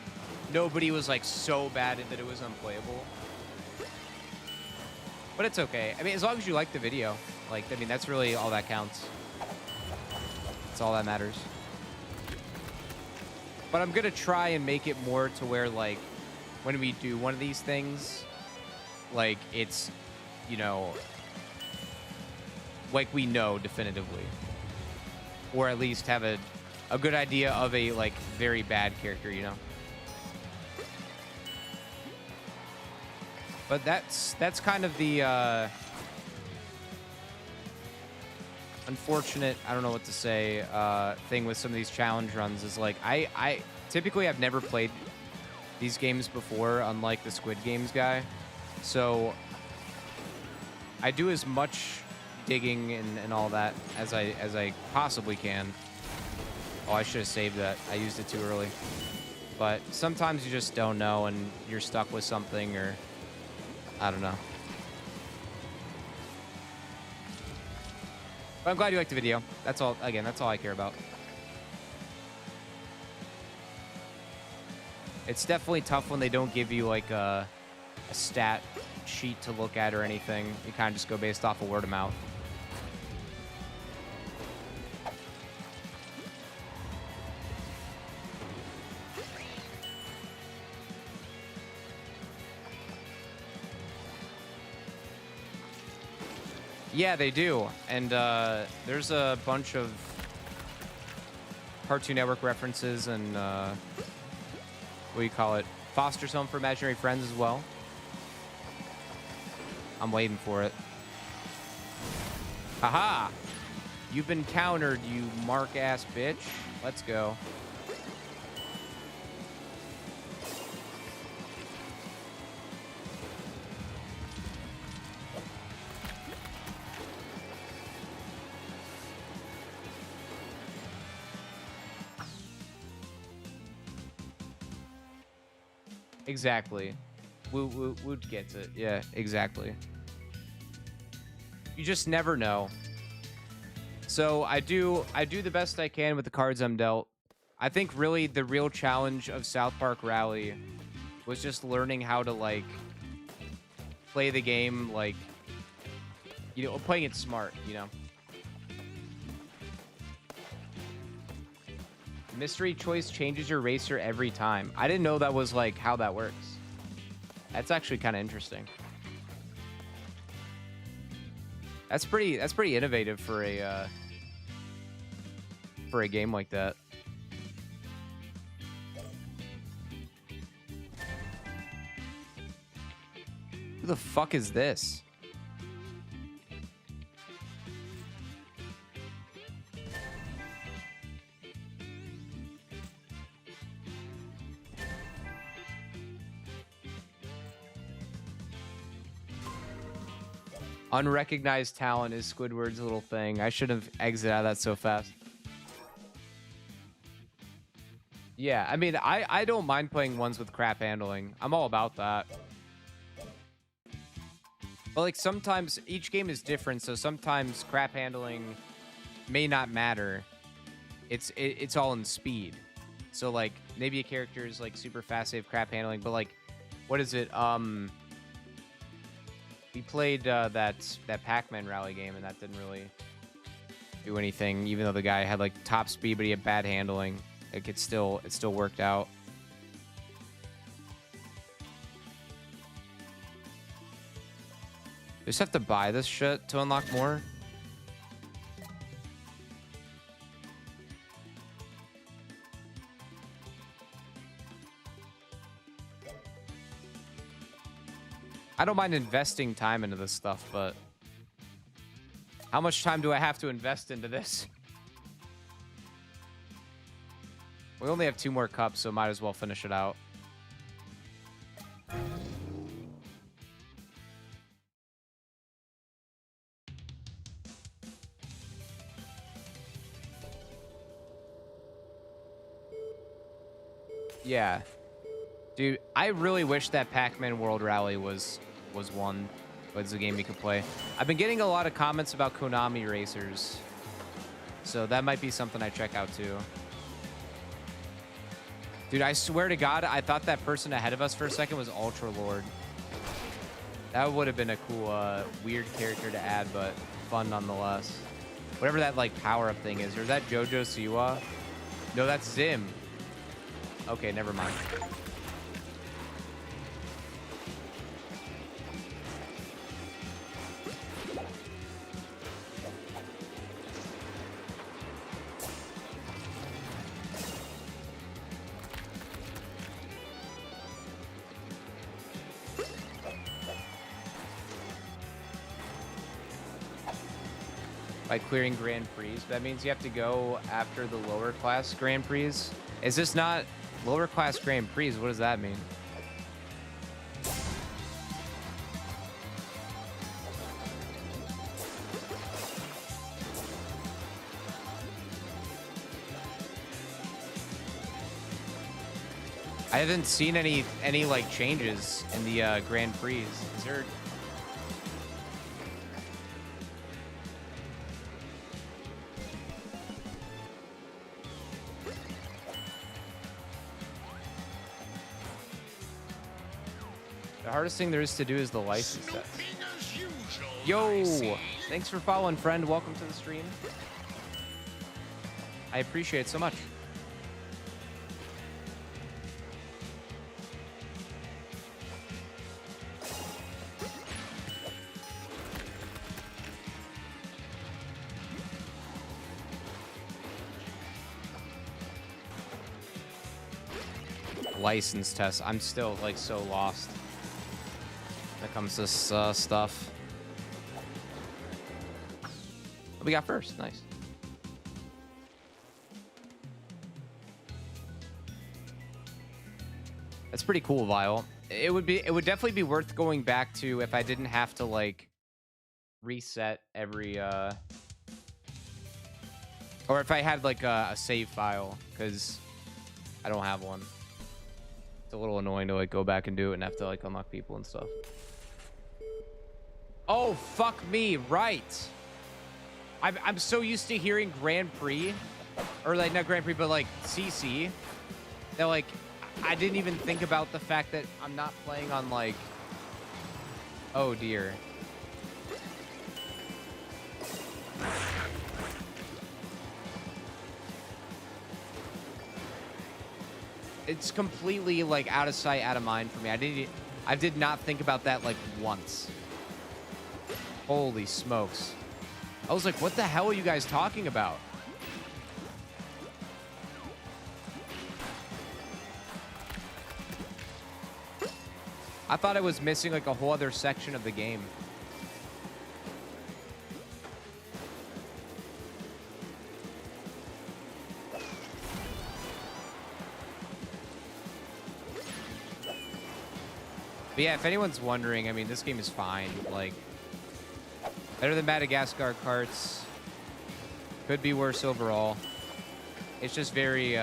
Speaker 1: nobody was like so bad that it was unplayable. But it's okay. I mean, as long as you like the video, like I mean, that's really all that counts. That's all that matters. But I'm gonna try and make it more to where like when we do one of these things, like it's, you know, like we know definitively. Or at least have a good idea of a like very bad character, you know. But that's kind of the unfortunate, I don't know what to say, thing with some of these challenge runs is like I typically I've never played these games before, unlike the Squid Games guy. So I do as much digging and all that as I possibly can. Oh, I should have saved that. I used it too early. But sometimes you just don't know and you're stuck with something, or I don't know. But I'm glad you liked the video. That's all. Again, that's all I care about. It's definitely tough when they don't give you like a stat sheet to look at or anything. You kind of just go based off of word of mouth. Yeah, they do. And there's a bunch of Cartoon Network references and what do you call it? Foster's Home for Imaginary Friends as well. I'm waiting for it. Haha! You've been countered, you mark-ass bitch. Let's go. Exactly. Woot gets it. Yeah, exactly. You just never know. So I do the best I can with the cards I'm dealt. I think really the real challenge of South Park Rally was just learning how to like play the game, like, you know, playing it smart, you know.
Speaker 2: Mystery choice changes your racer every time. I didn't know that was like how that works. That's actually kind of interesting. That's pretty innovative for a game like that. Who the fuck is this? Unrecognized talent is Squidward's little thing. I should have exited out of that so fast. Yeah, I mean, I don't mind playing ones with crap handling. I'm all about that. But like sometimes each game is different, so sometimes crap handling may not matter. It's all in speed. So like maybe a character is like super fast, they have crap handling, but like what is it? We played that Pac-Man rally game, and that didn't really do anything. Even though the guy had like top speed, but he had bad handling, like it still worked out. Just have to buy this shit to unlock more. I don't mind investing time into this stuff, but how much time do I have to invest into this? We only have 2 more cups, so might as well finish it out. Yeah. Dude, I really wish that Pac-Man World Rally was one. Was a game you could play. I've been getting a lot of comments about Konami racers, so that might be something I check out too. Dude, I swear to God, I thought that person ahead of us for a second was Ultra Lord. That would have been a cool, weird character to add, but fun nonetheless. Whatever that like power-up thing is, or is that Jojo Siwa? No, that's Zim. Okay, never mind. By clearing Grand Prix. That means you have to go after the lower class Grand Prix. Is this not lower class Grand Prix? What does that mean? I haven't seen any like changes in the Grand Prix. Is there? The hardest thing there is to do is the license test. Yo, thanks for following, friend. Welcome to the stream. I appreciate it so much. License test. I'm still like so lost when it comes to this stuff. What we got first? Nice. That's pretty cool, Vile. It would definitely be worth going back to if I didn't have to like reset every or if I had like a save file, because I don't have one. It's a little annoying to like go back and do it and have to like unlock people and stuff. Oh, fuck me, right. I'm so used to hearing Grand Prix, or like not Grand Prix, but like CC, that like I didn't even think about the fact that I'm not playing on like, oh dear. it's completely like out of sight, out of mind for me. I did not think about that like once. Holy smokes. I was like, what the hell are you guys talking about? I thought I was missing like a whole other section of the game. But yeah, if anyone's wondering, I mean, this game is fine. Like, better than Madagascar carts. Could be worse overall. It's just very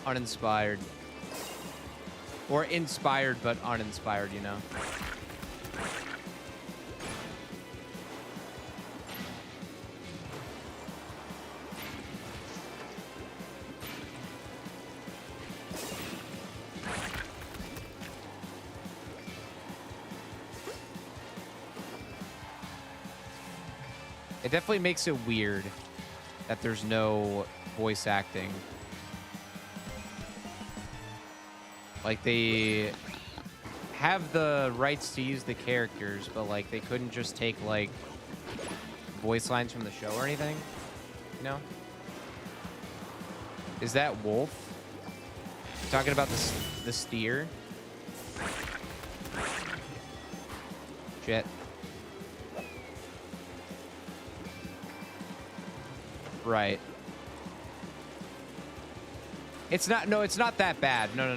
Speaker 2: uninspired. Or inspired, but uninspired, you know? It definitely makes it weird that there's no voice acting. Like, they have the rights to use the characters, but, like, they couldn't just take, like, voice lines from the show or anything, you know? Is that Wolf? Talking about the steer? Shit. Right. It's not, no, it's not that bad. No.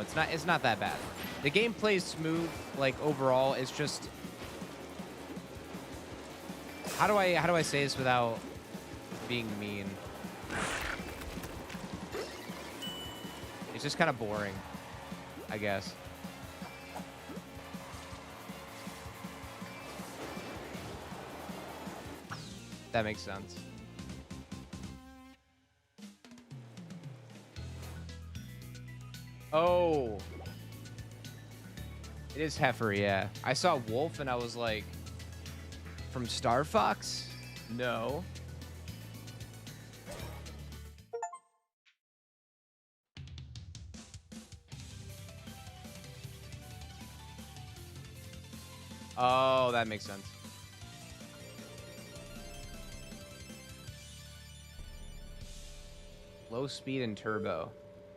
Speaker 2: It's not that bad. The game plays smooth, like, overall. It's just, how do I say this without being mean? It's just kind of boring, I guess. That makes sense. Oh. It is Heifer, yeah. I saw Wolf and I was like, from Star Fox? No. Oh, that makes sense. Low speed and turbo.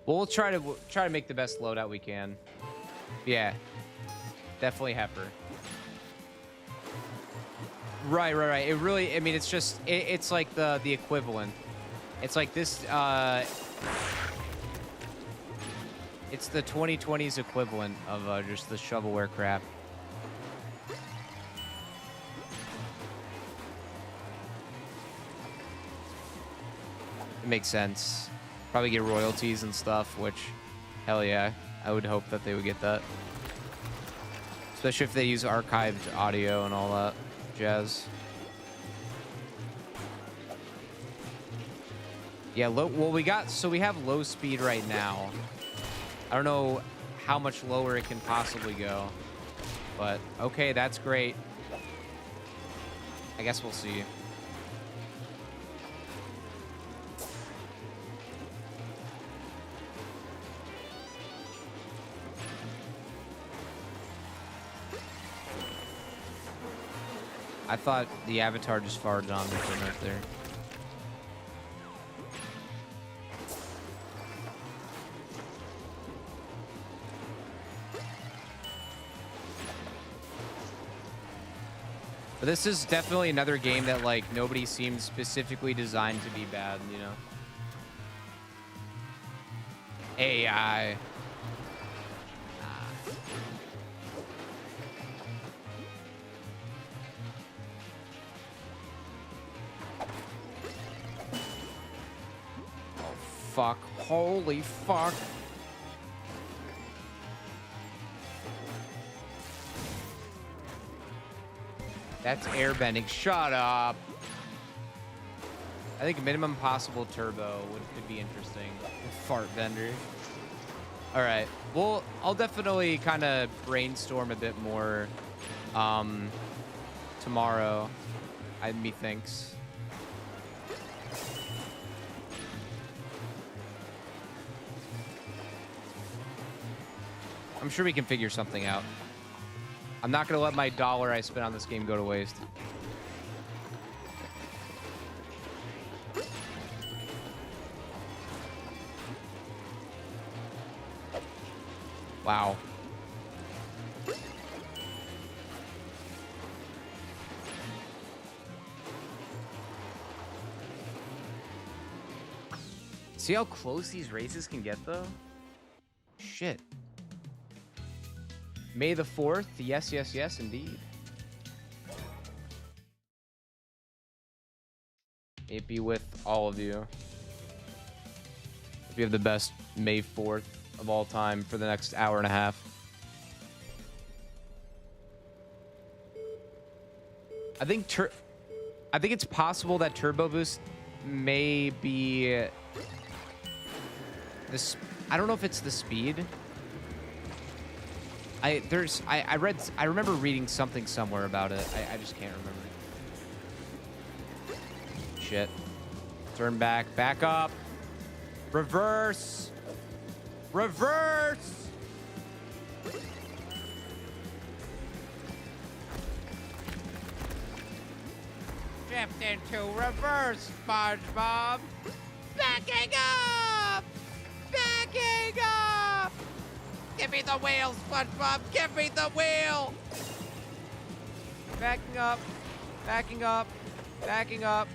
Speaker 2: Well, we'll try to make the best loadout we can. Yeah, definitely Heifer. Right. It really, I mean, it's just, it's like the equivalent. It's like this. It's the 2020s equivalent of just the shovelware crap. It makes sense. Probably get royalties and stuff, which, hell yeah, I would hope that they would get that. Especially if they use archived audio and all that jazz. Yeah, well, we have low speed right now. I don't know how much lower it can possibly go, but okay, that's great. I guess we'll see. I thought the avatar just farted on me from right there. But this is definitely another game that, like, nobody seems specifically designed to be bad, you know? AI. Fuck. Holy fuck. That's airbending. Shut up. I think minimum possible turbo could be interesting. Fart vendor. All right. Well, I'll definitely kind of brainstorm a bit more tomorrow. Methinks. I'm sure we can figure something out. I'm not gonna let my dollar I spent on this game go to waste. Wow. See how close these races can get, though? Shit. May the 4th. Yes, yes, yes, indeed. May it be with all of you. Hope you have the best May 4th of all time for the next hour and a half. I think it's possible that Turbo Boost may be this. I don't know if it's the speed. I remember reading something somewhere about it. I just can't remember. Shit. Turn back. Back up. Reverse. Reverse.
Speaker 1: Shift into reverse, SpongeBob. Backing up! Backing up! Give me the wheel, SpongeBob! Give me the wheel! Backing up. Backing up. Backing up.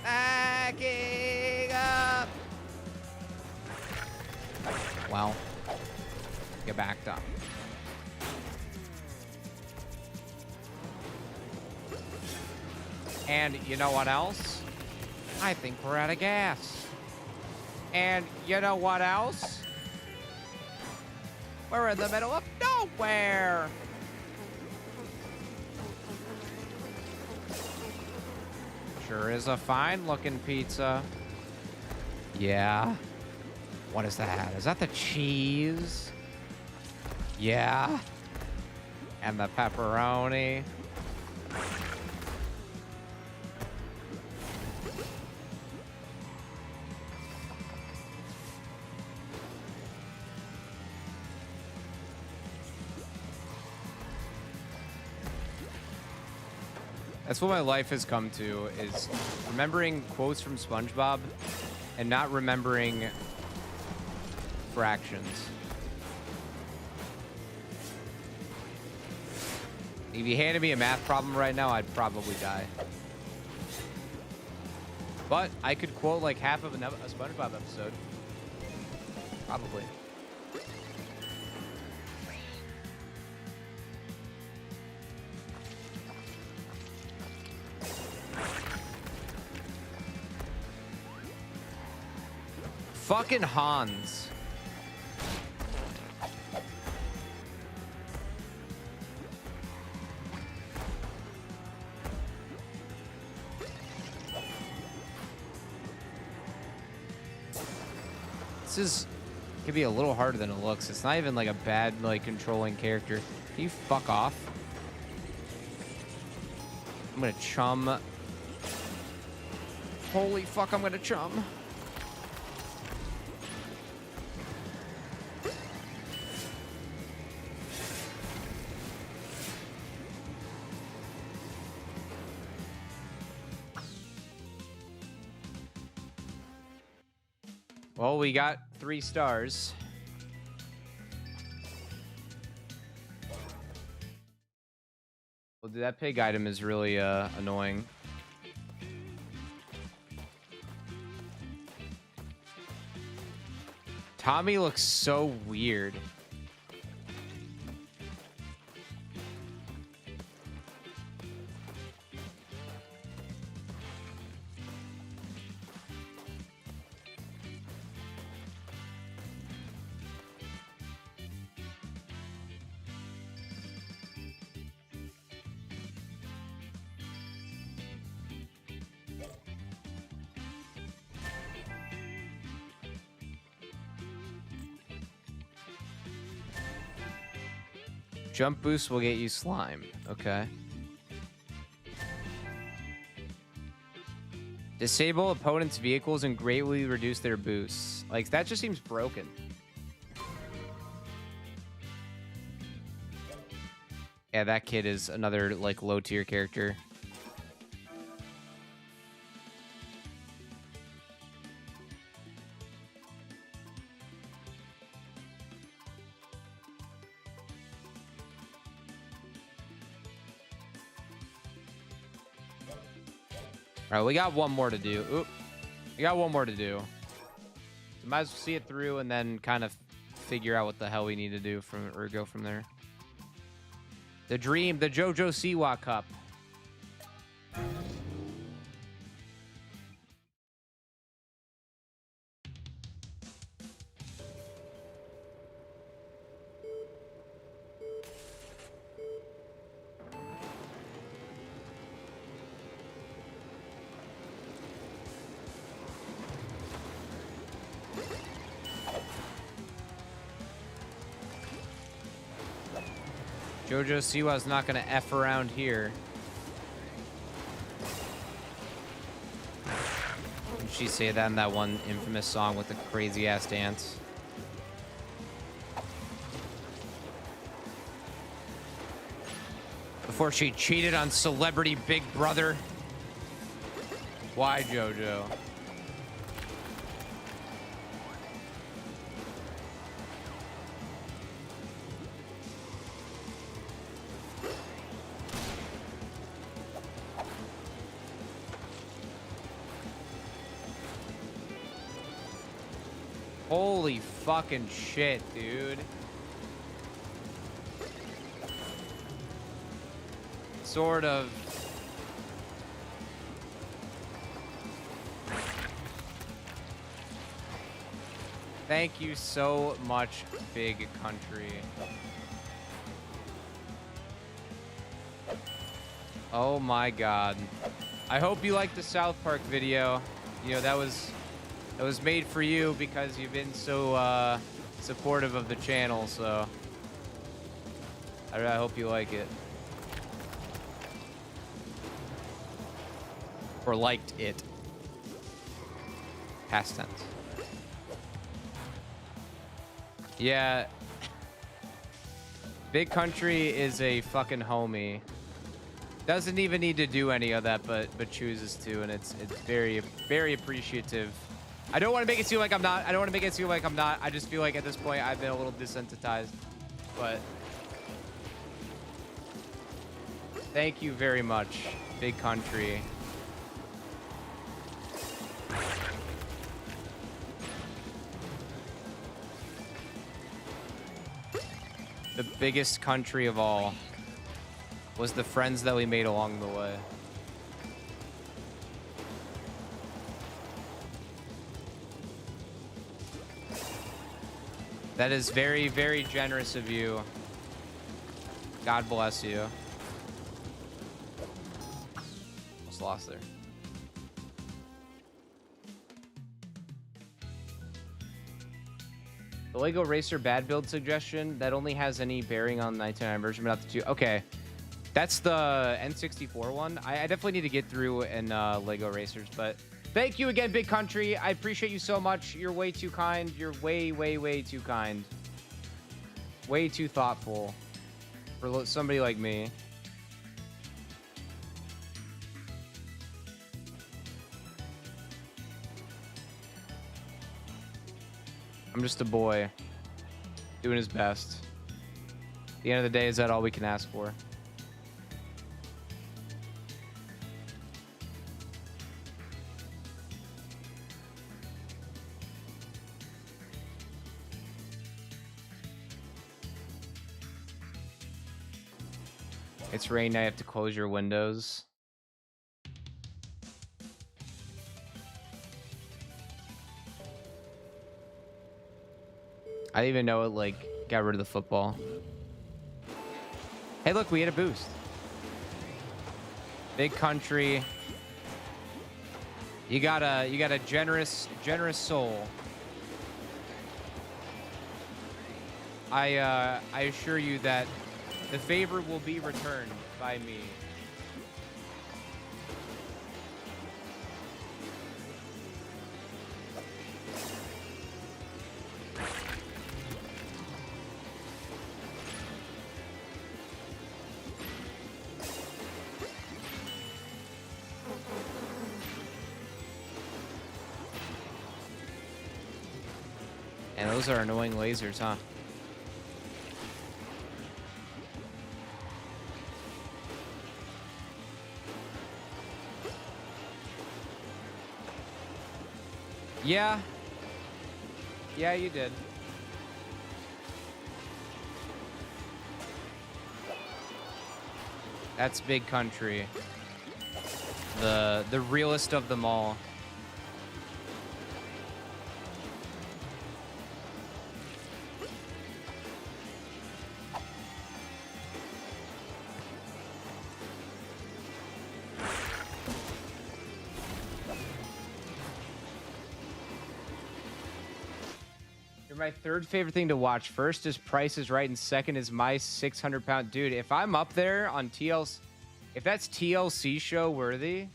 Speaker 1: Backing up!
Speaker 2: Wow. Get backed up.
Speaker 1: And you know what else? I think we're out of gas. And you know what else? We're in the middle of nowhere. Sure is a fine looking pizza. Yeah. What is that? Is that the cheese? Yeah. And the pepperoni.
Speaker 2: That's what my life has come to, is remembering quotes from SpongeBob and not remembering fractions. If you handed me a math problem right now, I'd probably die. But I could quote like half of a SpongeBob episode. Probably. Fucking Hans. This could be a little harder than it looks. It's not even like a bad like controlling character. Can you fuck off? I'm gonna chum. Holy fuck, I'm gonna chum. Well, we got 3 stars. Well, dude, that pig item is really annoying. Tommy looks so weird. Jump boost will get you slime. Okay. Disable opponents' vehicles and greatly reduce their boosts. Like, that just seems broken. Yeah, that kid is another like low tier character. All right, we got one more to do. Oop. We got one more to do. So might as well see it through and then kind of figure out what the hell we need to do from or go from there. The dream, the JoJo Siwa Cup. JoJo Siwa's not gonna F around here. Did she say that in that one infamous song with the crazy ass dance? Before she cheated on Celebrity Big Brother. Why, JoJo? Holy fucking shit, dude. Sort of. Thank you so much, Big Country. Oh my god. I hope you liked the South Park video. You know, that was made for you because you've been so supportive of the channel, so I hope you like it. Or liked it. Past tense. Yeah. Big Country is a fucking homie. Doesn't even need to do any of that, but chooses to, and it's very, very appreciative. I don't want to make it seem like I'm not. I just feel like at this point I've been a little desensitized. But thank you very much, Big Country. The biggest country of all was the friends that we made along the way. That is very, very generous of you. God bless you. Almost lost there. The Lego Racer bad build suggestion that only has any bearing on the 99 version, but not the 2. Okay. That's the N64 one. I definitely need to get through in Lego Racers, but thank you again, Big Country. I appreciate you so much. You're way too kind. You're way, way, way too kind. Way too thoughtful for somebody like me. I'm just a boy doing his best. At the end of the day, is that all we can ask for? It's raining. I have to close your windows. I didn't even know it like got rid of the football. Hey, look, we had a boost. Big Country. You got a generous soul. I assure you that the favor will be returned by me. And those are annoying lasers, huh? Yeah. Yeah, you did. That's Big Country. The realest of them all. You're my third favorite thing to watch. First is Price is Right, and second is my 600-pound dude. If I'm up there on TLC, if that's TLC show worthy,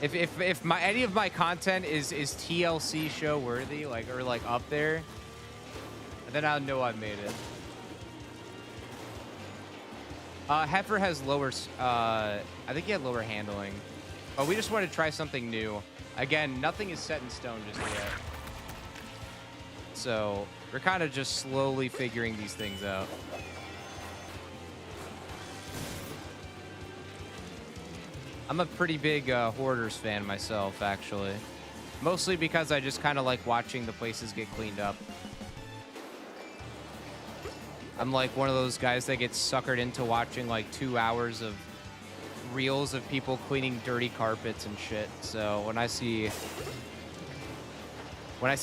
Speaker 2: if my any of my content is TLC show worthy, like or like up there, then I'll know I've made it. Heifer has lower. I think he had lower handling, but we just wanted to try something new. Again, nothing is set in stone just yet. So we're kind of just slowly figuring these things out. I'm a pretty big Hoarders fan myself, actually. Mostly because I just kind of like watching the places get cleaned up. I'm like one of those guys that gets suckered into watching like 2 hours of reels of people cleaning dirty carpets and shit. So when I see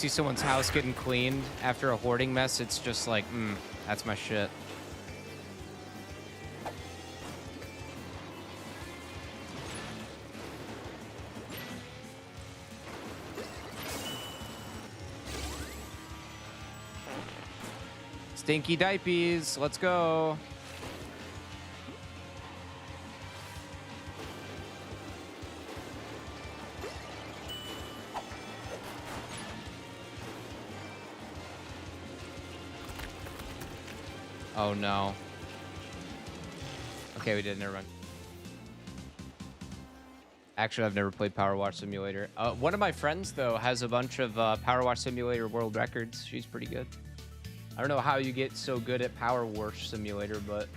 Speaker 2: someone's house getting cleaned after a hoarding mess, it's just like, that's my shit. Stinky diapies, let's go. Oh no. Okay, we did. Never mind. Actually, I've never played Power Wash Simulator. One of my friends, though, has a bunch of Power Wash Simulator world records. She's pretty good. I don't know how you get so good at Power Wash Simulator, but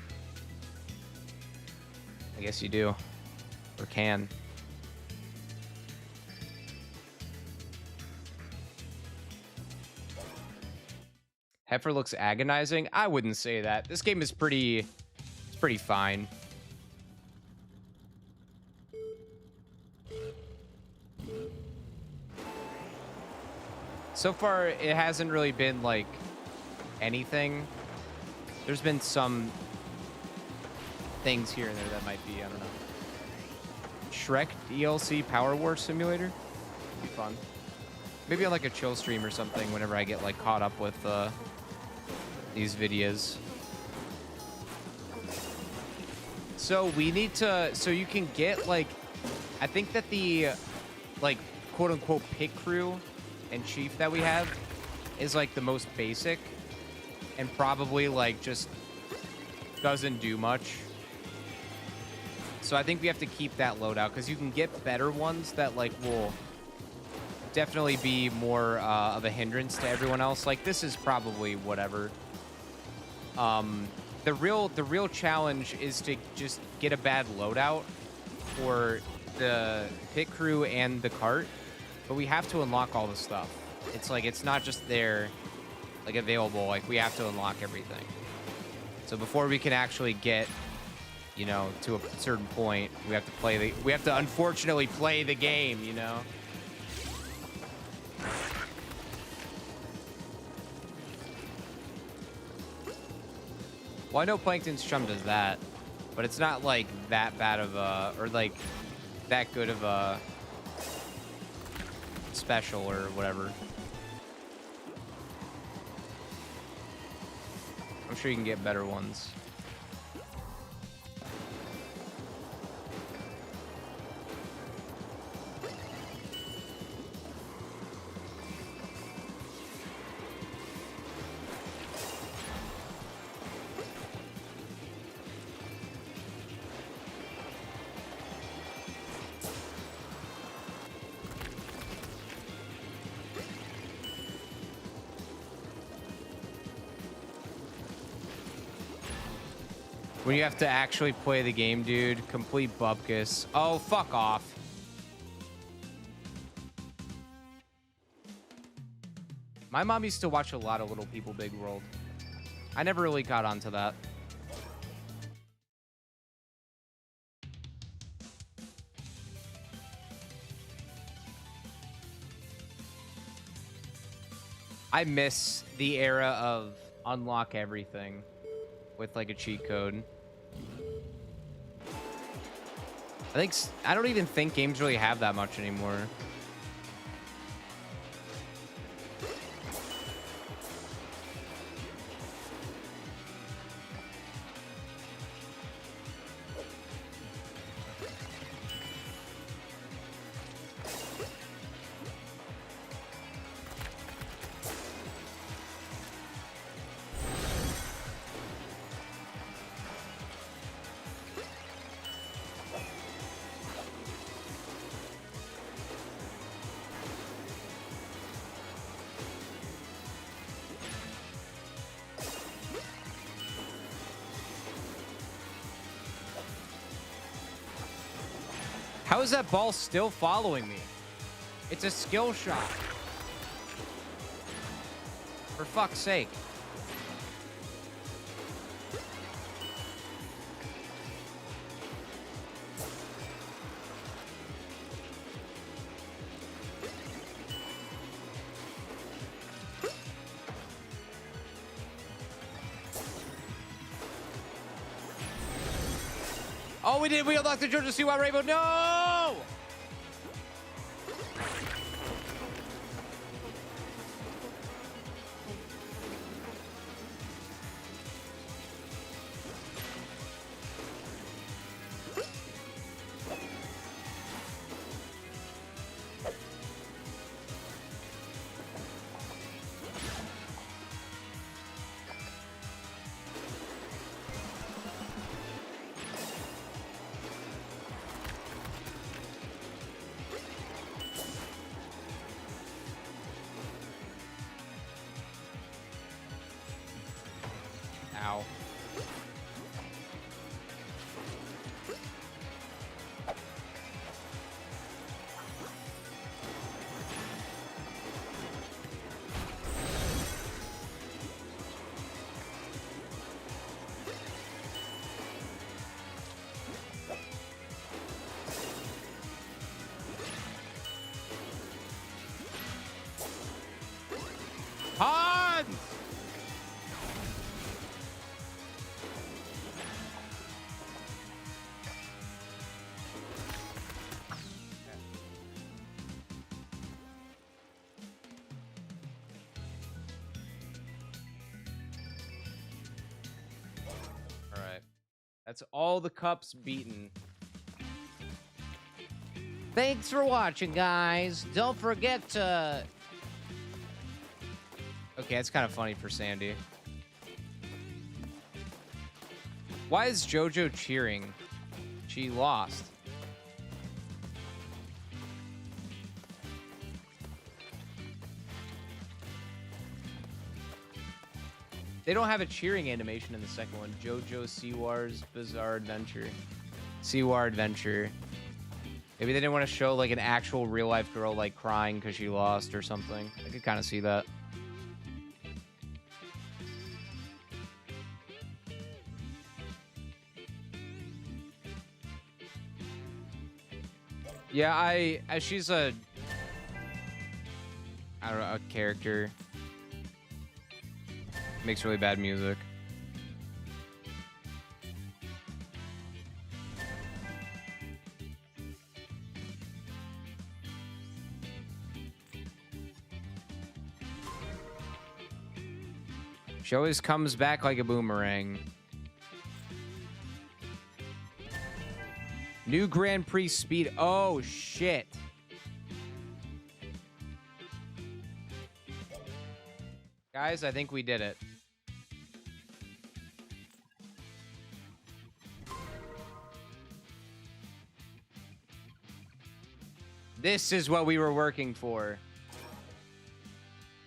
Speaker 2: I guess you do. Or can. Heifer looks agonizing. I wouldn't say that. This game is pretty fine. So far, it hasn't really been like anything. There's been some things here and there that might be, I don't know. Shrek DLC Power Wash Simulator? Be fun. Maybe on like a chill stream or something whenever I get like caught up with these videos. So we need to, so you can get like, I think that the like quote unquote pit crew and chief that we have is like the most basic and probably like just doesn't do much. So I think we have to keep that loadout because you can get better ones that like will definitely be more of a hindrance to everyone else. Like this is probably whatever. The real challenge is to just get a bad loadout for the pit crew and the cart, but we have to unlock all the stuff. It's like it's not just there, like available. Like we have to unlock everything. So before we can actually get, you know, to a certain point, we have to play we have to unfortunately play the game, you know. Well, I know Plankton's Chum does that, but it's not like that bad of a, or like that good of a special or whatever. I'm sure you can get better ones. When you have to actually play the game, dude. Complete bupkis. Oh, fuck off. My mom used to watch a lot of Little People Big World. I never really got onto that. I miss the era of unlock everything with like a cheat code. I don't even think games really have that much anymore. How is that ball still following me? It's a skill shot. For fuck's sake. Oh, we did. We unlocked the Georgia CY Rainbow. No! Ow. Hans! All right. That's all the cups beaten. Thanks for watching, guys. Don't forget to... Okay, that's kind of funny for Sandy. Why is JoJo cheering? She lost. They don't have a cheering animation in the second one. JoJo Siwar's Bizarre Adventure. Siwar Adventure. Maybe they didn't want to show like an actual real life girl like crying because she lost or something. I could kind of see that. Yeah, she's a, I don't know, a character. Makes really bad music. She always comes back like a boomerang. New Grand Prix speed. Oh, shit. Guys, I think we did it. This is what we were working for.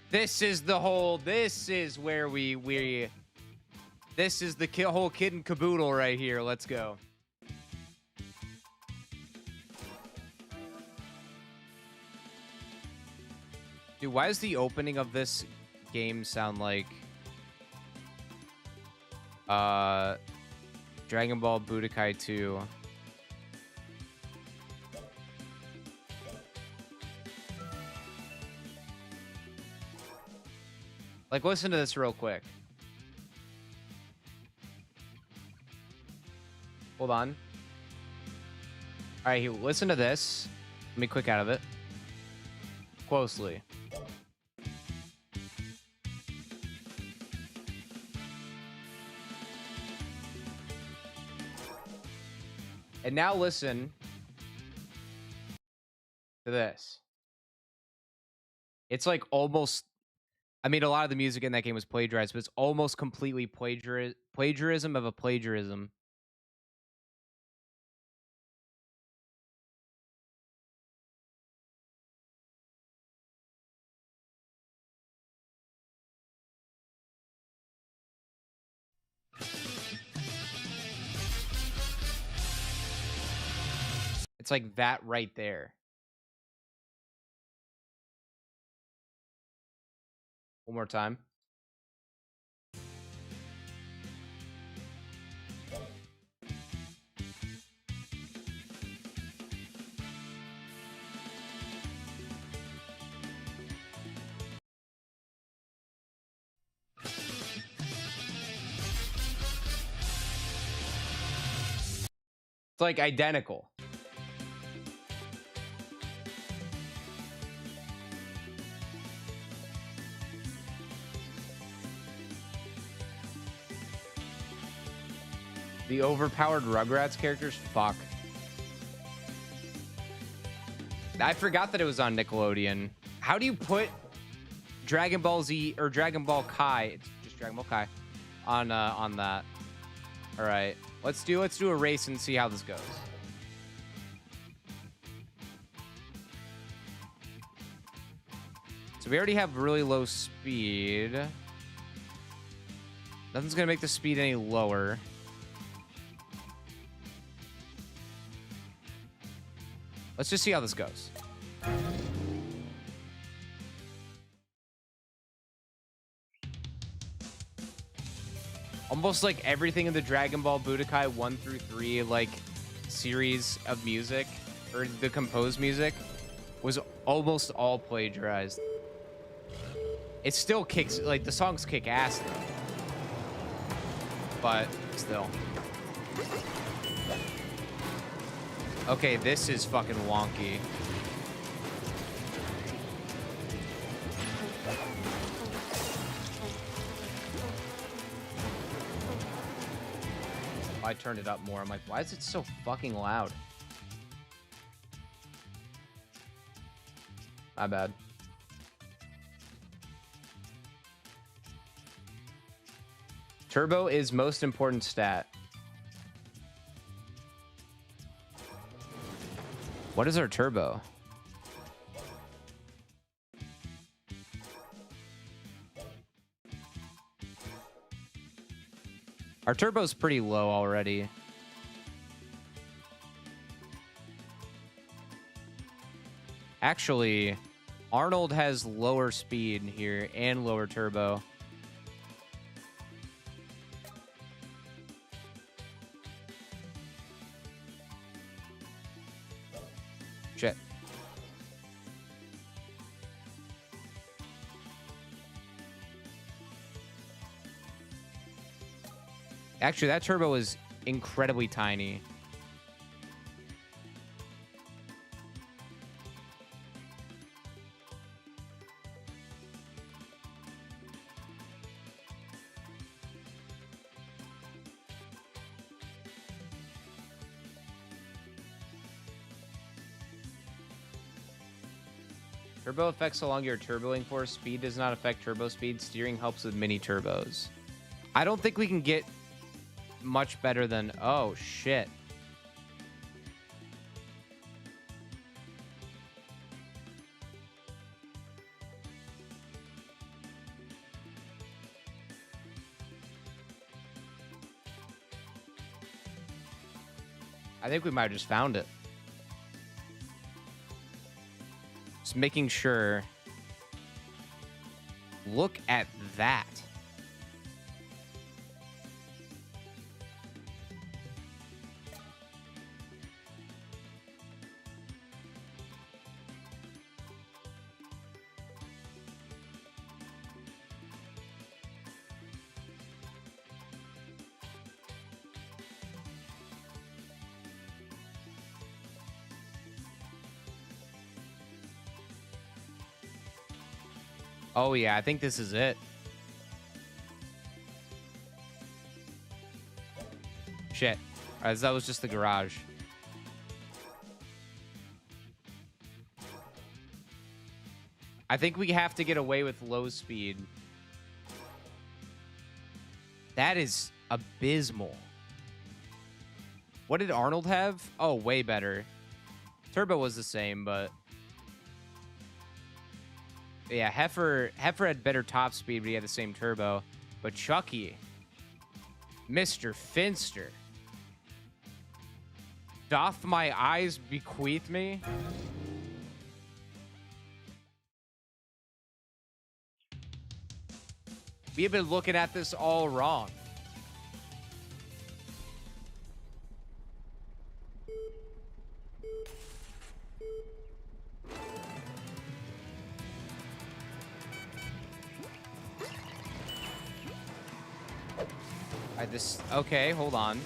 Speaker 2: This is the whole... This is where we This is the whole kid and caboodle right here. Let's go. Dude, why does the opening of this game sound like Dragon Ball Budokai 2? Like, listen to this real quick. Hold on. All right, listen to this. Let me click out of it. Closely. And now listen to this. It's like almost, I mean, a lot of the music in that game was plagiarized, but it's almost completely plagiarism of a plagiarism. It's like that right there. One more time. It's like identical. The overpowered Rugrats characters? Fuck. I forgot that it was on Nickelodeon. How do you put Dragon Ball Z or Dragon Ball Kai? It's just Dragon Ball Kai on that. All right, let's do a race and see how this goes. So we already have really low speed. Nothing's gonna make the speed any lower. Let's just see how this goes. Almost like everything in the Dragon Ball Budokai 1 through 3 like series of music, or the composed music, was almost all plagiarized. It still kicks, like the songs kick ass though. But still. Okay, this is fucking wonky. I turned it up more. I'm like, why is it so fucking loud? My bad. Turbo is most important stat. What is our turbo? Our turbo's pretty low already. Actually, Arnold has lower speed here and lower turbo. Shit. Actually, that turbo is incredibly tiny. Turbo affects along your turboing force. Speed does not affect turbo speed. Steering helps with mini turbos. I don't think we can get much better than... Oh, shit. I think we might have just found it. Just making sure. Look at that. Oh, yeah, I think this is it. Shit. All right, that was just the garage. I think we have to get away with low speed. That is abysmal. What did Arnold have? Oh, way better. Turbo was the same, but... Yeah, Heifer had better top speed, but he had the same turbo. But Chucky, Mr. Finster, doth my eyes bequeath me? We have been looking at this all wrong. Okay, hold on.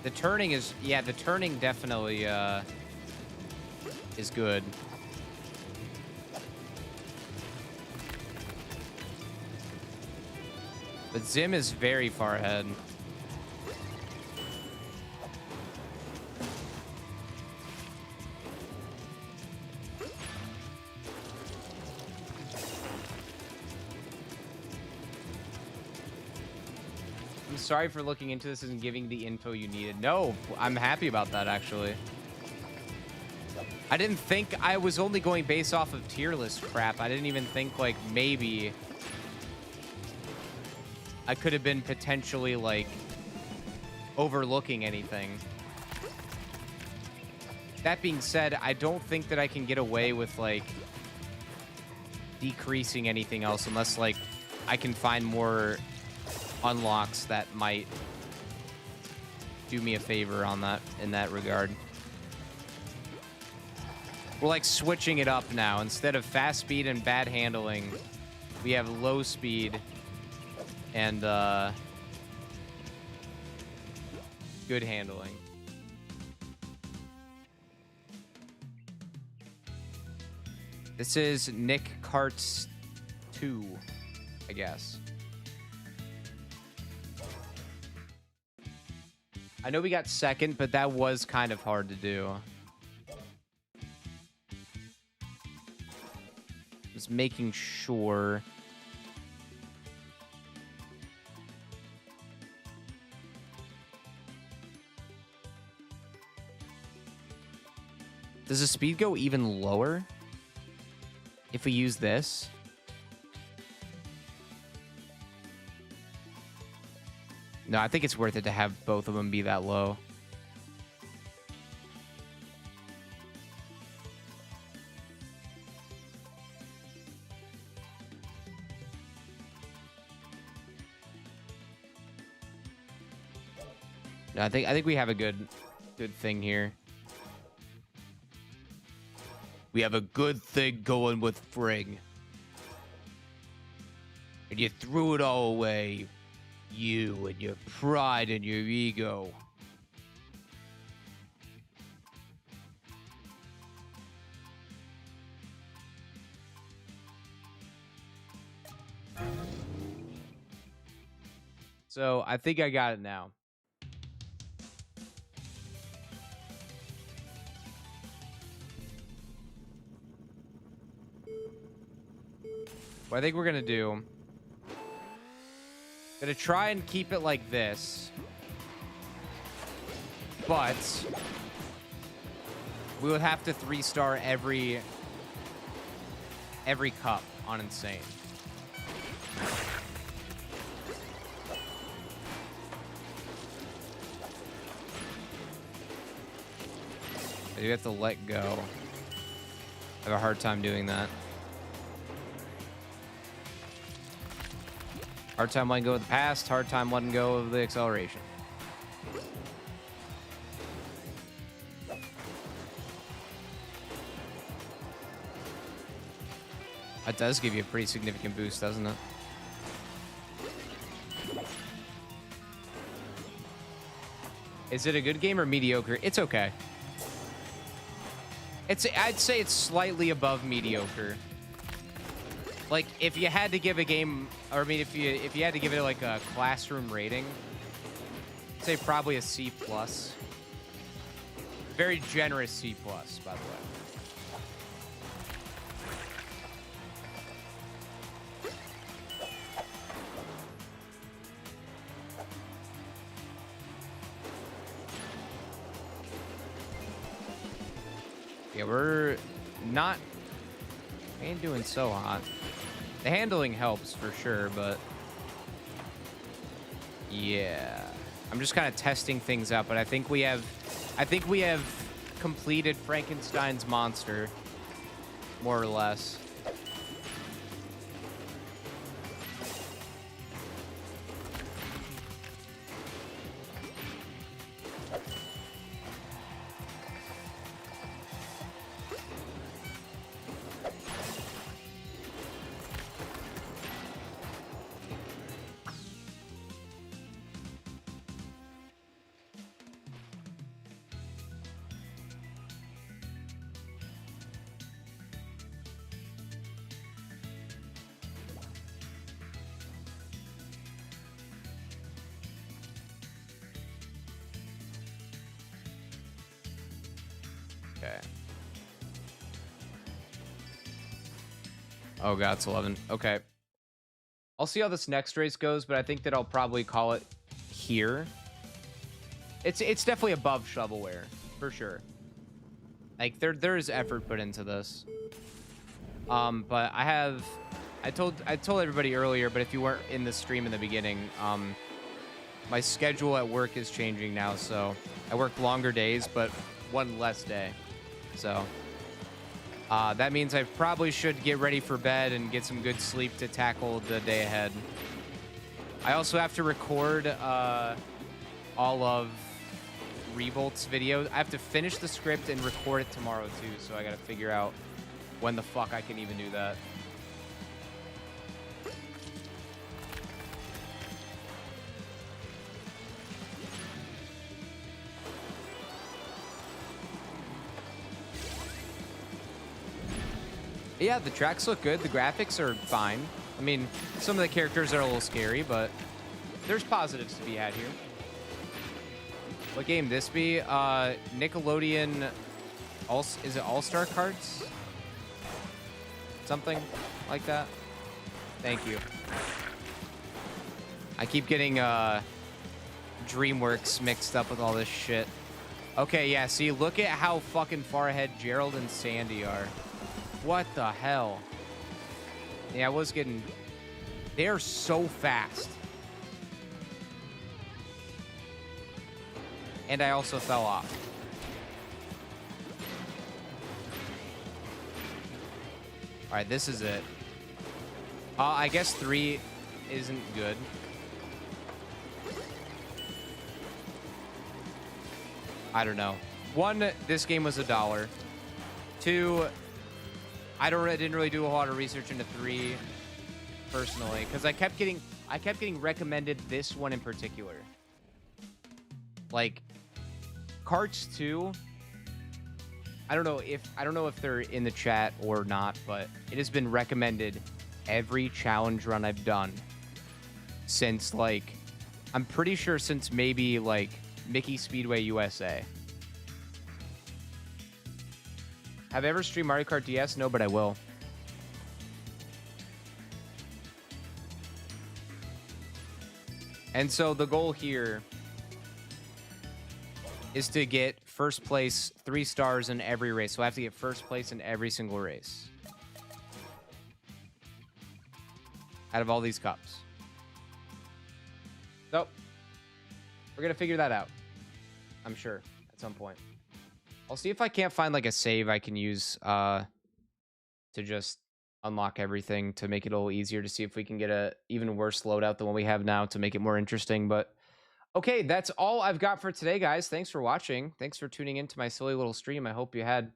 Speaker 2: The turning is, yeah, the turning definitely is good. But Zim is very far ahead. Sorry for looking into this and giving the info you needed. No, I'm happy about that, actually. I didn't think I was only going based off of tier list crap. I didn't even think, like, maybe I could have been potentially, like, overlooking anything. That being said, I don't think that I can get away with, like, decreasing anything else unless, like, I can find more unlocks that might do me a favor on that, in that regard. We're like switching it up now. Instead of fast speed and bad handling, we have low speed and good handling. This is Nick Karts 2, I guess. I know we got second, but that was kind of hard to do. Just making sure. Does the speed go even lower if we use this? No, I think it's worth it to have both of them be that low. No, I think we have a good thing here. We have a good thing going with Fring. And you threw it all away. You and your pride and your ego. So I think I got it now. What I think we're gonna do, gonna try and keep it like this, but We would have to 3-star every cup on Insane. I do have to let go. I have a hard time doing that. Hard time letting go of the past, hard time letting go of the acceleration. That does give you a pretty significant boost, doesn't it? Is it a good game or mediocre? It's okay. I'd say it's slightly above mediocre. Like, if you had to give a game, or I mean, if you had to give it like a classroom rating, I'd say probably a C+. Very generous C+, by the way. Yeah, we're not... We ain't doing so hot. The handling helps for sure, but... Yeah. I'm just kind of testing things out, but I think we have completed Frankenstein's monster. More or less. Okay. Oh god, it's 11. Okay. I'll see how this next race goes, but I think that I'll probably call it here. It's definitely above shovelware, for sure. Like there is effort put into this. But I told everybody earlier, but if you weren't in the stream in the beginning, my schedule at work is changing now, so I work longer days, but one less day. So that means I probably should get ready for bed and get some good sleep to tackle the day ahead. I also have to record all of Revolt's videos. I have to finish the script and record it tomorrow too, so I gotta figure out when the fuck I can even do that. Yeah, the tracks look good. The graphics are fine. I mean, some of the characters are a little scary, but there's positives to be had here. What game this be? Nickelodeon. Is it All-Star Cards? Something like that. Thank you. I keep getting DreamWorks mixed up with all this shit. Okay, yeah. See, look at how fucking far ahead Gerald and Sandy are. What the hell? Yeah, I was getting... They're so fast. And I also fell off. Alright, this is it. I guess 3 isn't good. I don't know. 1, this game was $1. 2... I didn't really do a whole lot of research into 3 personally, because I kept getting recommended this one in particular. Like Karts 2, I don't know if they're in the chat or not, but it has been recommended every challenge run I've done since, like, I'm pretty sure since maybe like Mickey Speedway USA. Have I ever streamed Mario Kart DS? No, but I will. And so the goal here is to get first place 3 stars in every race. So I have to get first place in every single race. Out of all these cups. So, we're going to figure that out. I'm sure, at some point. I'll see if I can't find, like, a save I can use to just unlock everything to make it a little easier to see if we can get a even worse loadout than what we have now to make it more interesting. But, okay, that's all I've got for today, guys. Thanks for watching. Thanks for tuning into my silly little stream. I hope you had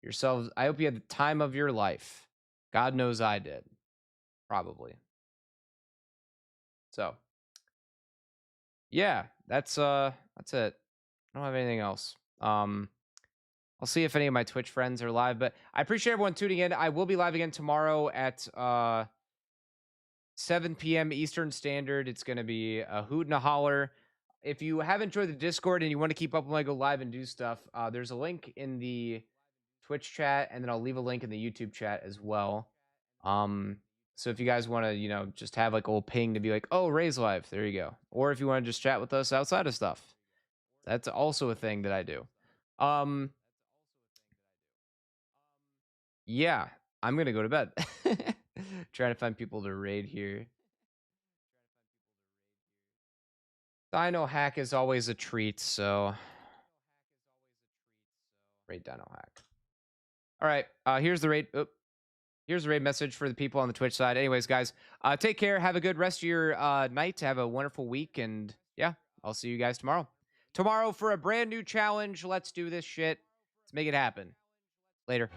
Speaker 2: the time of your life. God knows I did. Probably. So, yeah, that's it. I don't have anything else. I'll see if any of my Twitch friends are live, but I appreciate everyone tuning in. I will be live again tomorrow at 7 p.m. Eastern Standard. It's going to be a hoot and a holler. If you haven't joined the Discord and you want to keep up when I go live and do stuff, there's a link in the Twitch chat, and then I'll leave a link in the YouTube chat as well. So if you guys want to, just have like a little ping to be like, oh, Ray's live, there you go. Or if you want to just chat with us outside of stuff, that's also a thing that I do. Yeah, I'm going to go to bed. Trying to find people to raid here. Dino Hack is always a treat, so raid Dino Hack. All right, here's the raid. Here's the raid message for the people on the Twitch side. Anyways, guys, take care. Have a good rest of your night. Have a wonderful week, and yeah, I'll see you guys tomorrow. Tomorrow for a brand new challenge. Let's do this shit. Let's make it happen. Later.